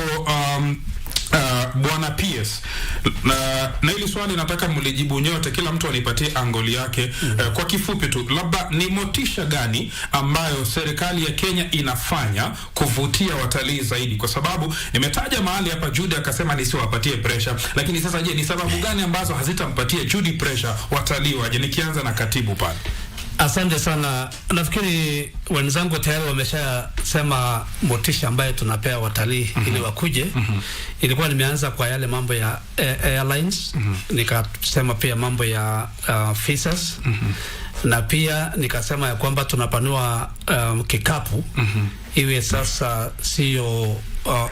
Bwana PS, na hili swali nataka mlijibu nyote, kila mtu anipatie angoli yake. Kwa kifupi tu, labda ni motisha gani ambayo serikali ya Kenya inafanya kuvutia watalii zaidi? Kwa sababu nimetaja mahali hapa Judy akasema nisiwapatie pressure, lakini sasa je, ni sababu gani ambazo hazitampatia Judy pressure watalii waje? Nikianza na katibu pale. Asante sana. Nafikiri wenzangu tayari wameshasema motisha ambayo tunapea watalii ili wakuje. Ilikuwa nimeanza kwa yale mambo ya airlines, nikasema pia mambo ya visas, na pia nikasema ya kwamba tunapanua kikapu iwe sasa sio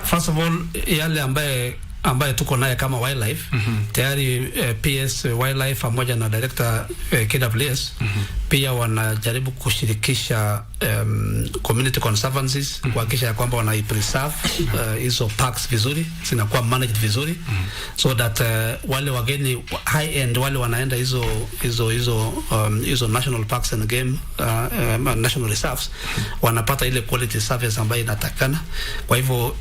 first of all yale ambaye tuko naye kama wildlife tayari. PS wildlife pamoja na director KWS pia wanajaribu kushirikisha community conservancies kuhakikisha kwamba wana preserve hizo parks vizuri, zinakuwa managed vizuri, so that wale wageni high end wale wanaenda hizo national parks and game national reserves wanapata ile quality service ambayo inatakana. Kwa hivyo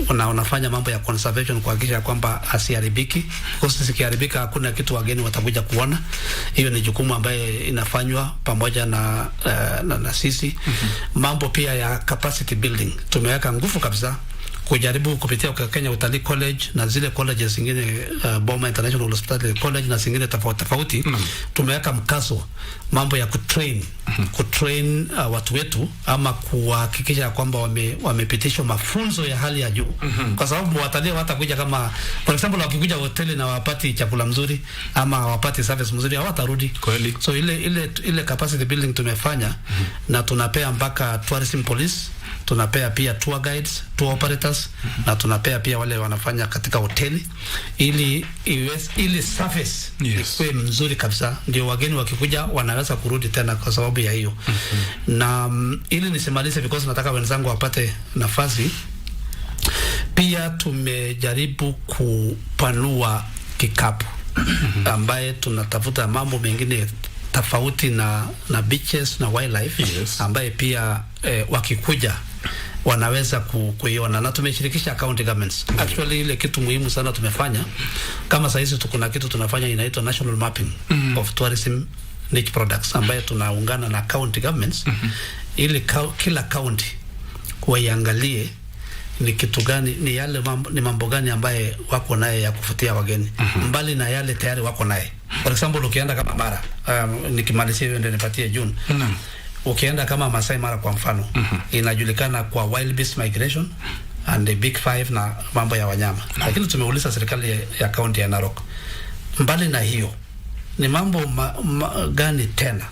wanafanya mambo ya conservation kuhakikisha kwamba asiharibiki, kwa sababu sikiharibika hakuna kitu wageni watakuja kuona. Hiyo ni jukumu ambayo inafanywa pamoja na sisi. Mambo pia ya capacity building tumeweka nguvu kabisa kujaribu kupitia Kenya Utalii College na zile colleges zingine, Boma International Hospital College na zingine tofauti. Tumeweka mkazo mambo ya kutrain watu wetu, ama kuhakikisha kwamba wamepitishwa mafunzo ya hali ya juu, kwa sababu watalii watakuja kama for example wakikuja hoteli na wapati chakula mzuri ama wapati service mzuri hawatarudi kweli. So ile capacity building tumefanya, na tunapea mpaka tourism police, tunapea pia tour guides, tour operators, na tunapea pia wale wanafanya katika hoteli, ili service iwe mzuri kabisa, ndio wageni wakikuja wanaweza kurudi tena kwa sababu ya hiyo. Na ili nisimalize because nataka wenzangu wapate nafasi, pia tumejaribu kupanua kikapu ambaye tunatafuta mambo mengine tofauti na beaches na wildlife, ambaye pia wakikuja wanaweza kuiona, na tumeshirikisha county governments. Actually ile kitu muhimu sana tumefanya, kama sasa hizi kuna kitu tunafanya inaitwa national mapping of tourism niche products, ambaye tunaungana na county governments ili kila county waiangalie ni kitu gani, ni yale mambo gani ambaye wako naye ya kufutia wageni, mbali na yale tayari wako naye. For example ukienda kama Mara, nikimalizia hiyo ndio nipatie June. Ukienda kama Masai Mara kwa mfano, inajulikana kwa wild beast migration and the big five na mambo ya wanyama. Lakini tumeuliza serikali ya county ya Narok, mbali na hiyo ni mambo gani tena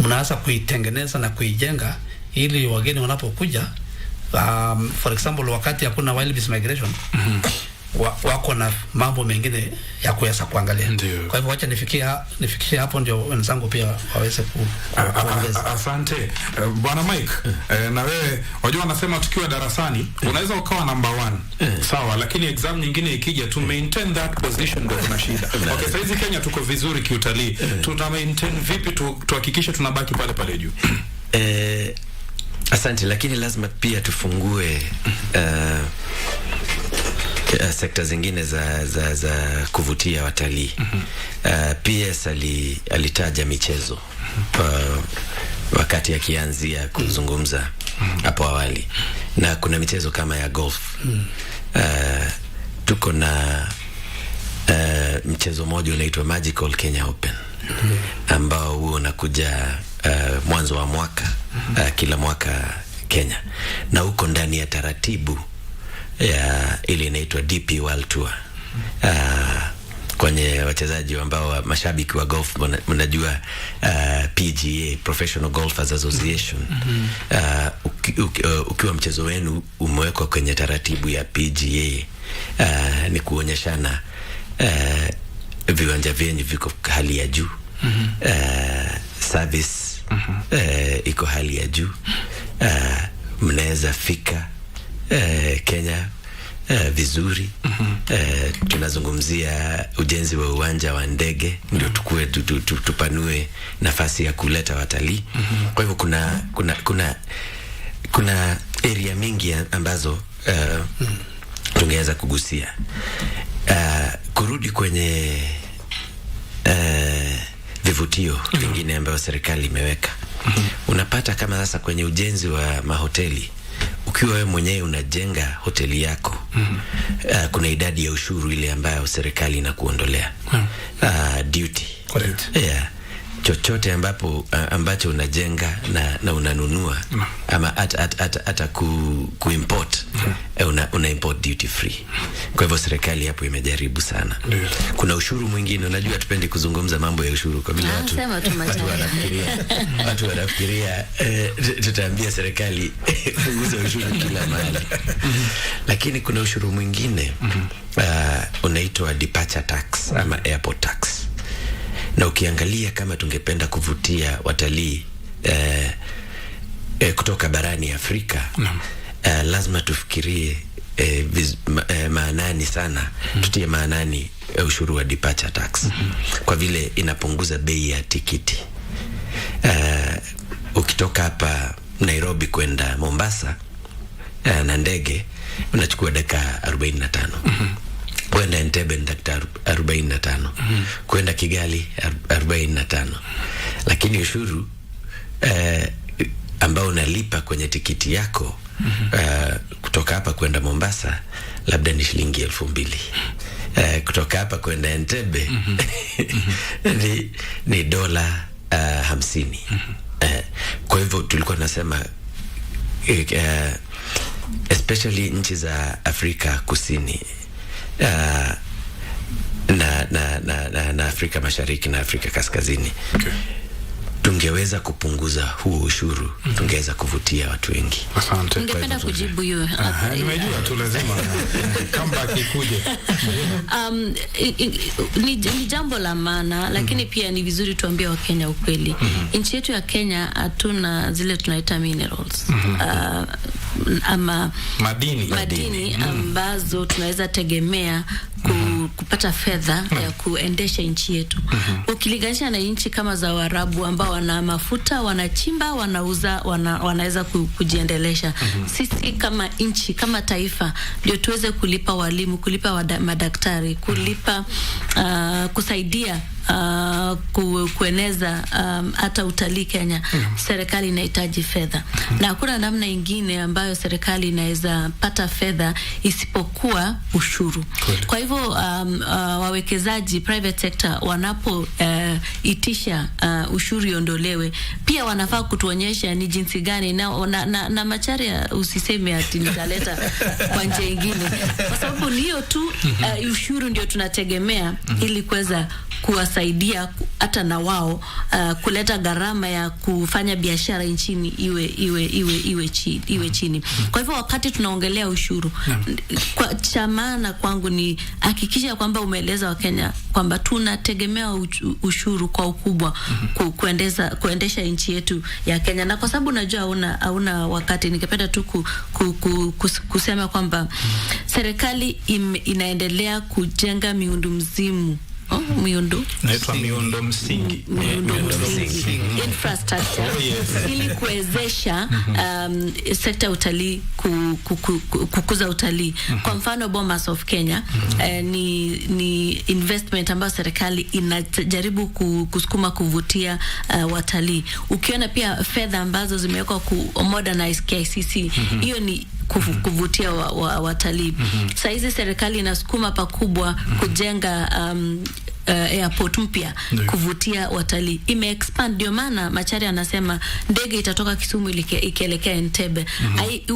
mnaanza kuitengeneza na kuijenga ili wageni wanapokuja, for example wakati hakuna wild beast migration wako na mambo mengine ya kuweza kuangalia. Kwa hivyo wacha nifikishie hapo ndio wenzangu pia waweze kuongeza. Asante Bwana Mike. Na wewe wajua wanasema tukiwa darasani unaweza ukawa number 1 sawa, lakini exam nyingine ikija to maintain that position ndio kuna shida. Okay, sasa hizi Kenya tuko vizuri kiutalii, tuta maintain vipi tuhakikishe tunabaki pale pale juu? Asante, lakini lazima pia tufungue sekta zingine za kuvutia watalii. PS alitaja michezo wakati akianzia kuzungumza hapo awali, na kuna michezo kama ya golf. Tuko na mchezo mmoja unaitwa Magical Kenya Open ambao huo unakuja mwanzo wa mwaka kila mwaka Kenya, na uko ndani ya taratibu ya ile inaitwa DP World Tour. Kwenye wachezaji ambao mashabiki wa golf mnajua PGA, Professional Golfers Association. Ukiwa mchezo wenu umewekwa kwenye taratibu ya PGA, ni kuonyeshana viwanja vyenyu viko hali ya juu, service iko hali ya juu, mnaweza fika Kenya vizuri. Tunazungumzia ujenzi wa uwanja wa ndege ndio tukue tupanue nafasi ya kuleta watalii. Kwa hivyo kuna area mingi ambazo tungeweza kugusia. Kurudi kwenye vivutio vingine ambayo serikali imeweka. Unapata kama sasa kwenye ujenzi wa mahoteli, ukiwa wewe mwenyewe unajenga hoteli yako, kuna idadi ya ushuru ile ambayo serikali inakuondolea. Duty. Correct. Yeah. Chochote ambacho unajenga na unanunua ama hata kuimport, una import duty free. Kwa hivyo serikali hapo imejaribu sana. Kuna ushuru mwingine, unajua tupendi kuzungumza mambo ya ushuru kwa vile watu wanafikiria tutaambia serikali punguza ushuru kila mahali. Lakini kuna ushuru mwingine unaitwa departure tax ama airport tax. Na ukiangalia kama tungependa kuvutia watalii kutoka barani Afrika, lazima tufikirie maanani sana, tutie maanani ushuru wa departure tax. Kwa vile inapunguza bei ya tikiti. Ukitoka hapa Nairobi kwenda Mombasa na ndege unachukua dakika 45. Kwenda Entebbe dakika 45. Kwenda Kigali 45. Lakini ushuru ambao unalipa kwenye tikiti yako kutoka hapa kwenda Mombasa labda ni shilingi 2,000. Kutoka hapa kwenda Entebbe ni dola 50. Kwa hivyo tulikuwa tunasema especially nchi za Afrika Kusini na Afrika Mashariki na Afrika Kaskazini, tungeweza kupunguza huu ushuru, tungeweza kuvutia watu wengi. Asante. Ningependa kujibu hiyo. Nimejua tu lazima comeback ikuje. Ni jambo la maana, lakini pia ni vizuri tuambie Wakenya ukweli. Nchi yetu ya Kenya hatuna zile tunaita minerals. Ama madini ambazo tunaweza tegemea kupata fedha ya kuendesha nchi yetu. Ukilinganisha na nchi kama za Waarabu ambao wana mafuta, wanachimba, wanauza, wanaweza kujiendelesha. Sisi kama nchi, kama taifa, ndio tuweze kulipa walimu, kulipa madaktari, kulipa kusaidia kueneza hata utalii Kenya. Serikali inahitaji fedha. Na hakuna namna ingine ambayo serikali inaweza pata fedha isipokuwa ushuru. Kwa hivyo wawekezaji, private sector, wanapo itisha ushuru iondolewe, pia wanafaa kutuonyesha ni jinsi gani na Macharia usiseme ati nitaleta kwa njia nyingine, kwa sababu ni hiyo tu ushuru ndio tunategemea ili kuweza kuwasaidia hata na wao kuleta gharama ya kufanya biashara nchini iwe chini. Kwa hivyo wakati tunaongelea ushuru, kwa chamana kwangu ni hakikisha kwamba umeeleza Wakenya kwamba tunategemea ushuru kwa ukubwa kuendesha nchi yetu ya Kenya. Na kwa sababu najua hauna wakati, ningependa tu kusema kwamba serikali inaendelea kujenga miundo msingi, infrastructure, ili kuwezesha sekta ya utalii kukuza utalii. Kwa mfano Bomas of Kenya ni investment ambayo serikali inajaribu kusukuma kuvutia watalii. Ukiona pia fedha ambazo zimewekwa ku modernize KCC, hiyo ni kuvutia watalii. Sasa hizi serikali inasukuma pakubwa kujenga airport mpya kuvutia watalii. Ime-expand, ndio maana Macharia anasema ndege itatoka Kisumu ikielekea Entebbe.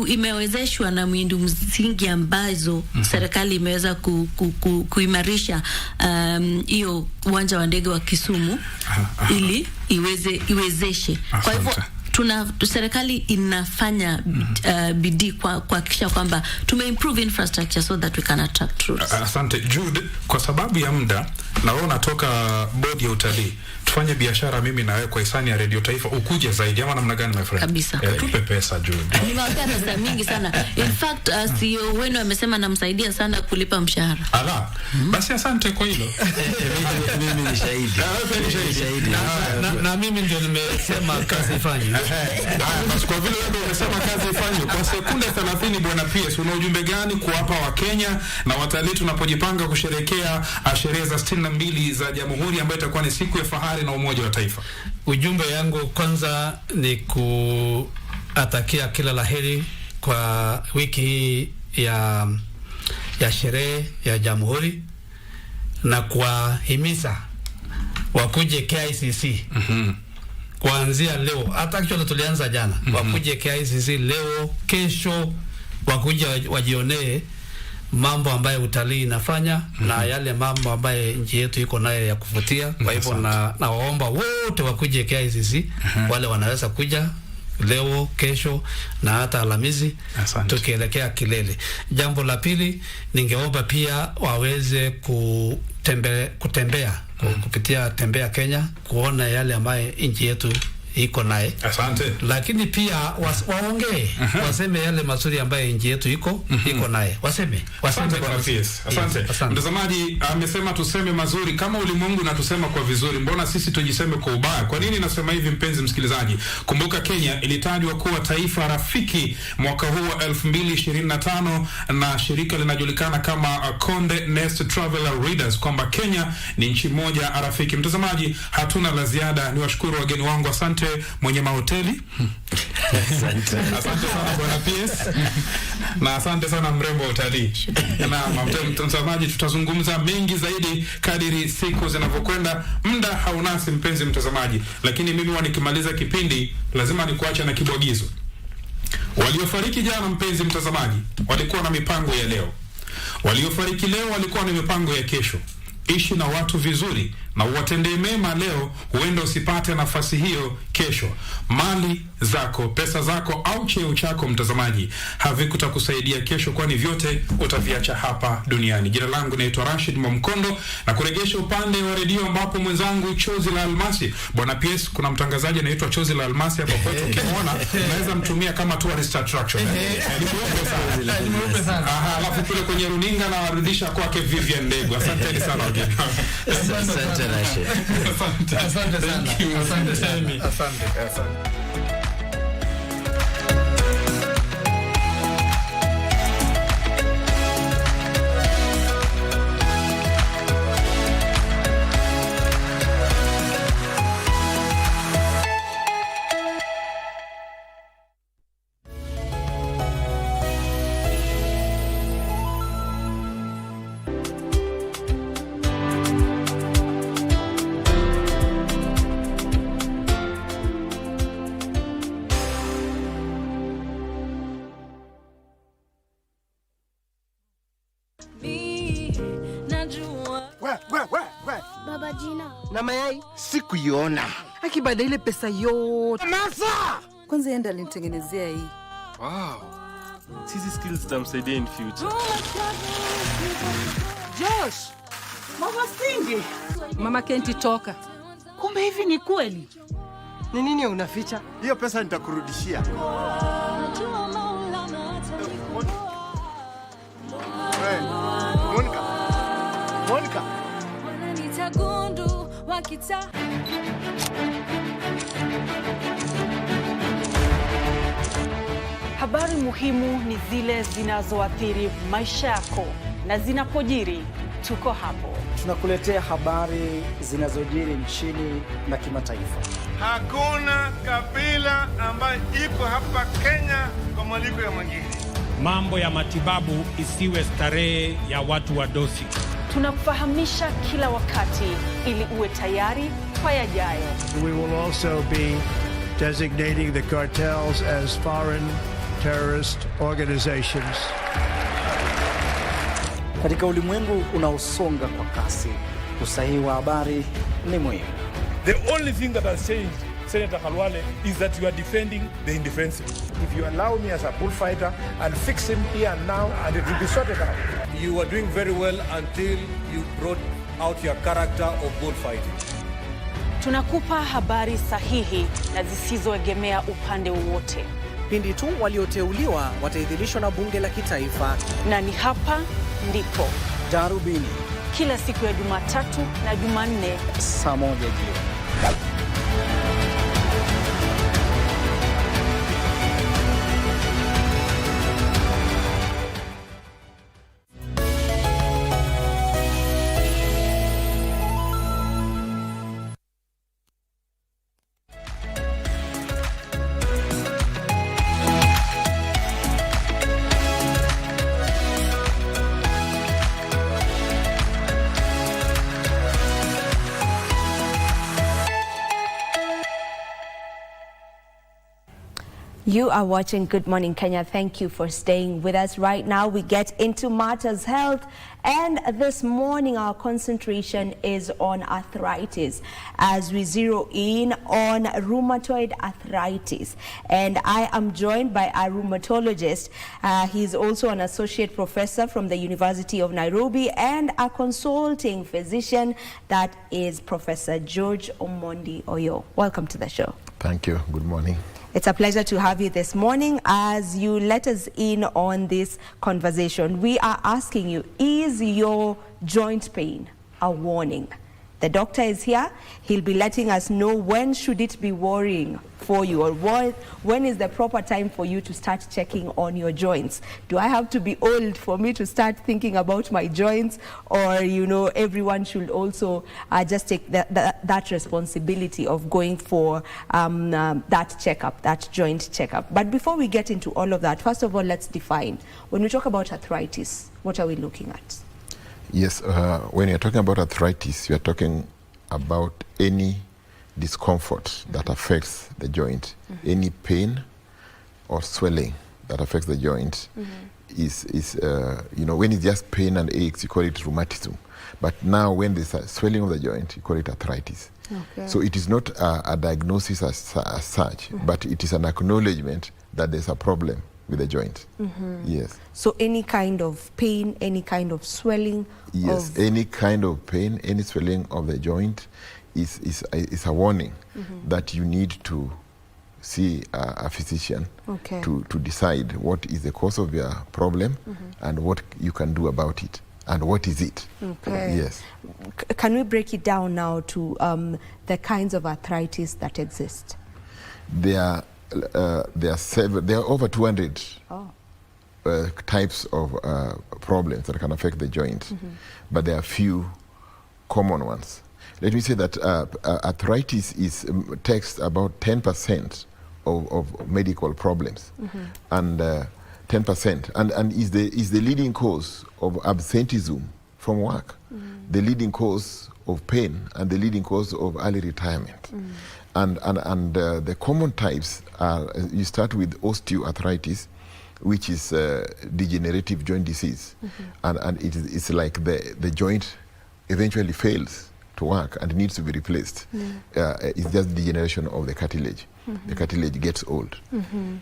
Imewezeshwa na miundo msingi ambazo serikali imeweza kuimarisha hiyo uwanja wa ndege wa Kisumu ili iwezeshe. Kwa hivyo serikali inafanya bidii kuhakikisha kwamba tumeimprove infrastructure so that we can attract tourists. Asante Jude, kwa sababu ya muda na wewe unatoka bodi ya utalii, tufanye biashara mimi na wewe kwa hisani ya Radio Taifa, ukuje zaidi ama namna gani my friend? Kabisa. Tupe pesa Jude. Nimewapea pesa mingi sana. In fact, CEO wenu amesema namsaidia sana kulipa mshahara. Ala. Basi asante kwa hilo. Mimi ni shahidi. Na mimi ndio nimesema kazi ifanywe. Basi kwa vile wewe umesema kazi ifanywe, kwa sekunde 30 bwana PS, una ujumbe gani kuwapa wa Kenya na watalii tunapojipanga kusherehekea sherehe za 62 za Jamhuri ambayo itakuwa ni siku ya fahari na umoja wa taifa? Ujumbe yangu kwanza ni kuatakia kila laheri kwa wiki hii ya sherehe ya Jamhuri na kuwahimiza wakuje KICC. Kuanzia leo, hata actually tulianza jana. Wakuje KICC leo, kesho wakuje wajionee mambo ambayo utalii inafanya na yale mambo ambayo nchi yetu iko nayo ya kuvutia. Kwa hivyo na waomba wote wakuje KICC, wale wanaweza kuja leo, kesho na hata Alhamisi tukielekea kilele. Jambo la pili, ningeomba pia waweze kutembea kupitia Tembea Kenya, kuona yale ambayo nchi yetu iko naye. Asante. Lakini pia waongee, waseme yale mazuri ambayo nchi yetu iko naye. Waseme kwa PS. Asante. Mtazamaji amesema tuseme mazuri kama ulimwengu na tusema kwa vizuri. Mbona sisi tujiseme kwa ubaya? Kwa nini nasema hivi mpenzi msikilizaji? Kumbuka Kenya ilitajwa kuwa taifa rafiki mwaka huu wa 2025 na shirika linajulikana kama Conde Nest Traveler Readers kwamba Kenya ni nchi moja rafiki. Mtazamaji, hatuna la ziada. Niwashukuru wageni wangu. Asante mwenye mahoteli. Asante sana bwana PS. Na asante sana mrembo utalii. Na mtazamaji, tutazungumza mengi zaidi kadiri siku zinavyokwenda. Muda haunasi mpenzi mtazamaji, lakini mimi nikimaliza kipindi lazima nikuache na kibwagizo. Waliofariki jana mpenzi mtazamaji walikuwa na mipango ya leo. Waliofariki leo walikuwa na mipango ya kesho. Ishi na watu vizuri na uwatendee mema leo, huenda usipate nafasi hiyo kesho. Mali zako, pesa zako au cheo chako mtazamaji havikutakusaidia kesho, kwani vyote utaviacha hapa duniani. Jina langu naitwa Rashid Mwamkondo na kuregesha upande wa redio ambapo mwenzangu Chozi la Almasi. Bwana PS, kuna mtangazaji anaitwa Chozi la Almasi hapa kwetu, ukimuona unaweza mtumia kama tourist attraction. Alafu kule kwenye runinga na warudisha kwake Vivian Ndegu. Asante sana wageni. Asante Rashid. Asante sana. Asante sana. Asante. Baba Jina. Na mayai sikuiona. Akibada ile pesa yote. Masa! Kwanza yenda alinitengenezea hii. Wow. Sisi skills zitamsaidia in future. Josh! Mama Cindy! Mama Kenti toka. Kumbe hivi ni kweli? Ni nini unaficha? Hiyo pesa nitakurudishia. Monica. Wananitagundu wakita. Habari muhimu ni zile zinazoathiri maisha yako, na zinapojiri tuko hapo. Tunakuletea habari zinazojiri nchini na kimataifa. Hakuna kabila ambayo iko hapa Kenya kwa malipo ya mwingine. Mambo ya matibabu isiwe starehe ya watu wa dosi. Tunakufahamisha kila wakati ili uwe tayari kwa yajayo. We will also be designating the cartels as foreign terrorist organizations. Katika ulimwengu unaosonga kwa kasi, usahihi wa habari ni muhimu. The only thing that has changed, Senator Khalwale, is that you are defending the indefensible. If you allow me as a bullfighter, I'll fix him here and now and it will be sorted out. You were doing very well until you brought out your character of bullfighting. Tunakupa habari sahihi na zisizoegemea upande wowote. Pindi tu walioteuliwa wataidhinishwa na bunge la kitaifa. Na ni hapa ndipo Darubini, kila siku ya Jumatatu na Jumanne saa 1 jioni. You are watching Good Morning Kenya. Thank you for staying with us. Right now we get into matters health, and this morning our concentration is on arthritis as we zero in on rheumatoid arthritis. And I am joined by a rheumatologist. He's also an associate professor from the University of Nairobi and a consulting physician. That is Professor George Omondi Oyo. Welcome to the show. Thank you. Good morning. It's a pleasure to have you this morning as you let us in on this conversation. We are asking you, is your joint pain a warning? The doctor is here. He'll be letting us know when should it be worrying for you, or when is the proper time for you to start checking on your joints. Do I have to be old for me to start thinking about my joints, or everyone should also just take that responsibility of going for that checkup, that joint checkup? But before we get into all of that, first of all, let's define. When we talk about arthritis, what are we looking at? Yes, when you're talking about arthritis, you're talking about any discomfort that affects the joint, any pain or swelling that affects the joint. Is when it's just pain and aches, you call it rheumatism. But now when there's a swelling of the joint, you call it arthritis. Okay. So it is not a diagnosis as such, but it is an acknowledgement that there's a problem with the joint. Yes. So any kind of pain, any kind of swelling? Yes, any kind of pain, any swelling of the joint is a warning that you need to see a physician to decide what is the cause of your problem and what you can do about it and what is it. Okay. Yes. Can we break it down now to the kinds of arthritis that exist? There are over 200 types of problems that can affect the joint, but there are few common ones. Let me say that arthritis takes about 10% of medical problems, and 10%, and is the leading cause of absenteeism from work, the leading cause of pain, and the leading cause of early retirement. And the common types are, you start with osteoarthritis, which is degenerative joint disease, and it's like the joint eventually fails to work and needs to be replaced. It's just degeneration of the cartilage. The cartilage gets old.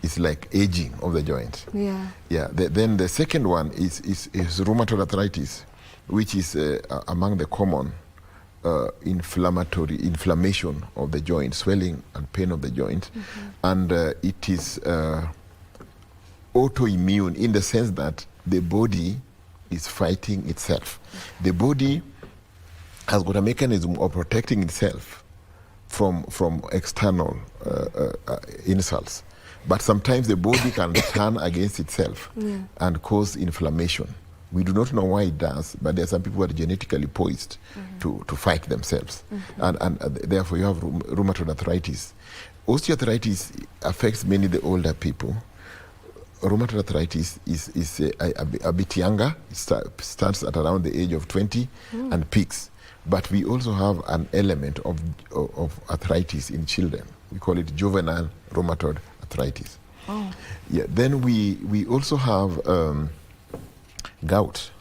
It's like aging of the joint. Then the second one is rheumatoid arthritis, which is among the common inflammation of the joint, swelling and pain of the joint, and it is autoimmune in the sense that the body is fighting itself. The body has got a mechanism of protecting itself from external insults, but sometimes the body can turn against itself and cause inflammation. We do not know why it does, but there are some people who are genetically poised to fight themselves. And therefore you have rheumatoid arthritis. Osteoarthritis affects mainly the older people. Rheumatoid arthritis is a bit younger. It starts at around the age of 20 and peaks. But we also have an element of arthritis in children. We call it juvenile rheumatoid arthritis. Then we also have gout.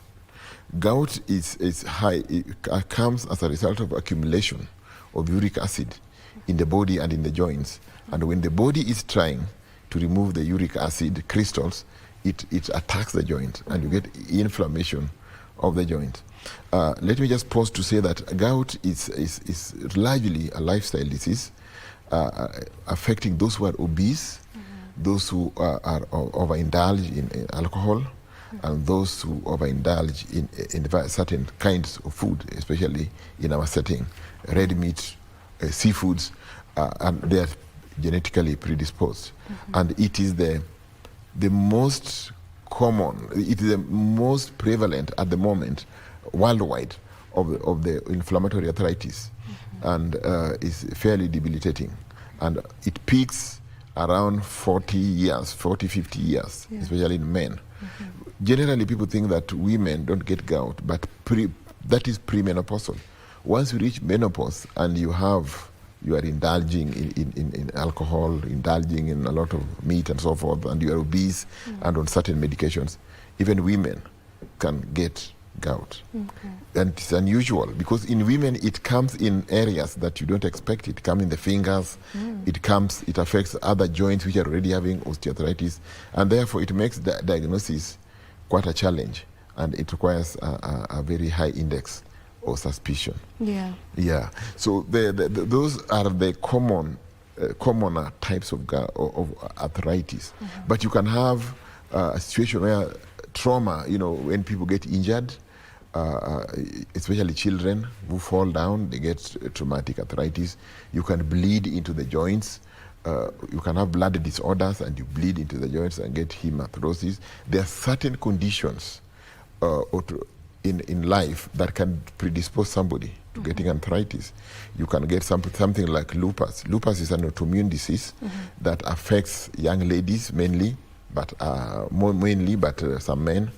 Gout is high. It comes as a result of accumulation of uric acid in the body and in the joints. And when the body is trying to remove the uric acid crystals, it attacks the joint, and you get inflammation of the joint. Let me just pause to say that gout is largely a lifestyle disease affecting those who are obese, those who are overindulge in alcohol, and those who overindulge in certain kinds of food, especially in our setting, red meat, seafoods, and they are genetically predisposed. And it is the most common, it is the most prevalent at the moment worldwide of the inflammatory arthritis, and is fairly debilitating. And it peaks around 50 years, especially in men. Generally, people think that women don't get gout, but that is premenopausal. Once you reach menopause and you are indulging in alcohol, indulging in a lot of meat and so forth, and you are obese and on certain medications, even women can get gout. And it's unusual because in women it comes in areas that you don't expect. It comes in the fingers, it affects other joints which are already having osteoarthritis, and therefore it makes the diagnosis quite a challenge, and it requires a very high index or suspicion. So those are the commoner types of arthritis. But you can have a situation where trauma, when people get injured, especially children who fall down, they get traumatic arthritis. You can bleed into the joints. You can have blood disorders and you bleed into the joints and get hemarthrosis. There are certain conditions in life that can predispose somebody to getting arthritis. You can get something like lupus. Lupus is an autoimmune disease that affects young ladies mainly, but some men,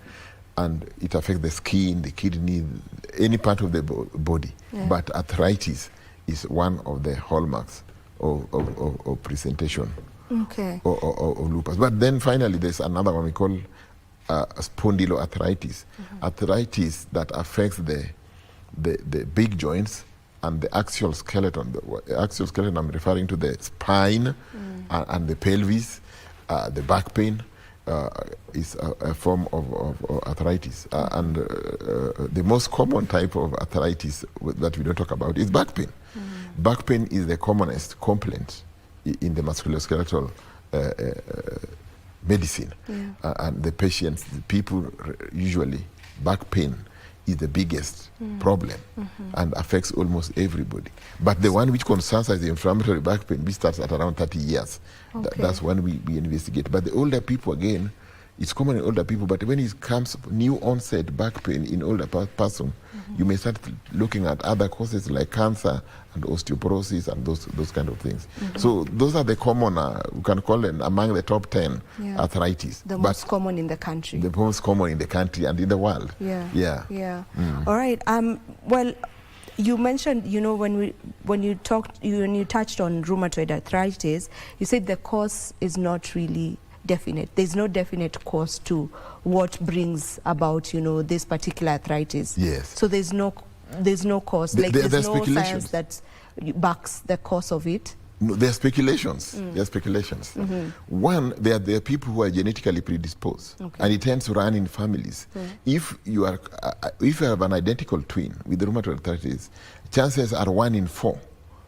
and it affects the skin, the kidney, any part of the body. But arthritis is one of the hallmarks of presentation of lupus. But then finally there's another one we call spondyloarthritis. Arthritis that affects the big joints and the axial skeleton. The axial skeleton, I'm referring to the spine and the pelvis, the back pain is a form of arthritis. And the most common type of arthritis that we don't talk about is back pain. Back pain is the commonest complaint in the musculoskeletal medicine. And the people usually, back pain is the biggest problem and affects almost everybody. But the one which concerns us, the inflammatory back pain, which starts at around 30 years. That's when we investigate. But the older people, again, it's common in older people, but when it comes new onset back pain in older person, you may start looking at other causes like cancer and osteoporosis and those kind of things. So those are the common, we can call them among the top 10 arthritis. The most common in the country. The most common in the country and in the world. All right. Well, you mentioned, when you touched on rheumatoid arthritis, you said the cause is not really definite. There's no definite cause to what brings about, this particular arthritis. So there's no cause. There's no science that backs the cause of it. No, there are speculations. There are speculations. One, there are people who are genetically predisposed, and it tends to run in families. If you have an identical twin with rheumatoid arthritis, chances are 1 in 4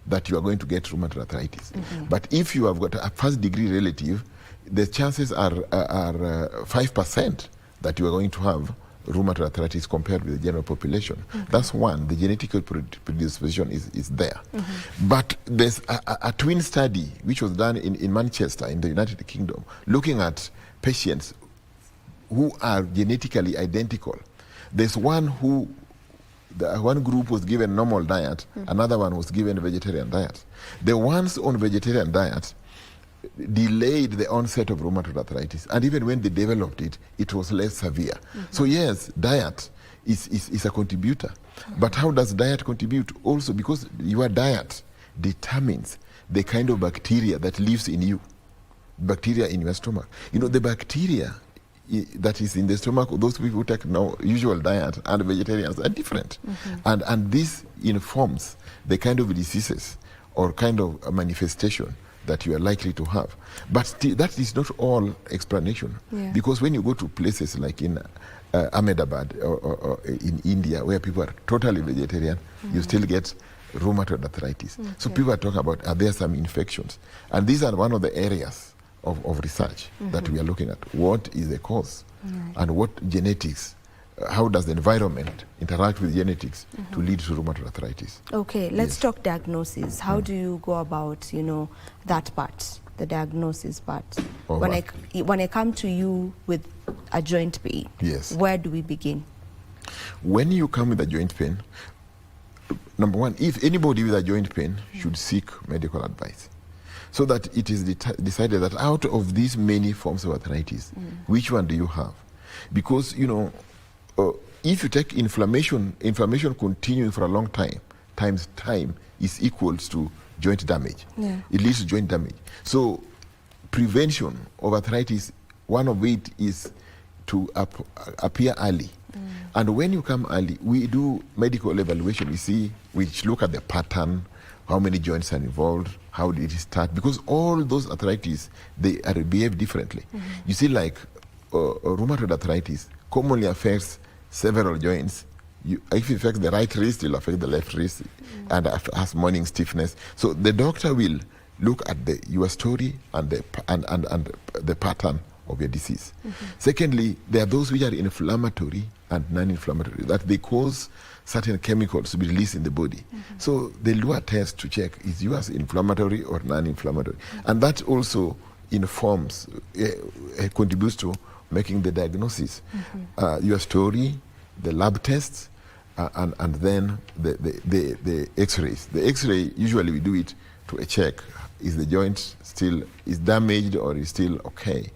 that you are going to get rheumatoid arthritis. But if you have got a first-degree relative, the chances are 5% that you are going to have rheumatoid arthritis compared with the general population. That's one. The genetic predisposition is there. But there's a twin study which was done in Manchester in the United Kingdom, looking at patients who are genetically identical. There's one group was given normal diet, another one was given vegetarian diet. The ones on vegetarian diet delayed the onset of rheumatoid arthritis, and even when they developed it, it was less severe. So yes, diet is a contributor. But how does diet contribute? Also because your diet determines the kind of bacteria that lives in you, bacteria in your stomach. The bacteria that is in the stomach of those people who take usual diet and vegetarians are different. And this informs the kind of diseases or kind of manifestation that you are likely to have. But that is not all explanation. Yeah. Because when you go to places like in Ahmedabad or in India, where people are totally vegetarian, you still get rheumatoid arthritis. So people are talking about, are there some infections? And these are one of the areas of research that we are looking at. What is the cause? And what genetics, how does the environment interact with genetics to lead to rheumatoid arthritis? Okay, let's talk diagnosis. How do you go about, that part, the diagnosis part? When I come to you with a joint pain, yes, where do we begin? When you come with a joint pain, number one, if anybody with a joint pain should seek medical advice, so that it is decided that out of these many forms of arthritis, which one do you have? Because, if you take inflammation continuing for a long time, times time is equals to joint damage. Yeah. It leads to joint damage. So prevention of arthritis, one of it is to appear early. And when you come early, we do medical evaluation. We look at the pattern, how many joints are involved, how did it start, because all those arthritis, they behave differently. You see, like rheumatoid arthritis commonly affects several joints. If it affects the right wrist, it will affect the left wrist, and has morning stiffness. So the doctor will look at your story and the pattern of your disease. Secondly, there are those which are inflammatory and non-inflammatory, that they cause certain chemicals to be released in the body. So they'll do a test to check, is yours inflammatory or non-inflammatory? And that also informs, contributes to making the diagnosis. Your story, the lab tests, and then the x-rays. The x-ray, usually we do it to check, is the joint still is damaged or is still okay?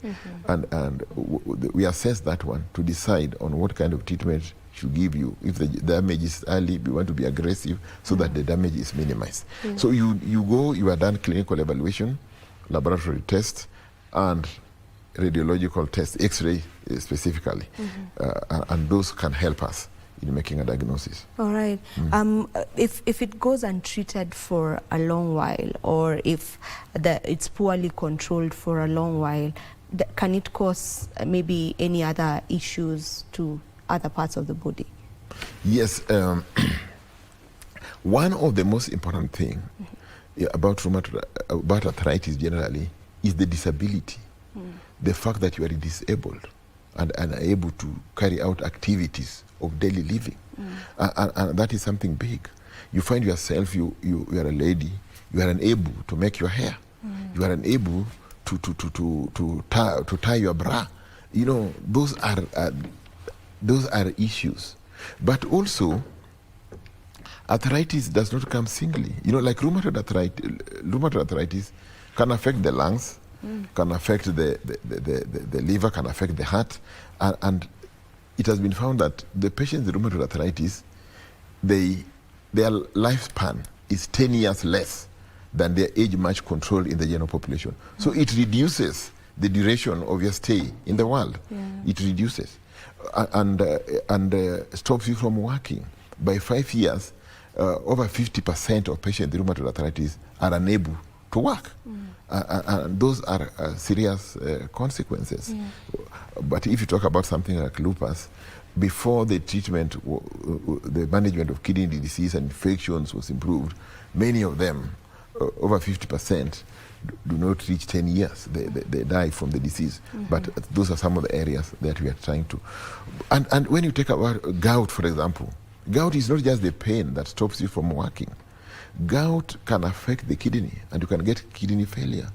And we assess that one to decide on what kind of treatment should give you. If the damage is early, we want to be aggressive so that the damage is minimized. So you are done clinical evaluation, laboratory test, and radiological test, x-ray specifically, and those can help us in making a diagnosis. All right. If it goes untreated for a long while, or if it's poorly controlled for a long while, can it cause maybe any other issues to other parts of the body? Yes. One of the most important things about arthritis generally is the disability. The fact that you are disabled and unable to carry out activities of daily living. And that is something big. You find yourself, you are a lady, you are unable to make your hair. You are unable to tie your bra. Those are issues. But also, arthritis does not come singly. Like rheumatoid arthritis can affect the lungs, can affect the liver, can affect the heart, and it has been found that the patients with rheumatoid arthritis, their lifespan is 10 years less than their age match control in the general population. So it reduces the duration of your stay in the world. It reduces and stops you from working. By 5 years, over 50% of patients with rheumatoid arthritis are unable to work. And those are serious consequences. But if you talk about something like lupus, before the treatment, the management of kidney disease and infections was improved, many of them, over 50%, do not reach 10 years. They die from the disease. But those are some of the areas that we are trying to. And when you take about gout, for example, gout is not just the pain that stops you from working. Gout can affect the kidney, and you can get kidney failure.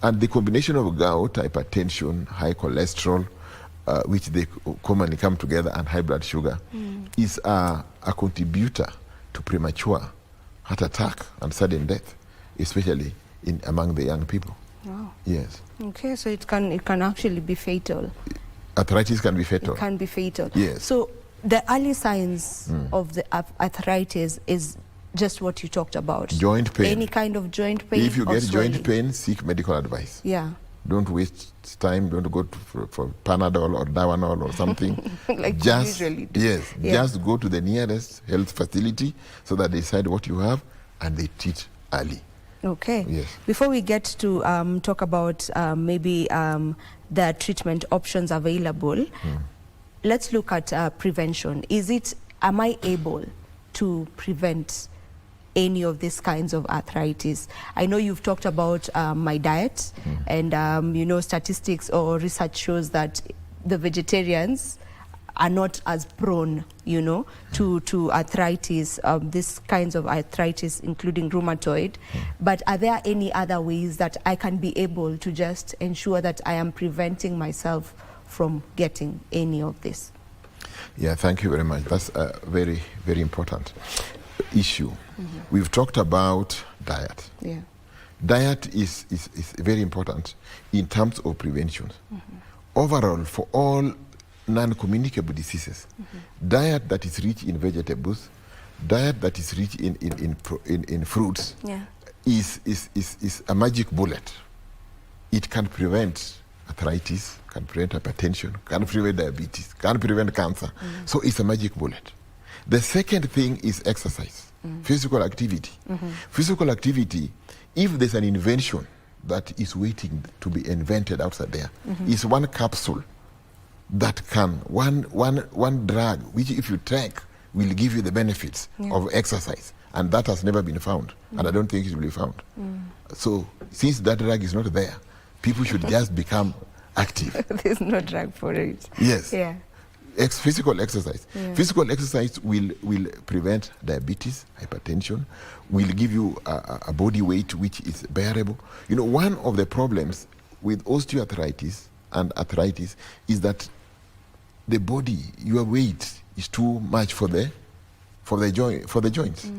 And the combination of gout, hypertension, high cholesterol, which they commonly come together, and high blood sugar, is a contributor to premature heart attack and sudden death, especially among the young people. Wow. Yes. Okay, so it can actually be fatal. Arthritis can be fatal. It can be fatal. Yes. So the early signs of the arthritis is just what you talked about. Joint pain. Any kind of joint pain. If you get joint pain, seek medical advice. Yeah. Don't waste time. Don't go for Panadol or Dawanol or something. Like just, you usually do. Yes. Yeah. Just go to the nearest health facility so that they decide what you have and they treat early. Okay. Yes. Before we get to talk about maybe the treatment options available, let's look at prevention. Am I able to prevent any of these kinds of arthritis? I know you've talked about my diet, and statistics or research shows that the vegetarians are not as prone, to arthritis, these kinds of arthritis, including rheumatoid. But are there any other ways that I can be able to just ensure that I am preventing myself from getting any of this? Yeah, thank you very much. That's a very, very important issue. We've talked about diet. Yeah. Diet is very important in terms of prevention. Overall, for all non-communicable diseases, diet that is rich in vegetables, diet that is rich in fruits, is a magic bullet. It can prevent arthritis, can prevent hypertension, can prevent diabetes, can prevent cancer. So it's a magic bullet. The second thing is exercise, physical activity. Physical activity, if there's an invention that is waiting to be invented outside there, is one capsule that can, one drug, which if you take, will give you the benefits of exercise. And that has never been found. And I don't think it will be found. So since that drug is not there, people should just become active. There's no drug for it. Yes. Yeah. Physical exercise. Yeah. Physical exercise will prevent diabetes, hypertension, will give you a body weight which is bearable. One of the problems with osteoarthritis and arthritis is that the body, your weight is too much for the joints.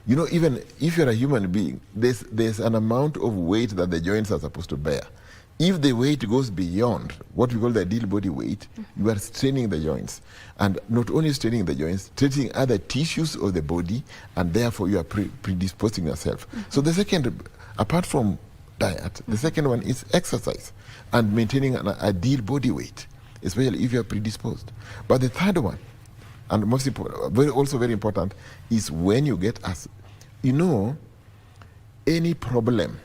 Even if you're a human being, there's an amount of weight that the joints are supposed to bear. If the weight goes beyond what we call the ideal body weight, you are straining the joints. And not only straining the joints, straining other tissues of the body, and therefore you are predisposing yourself. So the second, apart from diet, the second one is exercise and maintaining an ideal body weight, especially if you are predisposed. But the third one, and most important, also very important, is when you get any problem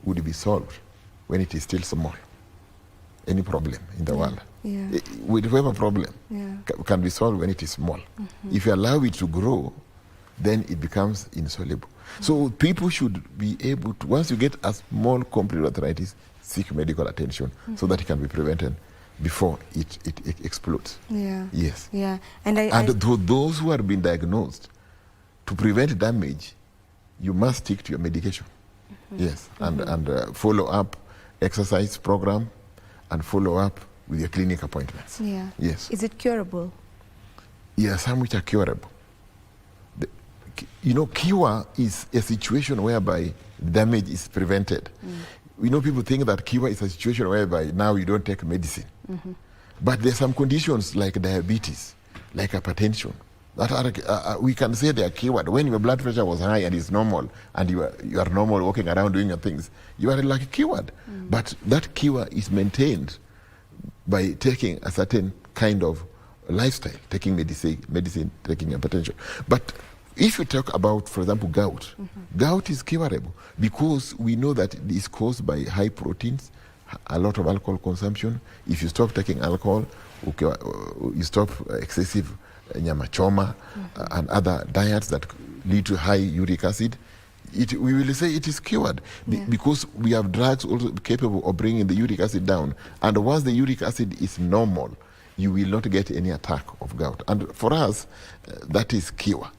would be solved when it is still small. Any problem in the world, whatever problem can be solved when it is small. If you allow it to grow, then it becomes insoluble. So people should be able to, once you get a small complete arthritis, seek medical attention so that it can be prevented before it explodes. Yeah. Yes. Yeah. And those who have been diagnosed, to prevent damage, you must stick to your medication. Yes. And follow up exercise program and follow up with your clinic appointments. Yeah. Yes. Is it curable? Yeah, some which are curable. Cure is a situation whereby damage is prevented. People think that cure is a situation whereby now you don't take medicine. But there are some conditions like diabetes, like hypertension, that are, we can say they are cured. When your blood pressure was high and is normal, and you are normal walking around doing your things, you are like cured. But that cure is maintained by taking a certain kind of lifestyle, taking medicine, taking hypertension. But if you talk about, for example, gout, gout is curable because we know that it is caused by high proteins, a lot of alcohol consumption. If you stop taking alcohol, you stop excessive nyama choma and other diets that lead to high uric acid, we will say it is cured because we have drugs also capable of bringing the uric acid down. And once the uric acid is normal, you will not get any attack of gout. And for us, that is cure.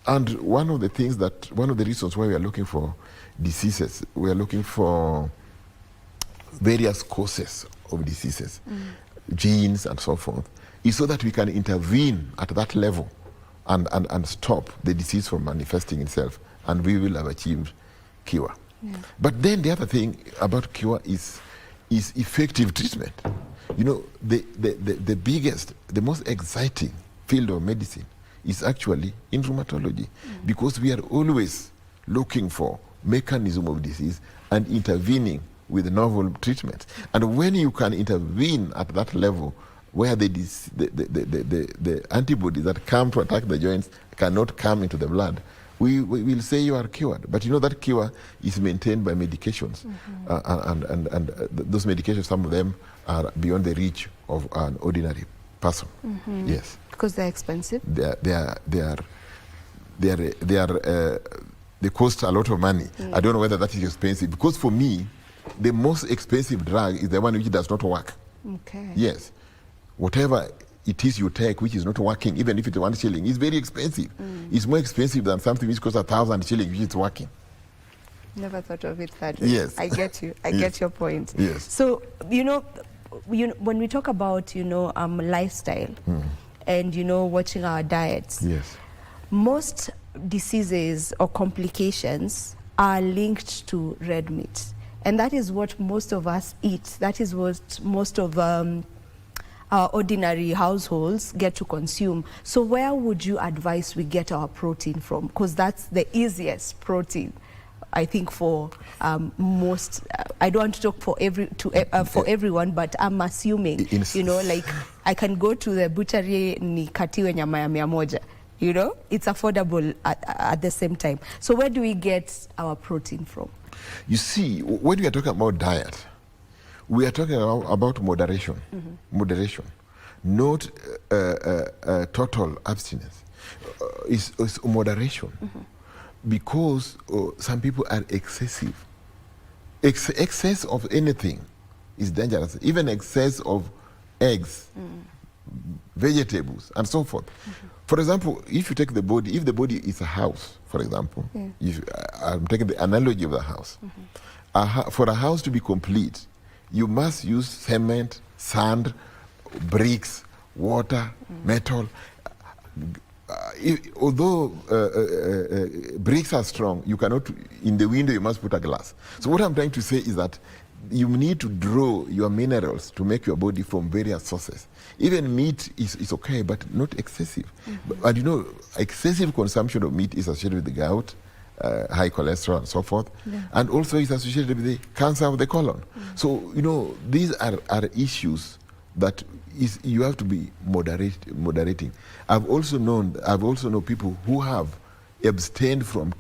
And one of the reasons why we are looking for diseases, we are looking for various causes of diseases, genes and so forth, is so that we can intervene at that level and stop the disease from manifesting itself, and we will have achieved cure. But then the other thing about cure is effective treatment. The biggest, the most exciting field of medicine is actually in rheumatology, because we are always looking for mechanism of disease and intervening with novel treatments. And when you can intervene at that level, where the antibodies that come to attack the joints cannot come into the blood, we will say you are cured. But you know that cure is maintained by medications. And those medications, some of them are beyond the reach of an ordinary person. Yes. Because they're expensive? They cost a lot of money. I don't know whether that is expensive. Because for me, the most expensive drug is the one which does not work. Okay. Yes. Whatever it is you take which is not working, even if it's 1 shilling, is very expensive. It's more expensive than something which costs 1,000 shillings which is working. Never thought of it that way. Yes. I get you. I get your point. Yes. So, when we talk about, lifestyle and, watching our diets, yes, most diseases or complications are linked to red meat. And that is what most of us eat. That is what most of our ordinary households get to consume. So where would you advise we get our protein from? Because that's the easiest protein, I think, for most. I don't want to talk for everyone, but I'm assuming, like I can go to the butchery nikatiwe nyama ya 100. It's affordable at the same time. So where do we get our protein from? You see, when we are talking about diet, we are talking about moderation. Moderation, not total abstinence. It's moderation. Because some people are excessive. Excess of anything is dangerous. Even excess of eggs, vegetables, and so forth. For example, if you take the body, if the body is a house, for example, I'm taking the analogy of the house. For a house to be complete, you must use cement, sand, bricks, water, metal. Although bricks are strong, you cannot, in the window you must put a glass. So what I'm trying to say is that you need to draw your minerals to make your body from various sources. Even meat is okay, but not excessive. And excessive consumption of meat is associated with the gout, high cholesterol and so forth. And also is associated with the cancer of the colon. So, these are issues that you have to be moderating. I've also known people who have abstained from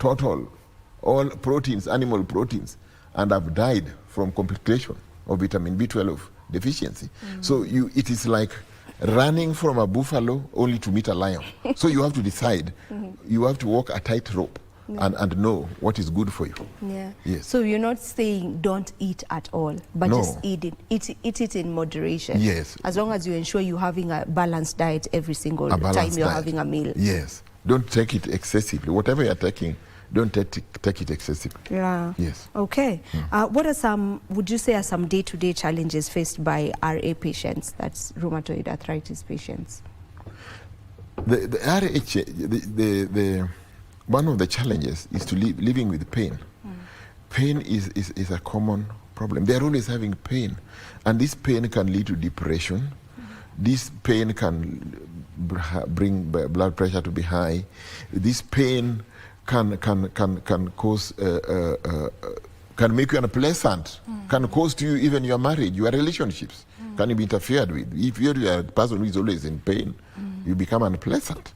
all proteins, animal proteins, and have died from complication of vitamin B12 deficiency. So it is like running from a buffalo only to meet a lion. So you have to decide. You have to walk a tightrope and know what is good for you. Yeah. Yes. So you're not saying don't eat at all, but just eat it in moderation. Yes. As long as you ensure you're having a balanced diet every single time you're having a meal. Yes. Don't take it excessively. Whatever you're taking, don't take it excessively. Yeah. Yes. Okay. What are would you say are some day-to-day challenges faced by RA patients, that's rheumatoid arthritis patients? The RA, one of the challenges is to living with pain. Pain is a common problem. They're always having pain. And this pain can lead to depression. This pain can bring blood pressure to be high. This pain can cause can make you unpleasant, can cause to you even your marriage, your relationships can be interfered with. If you're a person who is always in pain, you become unpleasant.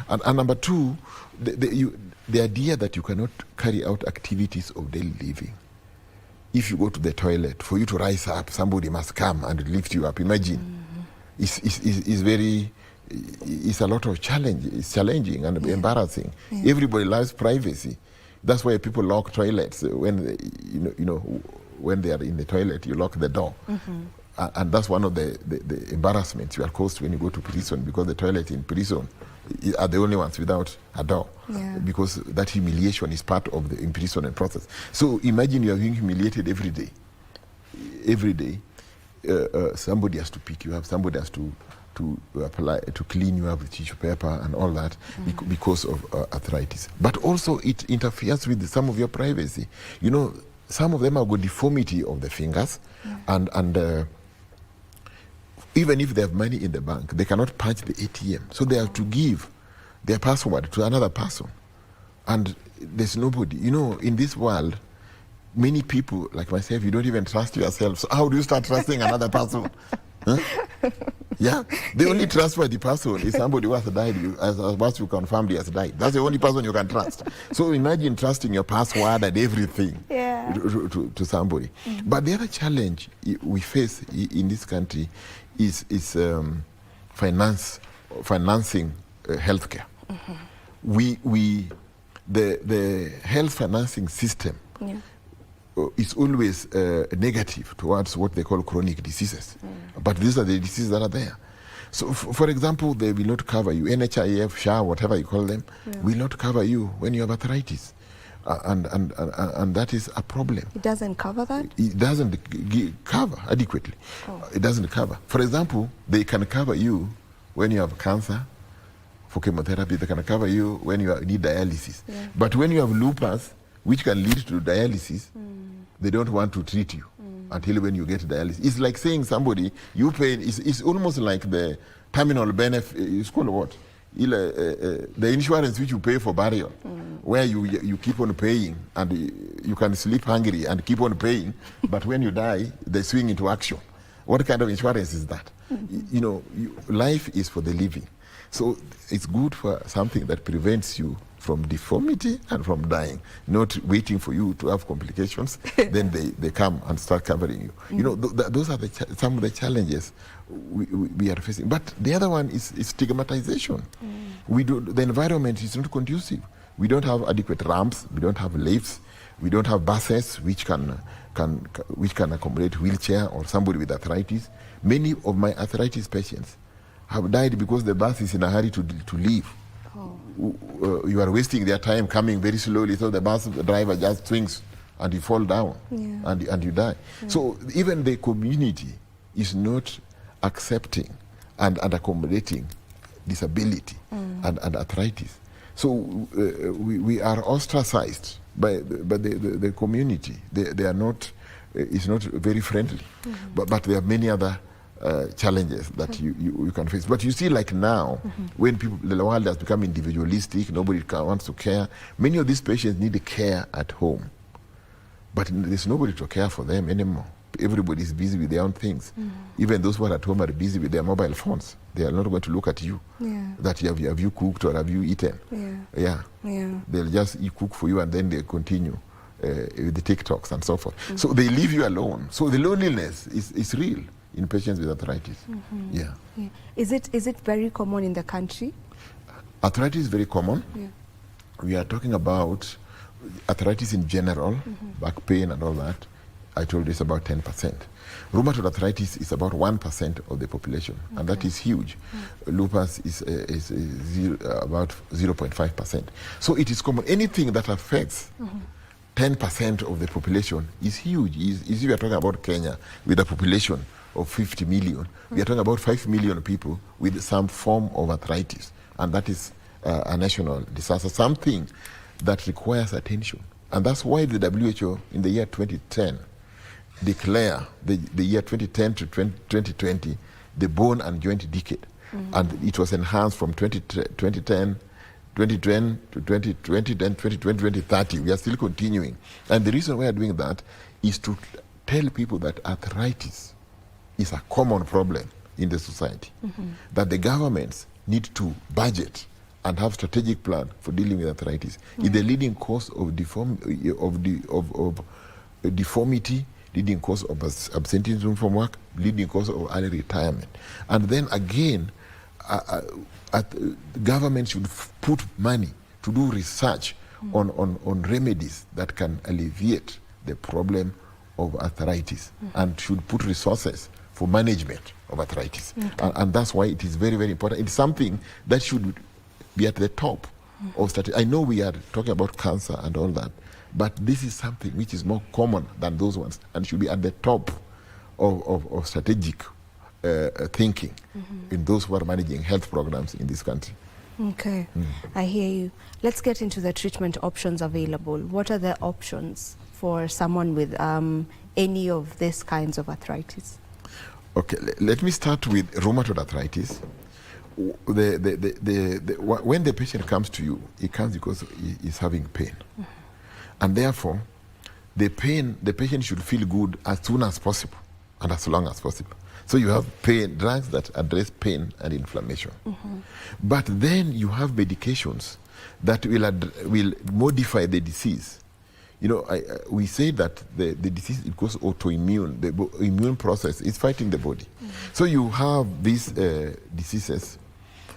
And number two, the idea that you cannot carry out activities of daily living. If you go to the toilet, for you to rise up, somebody must come and lift you up. Imagine, it's a lot of challenge. It's challenging and embarrassing. Everybody loves privacy. That's why people lock toilets. When when they are in the toilet, you lock the door. And that's one of the embarrassments you are caused when you go to prison, because the toilet in prison are the only ones without a door. Because that humiliation is part of the imprisonment process. So imagine you are being humiliated every day. Every day, somebody has to pick you up, somebody has to apply to clean you up with tissue paper and all that because of arthritis. But also it interferes with some of your privacy. Some of them have got deformity of the fingers, and even if they have money in the bank, they cannot punch the ATM. So they have to give their password to another person. And there's nobody. In this world, many people, like myself, you don't even trust yourself. So how do you start trusting another person? Huh? Yeah, the only trustworthy person is somebody who has died, once you confirmed he has died. That's the only person you can trust. So imagine trusting your password and everything to somebody. But the other challenge we face in this country is financing healthcare. The health financing system is always negative towards what they call chronic diseases. But these are the diseases that are there. So, for example, they will not cover you. NHIF, SHA, whatever you call them, will not cover you when you have arthritis. And that is a problem. It doesn't cover that? It doesn't cover adequately. It doesn't cover. For example, they can cover you when you have cancer. For chemotherapy, they can cover you when you need dialysis. But when you have lupus, which can lead to dialysis, they don't want to treat you until when you get dialysis. It's like saying somebody, you pay, it's almost like the terminal benefit, it's called what? The insurance which you pay for burial, where you keep on paying and you can sleep hungry and keep on paying, but when you die, they swing into action. What kind of insurance is that? Life is for the living. So it's good for something that prevents you from deformity and from dying, not waiting for you to have complications. Then they come and start covering you. Those are some of the challenges we are facing. But the other one is stigmatization. The environment is not conducive. We don't have adequate ramps. We don't have lifts. We don't have buses which can accommodate wheelchair or somebody with arthritis. Many of my arthritis patients have died because the bus is in a hurry to leave. You are wasting their time coming very slowly, so the bus driver just swings and you fall down and you die. So even the community is not accepting and accommodating disability and arthritis. So we are ostracized by the community. They are not, it's not very friendly. But there are many other challenges that you can face. But you see, like now, when the world has become individualistic, nobody wants to care. Many of these patients need care at home, but there's nobody to care for them anymore. Everybody is busy with their own things. Even those who are at home are busy with their mobile phones. They are not going to look at you. That have you cooked or have you eaten? They'll just cook for you and then they continue with the TikToks and so forth. So they leave you alone. So the loneliness is real in patients with arthritis. Is it very common in the country? Arthritis is very common. We are talking about arthritis in general, back pain and all that. I told you it's about 10%. Rheumatoid arthritis is about 1% of the population, and that is huge. Lupus is about 0.5%. So it is common. Anything that affects 10% of the population is huge. If we are talking about Kenya with a population of 50 million, we are talking about 5 million people with some form of arthritis, and that is a national disaster, something that requires attention. And that's why the WHO in the year 2010 declare the year 2010 to 2020 the bone and joint decade. And it was enhanced from 2010 to 2020, then 2030. We are still continuing. And the reason we are doing that is to tell people that arthritis is a common problem in the society, that the governments need to budget and have strategic plan for dealing with arthritis. It's the leading cause of deformity, leading cause of absenteeism from work, leading cause of early retirement. And then again, government should put money to do research on remedies that can alleviate the problem of arthritis, and should put resources for management of arthritis. And that's why it is very, very important. It's something that should be at the top of strategy. I know we are talking about cancer and all that, but this is something which is more common than those ones and should be at the top of strategic thinking in those who are managing health programs in this country. Okay, I hear you. Let's get into the treatment options available. What are the options for someone with any of these kinds of arthritis? Okay, let me start with rheumatoid arthritis. When the patient comes to you, he comes because he is having pain. And therefore, the patient should feel good as soon as possible and as long as possible. So you have pain drugs that address pain and inflammation. But then you have medications that will modify the disease. You know, we say that the disease, it goes autoimmune. The immune process is fighting the body. So you have these diseases,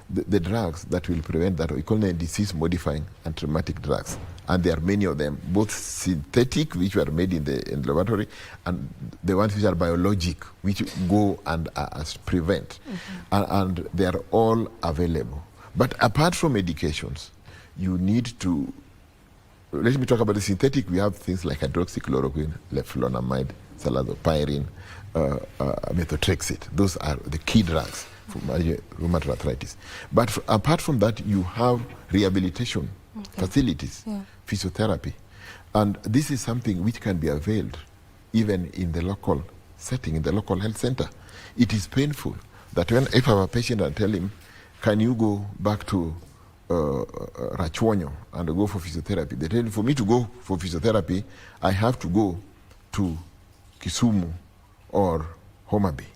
the drugs that will prevent that. We call them disease-modifying and traumatic drugs. And there are many of them, both synthetic, which were made in the laboratory, and the ones which are biologic, which go and prevent. And they are all available. But apart from medications, you need to, let me talk about the synthetic. We have things like hydroxychloroquine, leflunomide, salazopyrin, methotrexate. Those are the key drugs for rheumatoid arthritis. But apart from that, you have rehabilitation facilities, physiotherapy. And this is something which can be availed even in the local setting, in the local health center. It is painful that if I have a patient and tell him, can you go back to Rachonyo and go for physiotherapy? They tell me, for me to go for physiotherapy, I have to go to Kisumu or Homa Bay.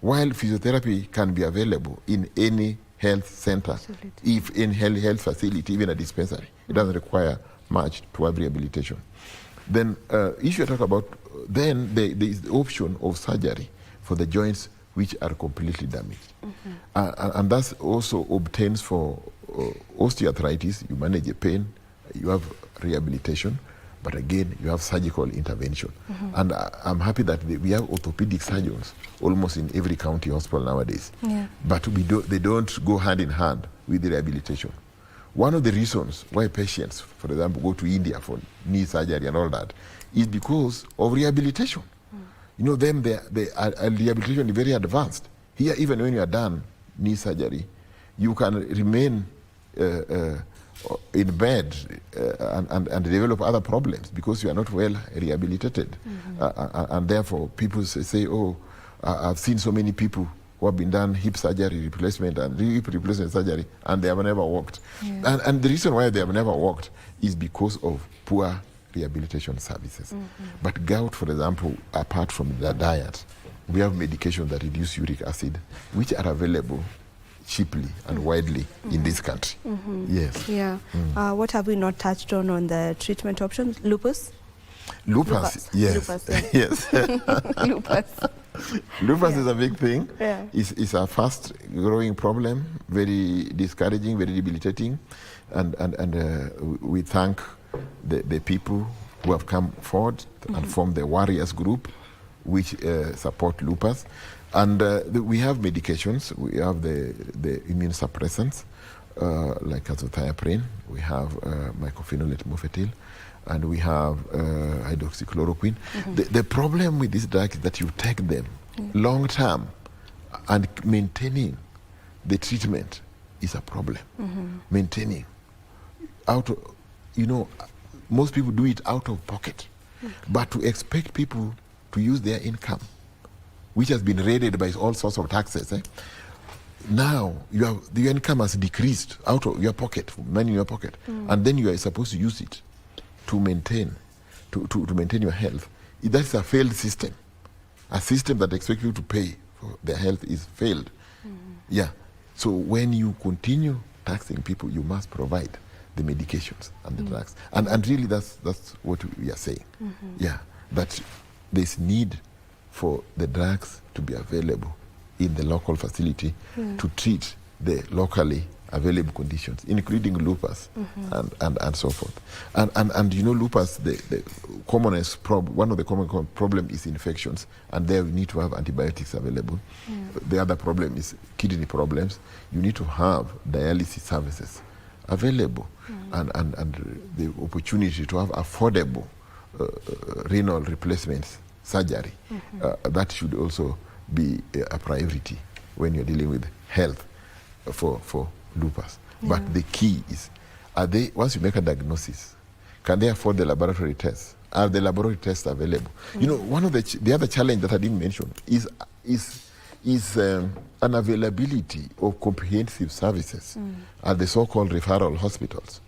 While physiotherapy can be available in any health center, if in health facility, even a dispensary, it doesn't require much to have rehabilitation. Then, if you talk about, then there is the option of surgery for the joints which are completely damaged. And that also obtains for osteoarthritis. You manage the pain, you have rehabilitation, but again, you have surgical intervention. And I'm happy that we have orthopedic surgeons almost in every county hospital nowadays. But they don't go hand in hand with the rehabilitation. One of the reasons why patients, for example, go to India for knee surgery and all that is because of rehabilitation. You know, them, the rehabilitation is very advanced. Here, even when you are done knee surgery, you can remain in bed and develop other problems because you are not well rehabilitated. And therefore, people say, oh, I've seen so many people who have been done hip surgery replacement and hip replacement surgery, and they have never walked. And the reason why they have never walked is because of poor rehabilitation services. But gout, for example, apart from the diet, we have medications that reduce uric acid, which are available cheaply and widely in this country. Yes. Yeah. What have we not touched on the treatment options? Lupus? Lupus, yes. Lupus, yeah. Yes. Lupus. Lupus is a big thing. Yeah. It's a fast-growing problem, very discouraging, very debilitating. And we thank the people who have come forward and formed the Warriors Group, which support lupus. And we have medications. We have the immune suppressants, like azathioprine. We have mycophenolate mofetil, and we have hydroxychloroquine. The problem with this drug is that you take them long term, and maintaining the treatment is a problem. Maintaining most people do it out of pocket, but to expect people to use their income, which has been raided by all sorts of taxes, now your income has decreased out of your pocket, money in your pocket, and then you are supposed to use it to maintain your health. That's a failed system. A system that expects you to pay for their health is failed. Yeah. So when you continue taxing people, you must provide the medications and the drugs. And really that's what we are saying. Yeah. That there's need for the drugs to be available in the local facility to treat the locally available conditions, including lupus and so forth. And you know, lupus, the commonest one of the common problem is infections, and there we need to have antibiotics available. The other problem is kidney problems. You need to have dialysis services available, and the opportunity to have affordable renal replacements surgery. That should also be a priority when you're dealing with health for lupus. But the key is, once you make a diagnosis, can they afford the laboratory tests? Are the laboratory tests available? You know, one of the other challenge that I didn't mention is an availability of comprehensive services at the so-called referral hospitals.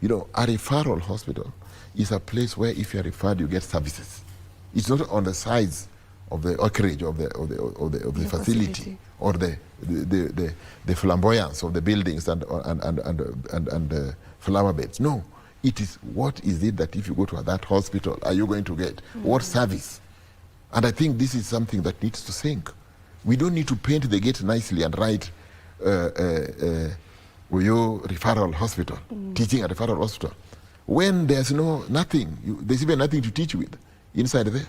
You know, a referral hospital is a place where if you're referred, you get services. It's not on the size the acreage of the facility, or the flamboyance of the buildings and flower beds. No, it is what is it that if you go to that hospital, are you going to get? What service? And I think this is something that needs to sink. We don't need to paint the gate nicely and write referral hospital, teaching at referral hospital, when there's nothing, there's even nothing to teach with inside there.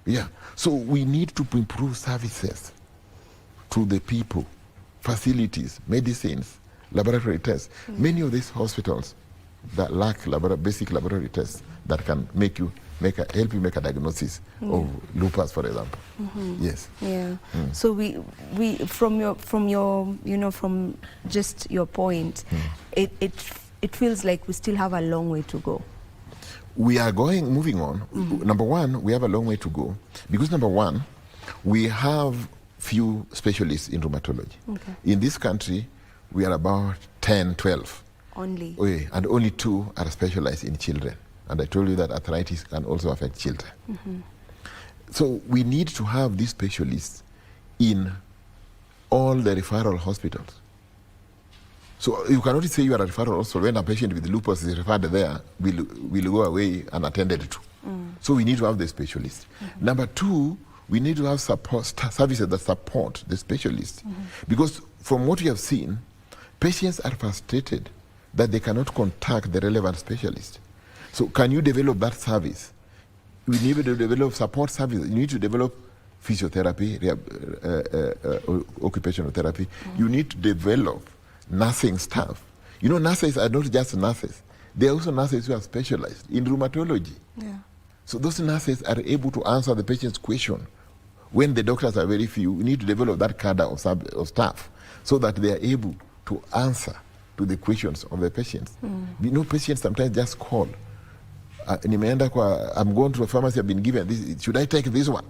Yeah. So we need to improve services to the people, facilities, medicines, laboratory tests. Many of these hospitals that lack basic laboratory tests that can help you make a diagnosis of lupus, for example. Yes. Yeah. So we from your from just your point, it feels like we still have a long way to go. We are moving on. Number one, we have a long way to go because number one, we have few specialists in rheumatology. Okay. In this country, we are about 10, 12. Only. And only 2 are specialized in children. And I told you that arthritis can also affect children. So we need to have these specialists in all the referral hospitals. So you cannot say you are a referral hospital when a patient with lupus is referred there, will go away unattended to. So we need to have the specialists. Number 2, we need to have services that support the specialists. Because from what we have seen, patients are frustrated that they cannot contact the relevant specialist. So can you develop that service? We need to develop support services. You need to develop physiotherapy, occupational therapy. You need to develop nursing staff. Nurses are not just nurses. They are also nurses who are specialized in rheumatology. Yeah. So those nurses are able to answer the patient's question. When the doctors are very few, we need to develop that cadre of staff so that they are able to answer to the questions of the patients. Patients sometimes just call. I'm going to a pharmacy, I've been given this, should I take this one?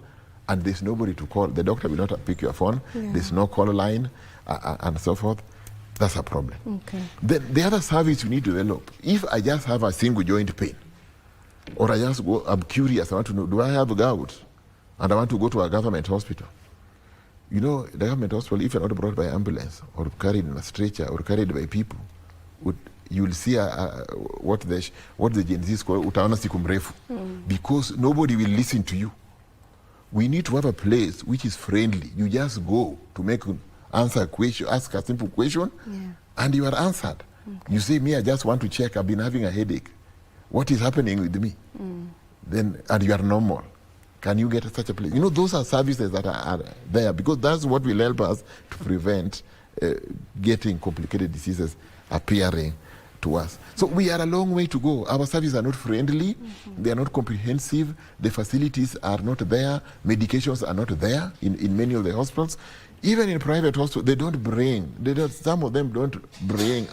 And there's nobody to call. The doctor will not pick your phone. Yeah. There's no call line and so forth. That's a problem. Okay. The other service you need to develop, if I just have a single joint pain, or I'm curious, I want to know, do I have gout? And I want to go to a government hospital. The government hospital, if you're not brought by ambulance, or carried in a stretcher, or carried by people, you will see what the Gen Zs call utaona siku mrefu, because nobody will listen to you. We need to have a place which is friendly. You just go to answer a question, ask a simple question, and you are answered. Okay. You say, I just want to check, I've been having a headache. What is happening with me? And you are normal. Can you get such a place? Those are services that are there, because that's what will help us to prevent getting complicated diseases appearing to us. So we are a long way to go. Our services are not friendly, they are not comprehensive, the facilities are not there, medications are not there in many of the hospitals. Even in private hospitals, some of them don't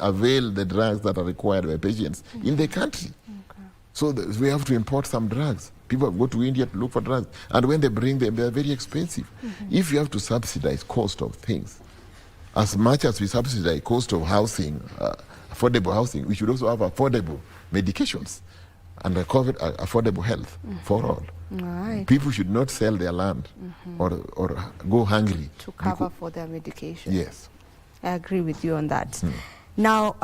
avail the drugs that are required by patients in the country. Okay. So we have to import some drugs. People go to India to look for drugs, and when they bring them, they are very expensive. If you have to subsidize cost of things, as much as we subsidize cost of housing, affordable housing, we should also have affordable medications and affordable health for all. Right. People should not sell their land or go hungry to cover for their medication. Yes, I agree with you on that. Now,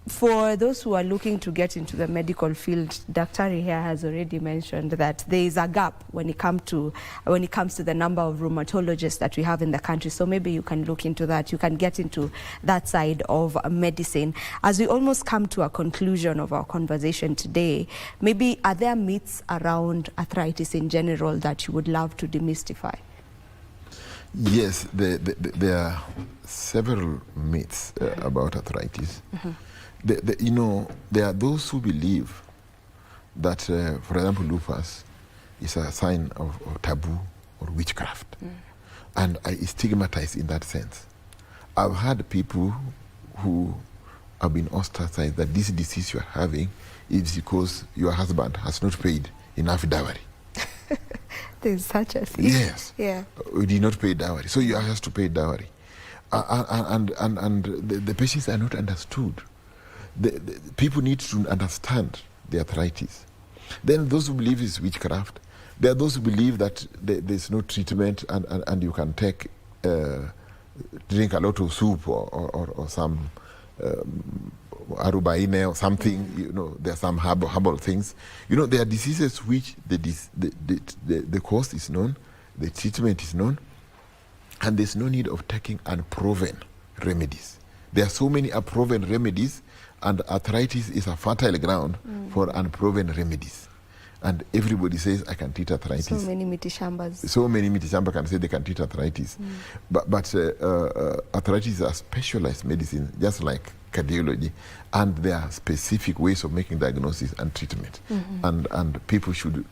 for those who are looking to get into the medical field, Dr. here has already mentioned that there is a gap when it comes to the number of rheumatologists that we have in the country. So maybe you can look into that. You can get into that side of medicine. As we almost come to a conclusion of our conversation today, maybe are there myths around arthritis in general that you would love to demystify? Yes, there are several myths about arthritis. There are those who believe that, for example, lupus is a sign of taboo or witchcraft. And I stigmatize in that sense. I've had people who have been ostracized that this disease you're having is because your husband has not paid enough dowry. There's such a thing. Yes. Yeah. We did not pay dowry. So you have to pay dowry. And the patients are not understood. The people need to understand the arthritis. Then those who believe it's witchcraft, There are those who believe that there's no treatment and you can take drink a lot of soup or some arubaine or something. You know, there are some herbal things. You know, there are diseases which the cause is known, the treatment is known, and there's no need of taking unproven remedies. There are so many unproven remedies, and arthritis is a fertile ground for unproven remedies. And everybody says, I can treat arthritis. So many mitishambas. So many mitishamba can say they can treat arthritis. But arthritis is a specialized medicine, just like cardiology, and there are specific ways of making diagnosis and treatment. And people should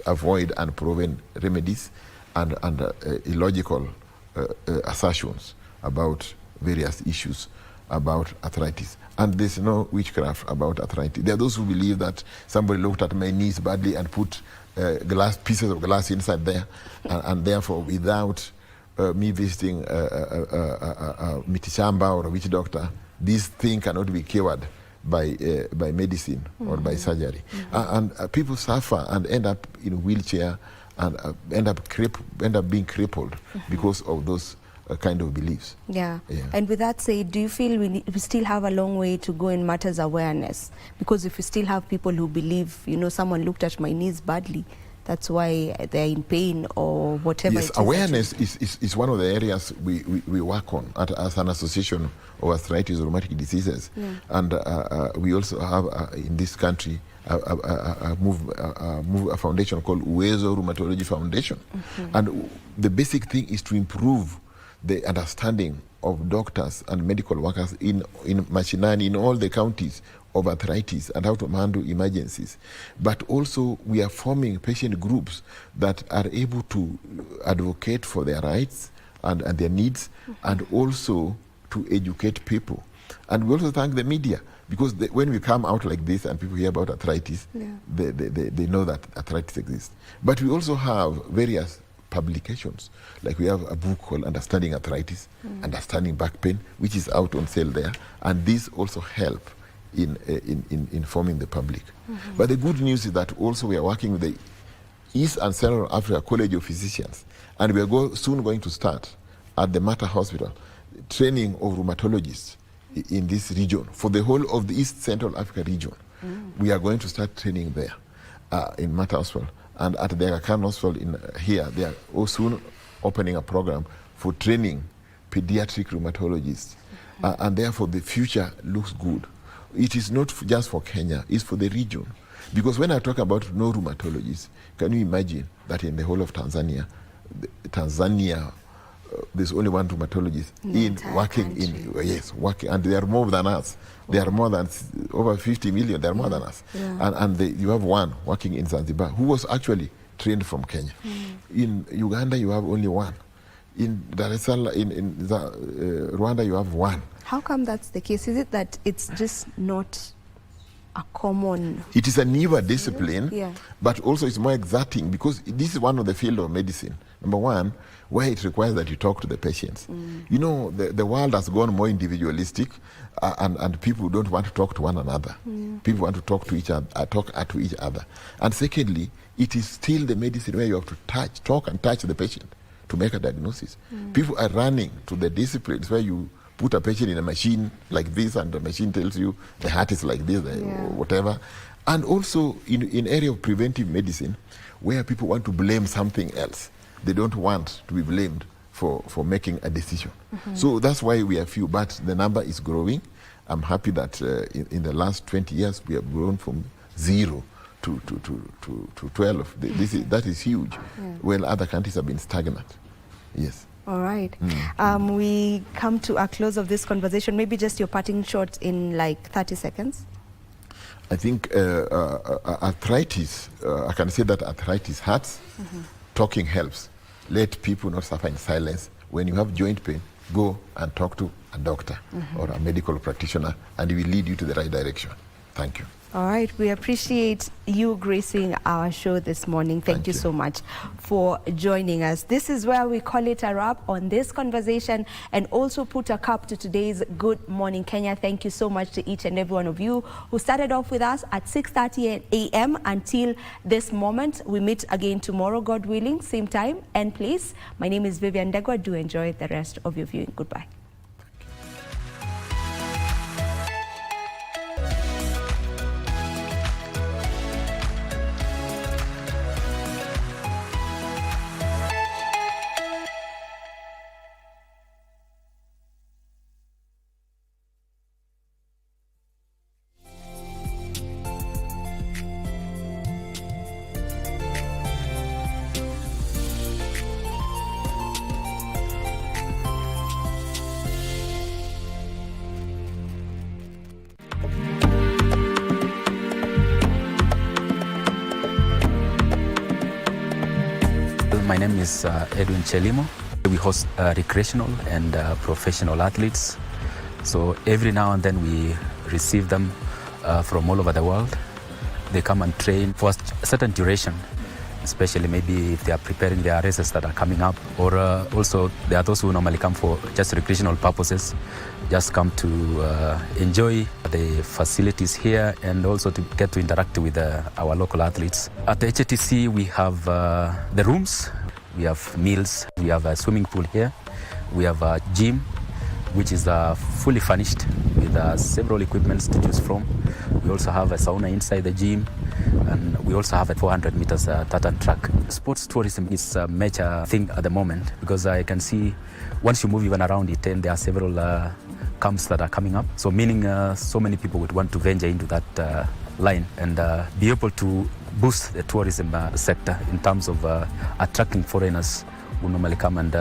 avoid unproven remedies and illogical assertions about various issues about arthritis. And there's no witchcraft about arthritis. There are those who believe that somebody looked at my knees badly and put pieces of glass inside there, and therefore without me visiting a mitishamba or a witch doctor, this thing cannot be cured by medicine or by surgery. And people suffer and end up in a wheelchair and end up being crippled because of those kind of beliefs. Yeah. And with that said, do you feel we still have a long way to go in matters awareness? Because if we still have people who believe, you know, someone looked at my knees badly, that's why they're in pain or whatever. Yes, awareness is one of the areas we work on as an association of arthritis or rheumatic diseases. And we also have in this country a foundation called Uwezo Rheumatology Foundation. And the basic thing is to improve the understanding of doctors and medical workers in Mashinani, in all the counties, of arthritis and how to handle emergencies. But also we are forming patient groups that are able to advocate for their rights and their needs, and also to educate people. And we also thank the media, because when we come out like this and people hear about arthritis, they know that arthritis exists. But we also have various publications, like we have a book called Understanding Arthritis, Understanding Back Pain, which is out on sale there, and these also help in informing the public. But the good news is that also we are working with the East and Central Africa College of Physicians, and we are soon going to start at the Mater Hospital training of rheumatologists in this region for the whole of the East Central Africa region. We are going to start training there in Mater Hospital, and at the Aga Khan Hospital here they are also soon opening a program for training pediatric rheumatologists, and therefore the future looks good. It is not just for Kenya, it's for the region. Because when I talk about no rheumatologists, can you imagine that in the whole of Tanzania, there's only one rheumatologist working, and they are more than us. They are more than over 50 million, they are more than us. And you have one working in Zanzibar who was actually trained from Kenya. In Uganda, you have only one. In Dar es Salaam, in Rwanda, you have one. How come that's the case? Is it that it's just not a common... It is a newer discipline, but also it's more exacting, because this is one of the field of medicine. Number one, where it requires that you talk to the patients. You know, the world has gone more individualistic, and people don't want to talk to one another. People want to talk to each other. And secondly, it is still the medicine where you have to talk and touch the patient to make a diagnosis. People are running to the disciplines where you put a patient in a machine like this, and the machine tells you the heart is like this, whatever. And also in area of preventive medicine, where people want to blame something else. They don't want to be blamed for making a decision. So that's why we are few, but the number is growing. I'm happy that in the last 20 years, we have grown from 0 to 12. That is huge. Well, other countries have been stagnant. Yes. All right. We come to a close of this conversation. Maybe just your parting shot in like 30 seconds. I think arthritis, I can say that arthritis hurts. Talking helps. Let people not suffer in silence. When you have joint pain, go and talk to a doctor or a medical practitioner, and he will lead you to the right direction. Thank you. All right, we appreciate you gracing our show this morning. Thank you so much for joining us. This is where we call it a wrap on this conversation and also put a cap to today's Good Morning Kenya. Thank you so much to each and every one of you who started off with us at 6:30 a.m. until this moment. We meet again tomorrow, God willing, same time and place. My name is Vivian Degwa. Do enjoy the rest of your viewing. Goodbye. My name is Edwin Chelimo. We host recreational and professional athletes. So every now and then we receive them from all over the world. They come and train for a certain duration, especially maybe if they are preparing their races that are coming up, or also there are those who normally come for just recreational purposes, just come to enjoy the facilities here and also to get to interact with our local athletes. At the HTC we have the rooms, we have meals, we have a swimming pool here, we have a gym which is fully furnished with several equipments to choose from. We also have a sauna inside the gym, and we also have a 400 meters tartan track. Sports tourism is a major thing at the moment because I can see once you move even around it, and there are several camps that are coming up. So meaning so many people would want to venture into that line and be able to boost the tourism sector in terms of attracting foreigners who normally come and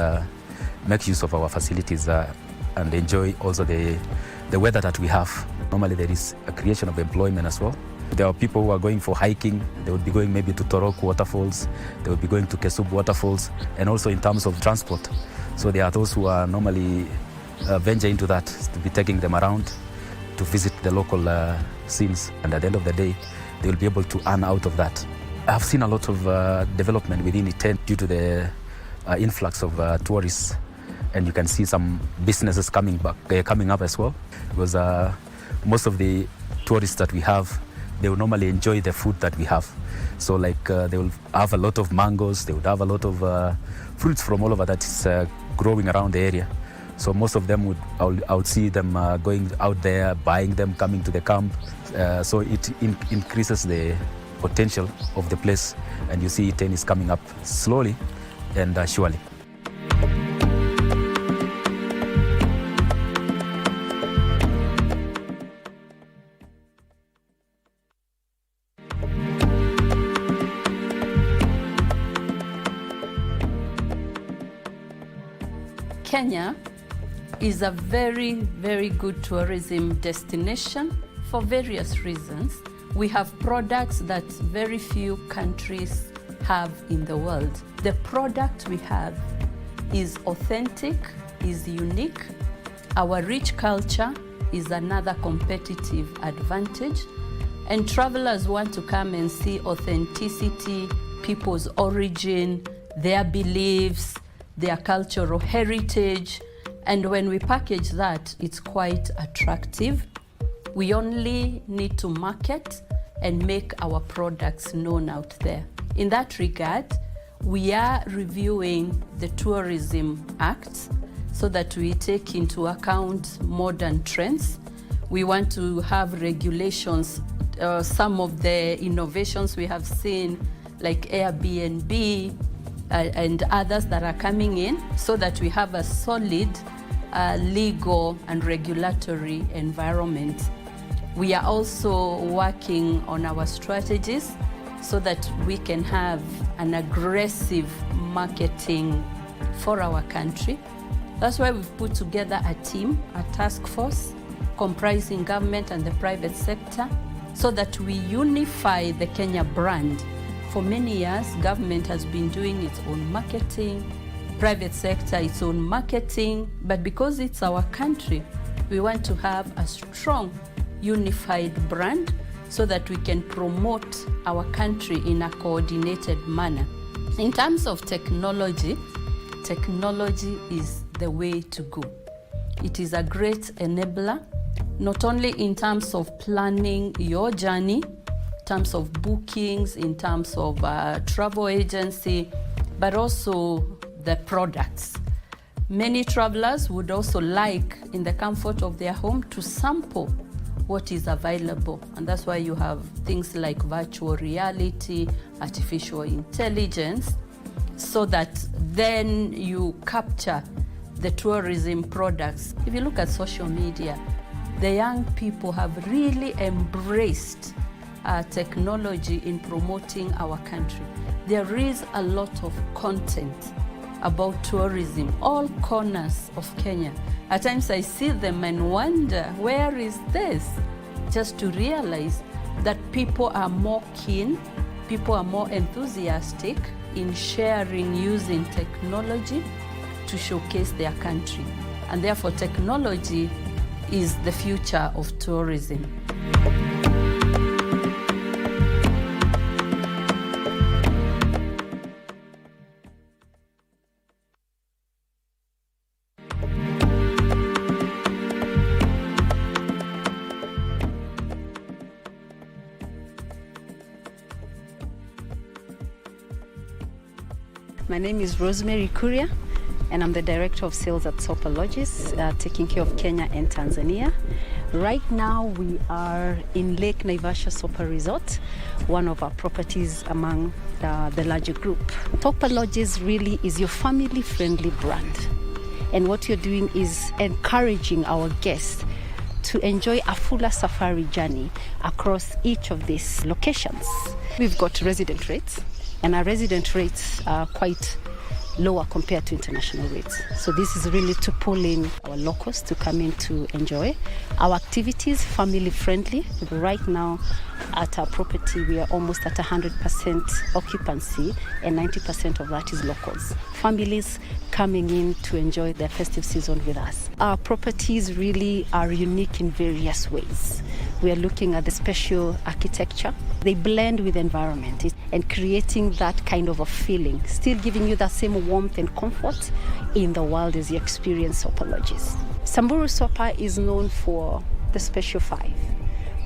make use of our facilities and enjoy also the weather that we have. Normally there is a creation of employment as well. There are people who are going for hiking. They would be going maybe to Torok waterfalls. They would be going to Kesub waterfalls, and also in terms of transport. So there are those who are normally venture into that, to be taking them around to visit the local scenes. And at the end of the day, they will be able to earn out of that. I've seen a lot of development within Iten due to the influx of tourists. And you can see some businesses coming up as well, because most of the tourists that we have, they will normally enjoy the food that we have. So like they will have a lot of mangoes, they would have a lot of fruits from all over that is growing around the area. So most of them I would see them going out there, buying them, coming to the camp. So it increases the potential of the place, and you see Iten is coming up slowly and surely. Kenya is a very, very good tourism destination for various reasons. We have products that very few countries have in the world. The product we have is authentic, is unique. Our rich culture is another competitive advantage. And travelers want to come and see authenticity, people's origin, their beliefs, their cultural heritage. And when we package that, it's quite attractive. We only need to market and make our products known out there. In that regard, we are reviewing the Tourism Act so that we take into account modern trends. We want to have regulations. Some of the innovations we have seen, like Airbnb and others that are coming in, so that we have a solid legal and regulatory environment. We are also working on our strategies so that we can have an aggressive marketing for our country. That's why we've put together a team, a task force, comprising government and the private sector, so that we unify the Kenya brand. For many years, government has been doing its own marketing, private sector its own marketing, but because it's our country, we want to have a strong unified brand so that we can promote our country in a coordinated manner. In terms of technology, technology is the way to go. It is a great enabler, not only in terms of planning your journey, in terms of bookings, in terms of travel agency, but also the products. Many travelers would also like, in the comfort of their home, to sample what is available. And that's why you have things like virtual reality, artificial intelligence, so that then you capture the tourism products. If you look at social media, the young people have really embraced technology in promoting our country. There is a lot of content about tourism, all corners of Kenya. At times I see them and wonder, where is this? Just to realize that people are more keen, people are more enthusiastic in sharing using technology to showcase their country. And therefore technology is the future of tourism. My name is Rosemary Kuria, and I'm the Director of Sales at Sopa Lodges, taking care of Kenya and Tanzania. Right now we are in Lake Naivasha Sopa Resort, one of our properties among the larger group. Sopa Lodges really is your family-friendly brand. And what you're doing is encouraging our guests to enjoy a fuller safari journey across each of these locations. We've got resident rates, and our resident rates are quite lower compared to international rates. So this is really to pull in our locals to come in to enjoy. Our activities, family friendly. Right now at our property, we are almost at 100% occupancy, and 90% of that is locals. Families coming in to enjoy their festive season with us. Our properties really are unique in various ways. We are looking at the special architecture. They blend with the environment and creating that kind of a feeling, still giving you that same warmth and comfort in the world as you experience Sopa Lodges. Samburu Sopa is known for the Special 5,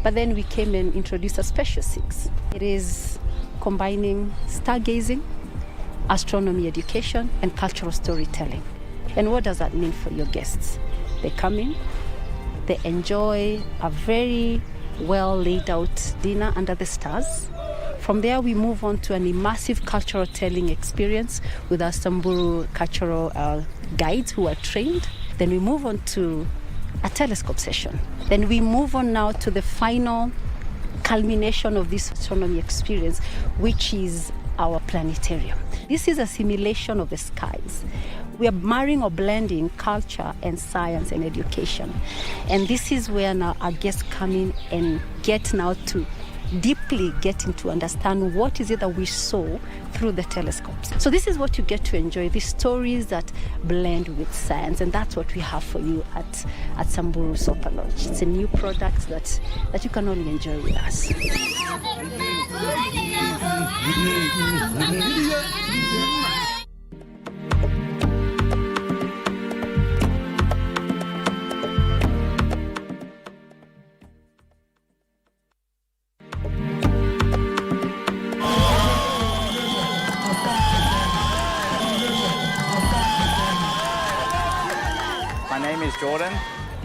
but then we came and introduced a Special 6. It is combining stargazing, astronomy education, and cultural storytelling. And what does that mean for your guests? They come in, they enjoy a very well laid out dinner under the stars. From there we move on to an immersive cultural telling experience with our Samburu cultural guides who are trained. Then we move on to a telescope session. Then we move on now to the final culmination of this astronomy experience, which is our planetarium. This is a simulation of the skies. We are marrying or blending culture and science and education. And this is where now our guests come in and get now to deeply getting to understand what is it that we saw through the telescopes. So this is what you get to enjoy, these stories that blend with science, and that's what we have for you at Samburu Sopa Lodge. It's a new product that you can only enjoy with us. Jordan.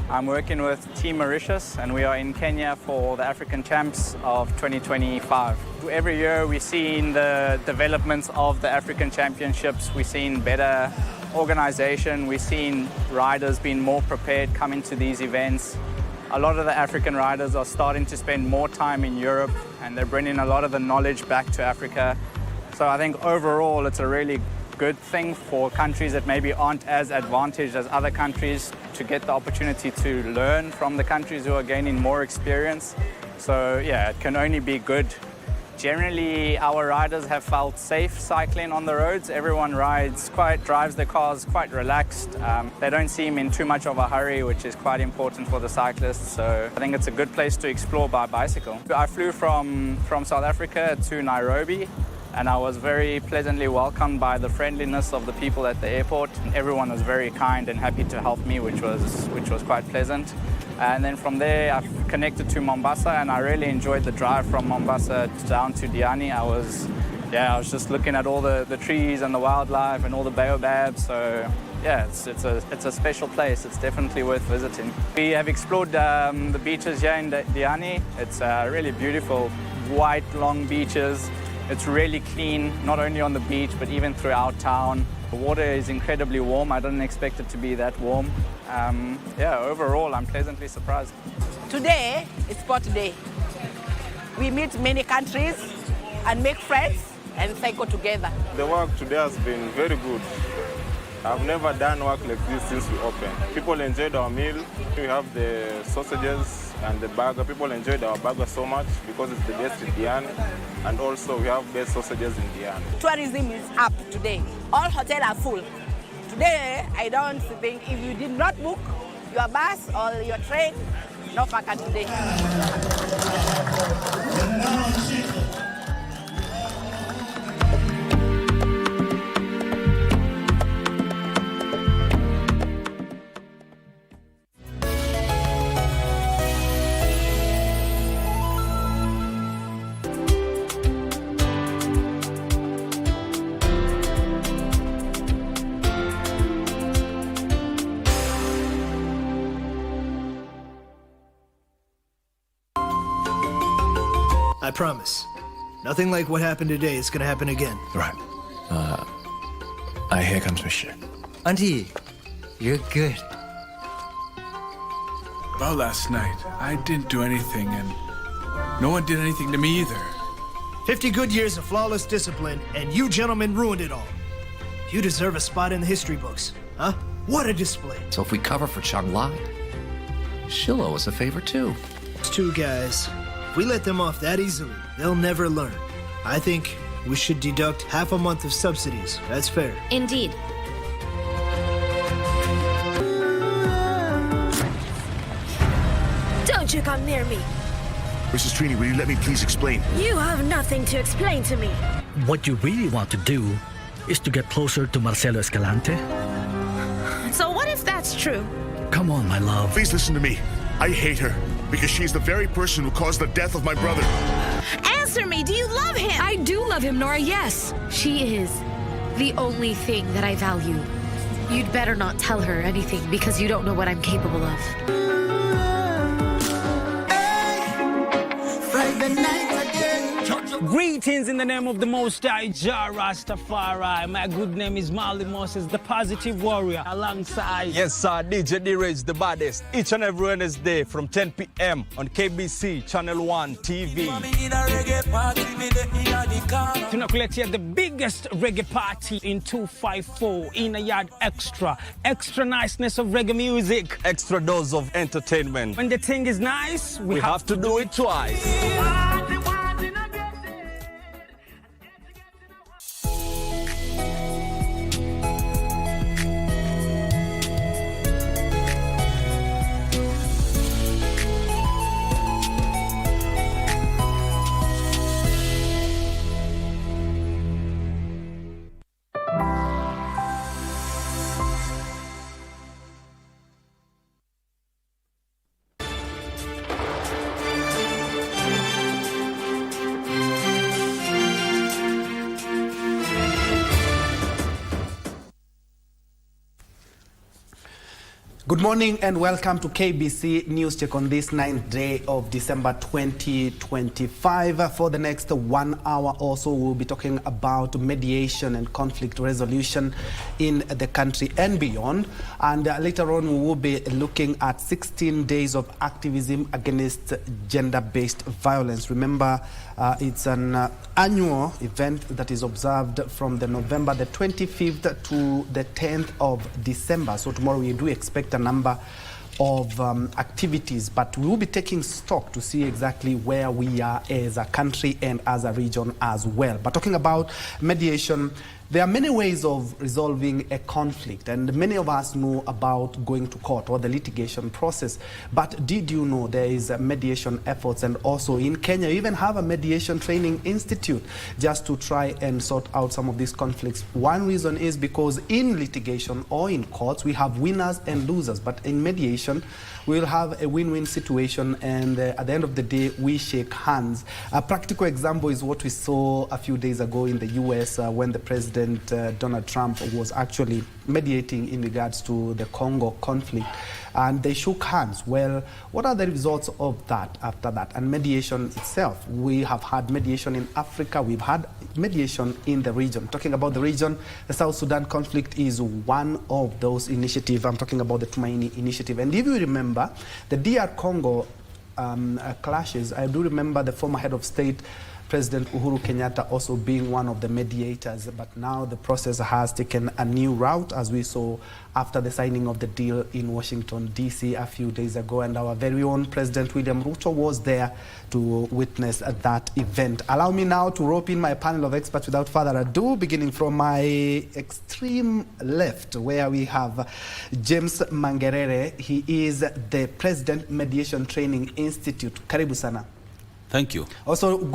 I'm working with Team Mauritius, and we are in Kenya for the African Champs of 2025. Every year we're seeing the developments of the African Championships. We're seeing better organization. We're seeing riders being more prepared coming to these events. A lot of the African riders are starting to spend more time in Europe, and they're bringing a lot of the knowledge back to Africa. So I think overall it's a really good thing for countries that maybe aren't as advantaged as other countries to get the opportunity to learn from the countries who are gaining more experience. So yeah, it can only be good Generally, our riders have felt safe cycling on the roads. Everyone drives their cars quite relaxed. They don't seem in too much of a hurry, which is quite important for the cyclists. So I think it's a good place to explore by bicycle. I flew from South Africa to Nairobi, and I was very pleasantly welcomed by the friendliness of the people at the airport. Everyone was very kind and happy to help me, which was quite pleasant. And then from there, I've connected to Mombasa, and I really enjoyed the drive from Mombasa down to Diani. I was just looking at all the trees and the wildlife and all the baobabs. So yeah, it's a special place. It's definitely worth visiting. We have explored the beaches here in Diani. It's really beautiful, white, long beaches. It's really clean, not only on the beach, but even throughout town. The water is incredibly warm. I didn't expect it to be that warm. Overall, I'm pleasantly surprised. Today is sport day. We meet many countries and make friends and cycle together. The work today has been very good. I've never done work like this since we opened. People enjoyed our meal. We have the sausages and the burger. People enjoyed our burger so much because it's the best in Diani. And also we have best sausages in Diani. Tourism is up today. All hotels are full. Today, I don't think if you did not book your bus or your train, no vacant today. I promise. Nothing like what happened today is gonna happen again. Right. Here comes Monsieur. Auntie, you're good. Well, last night, I didn't do anything, and no one did anything to me either. 50 good years of flawless discipline, and you gentlemen ruined it all. You deserve a spot in the history books, huh? What a display. So if we cover for Chung Lai, she'll owe us a favor too. Those two guys, if we let them off that easily, they'll never learn. I think we should deduct half a month of subsidies. That's fair. Indeed. Don't you come near me. Mrs. Trini, will you let me please explain? You have nothing to explain to me. What you really want to do is to get closer to Marcelo Escalante. So what if that's true? Come on, my love. Please listen to me. I hate her because she's the very person who caused the death of my brother. Answer me, do you love him? I do love him, Nora, yes. She is the only thing that I value. You'd better not tell her anything because you don't know what I'm capable of. Greetings in the name of the Most High, Jah Rastafari. My good name is Marley Moses, the positive warrior, alongside... Yes, sir, DJ D-Rage, the baddest. Each and every Wednesday from 10 p.m. on KBC Channel 1 TV. Tunakuletea the biggest reggae party in 254 in a yard extra. Extra niceness of reggae music. Extra dose of entertainment. When the thing is nice, we have to do it twice. Good morning and welcome to KBC News Check on this 9th day of December 2025. For the next 1 hour or so, we'll be talking about mediation and conflict resolution in the country and beyond. And later on, we will be looking at 16 days of activism against gender-based violence. Remember, it's an annual event that is observed from the November the 25th to the 10th of December. So tomorrow we do expect a number of activities, but we will be taking stock to see exactly where we are as a country and as a region as well. But talking about mediation, there are many ways of resolving a conflict, and many of us know about going to court or the litigation process. But did you know there is mediation efforts, and also in Kenya we even have a mediation training institute just to try and sort out some of these conflicts. One reason is because in litigation or in courts we have winners and losers, but in mediation we'll have a win-win situation, and at the end of the day we shake hands. A practical example is what we saw a few days ago in the US when the President Donald Trump was actually mediating in regards to the Congo conflict, and they shook hands. Well, what are the results of that after that? And mediation itself, we have had mediation in Africa, we've had mediation in the region. Talking about the region, the South Sudan conflict is one of those initiatives. I'm talking about the Tumaini initiative. And if you remember the DR Congo clashes, I do remember the former head of state, President Uhuru Kenyatta, also being one of the mediators, but now the process has taken a new route, as we saw after the signing of the deal in Washington, D.C. a few days ago, and our very own President William Ruto was there to witness that event. Allow me now to rope in my panel of experts without further ado, beginning from my extreme left, where we have James Mangerere. He is the President, Mediation Training Institute. Karibu sana. Thank you. Also, good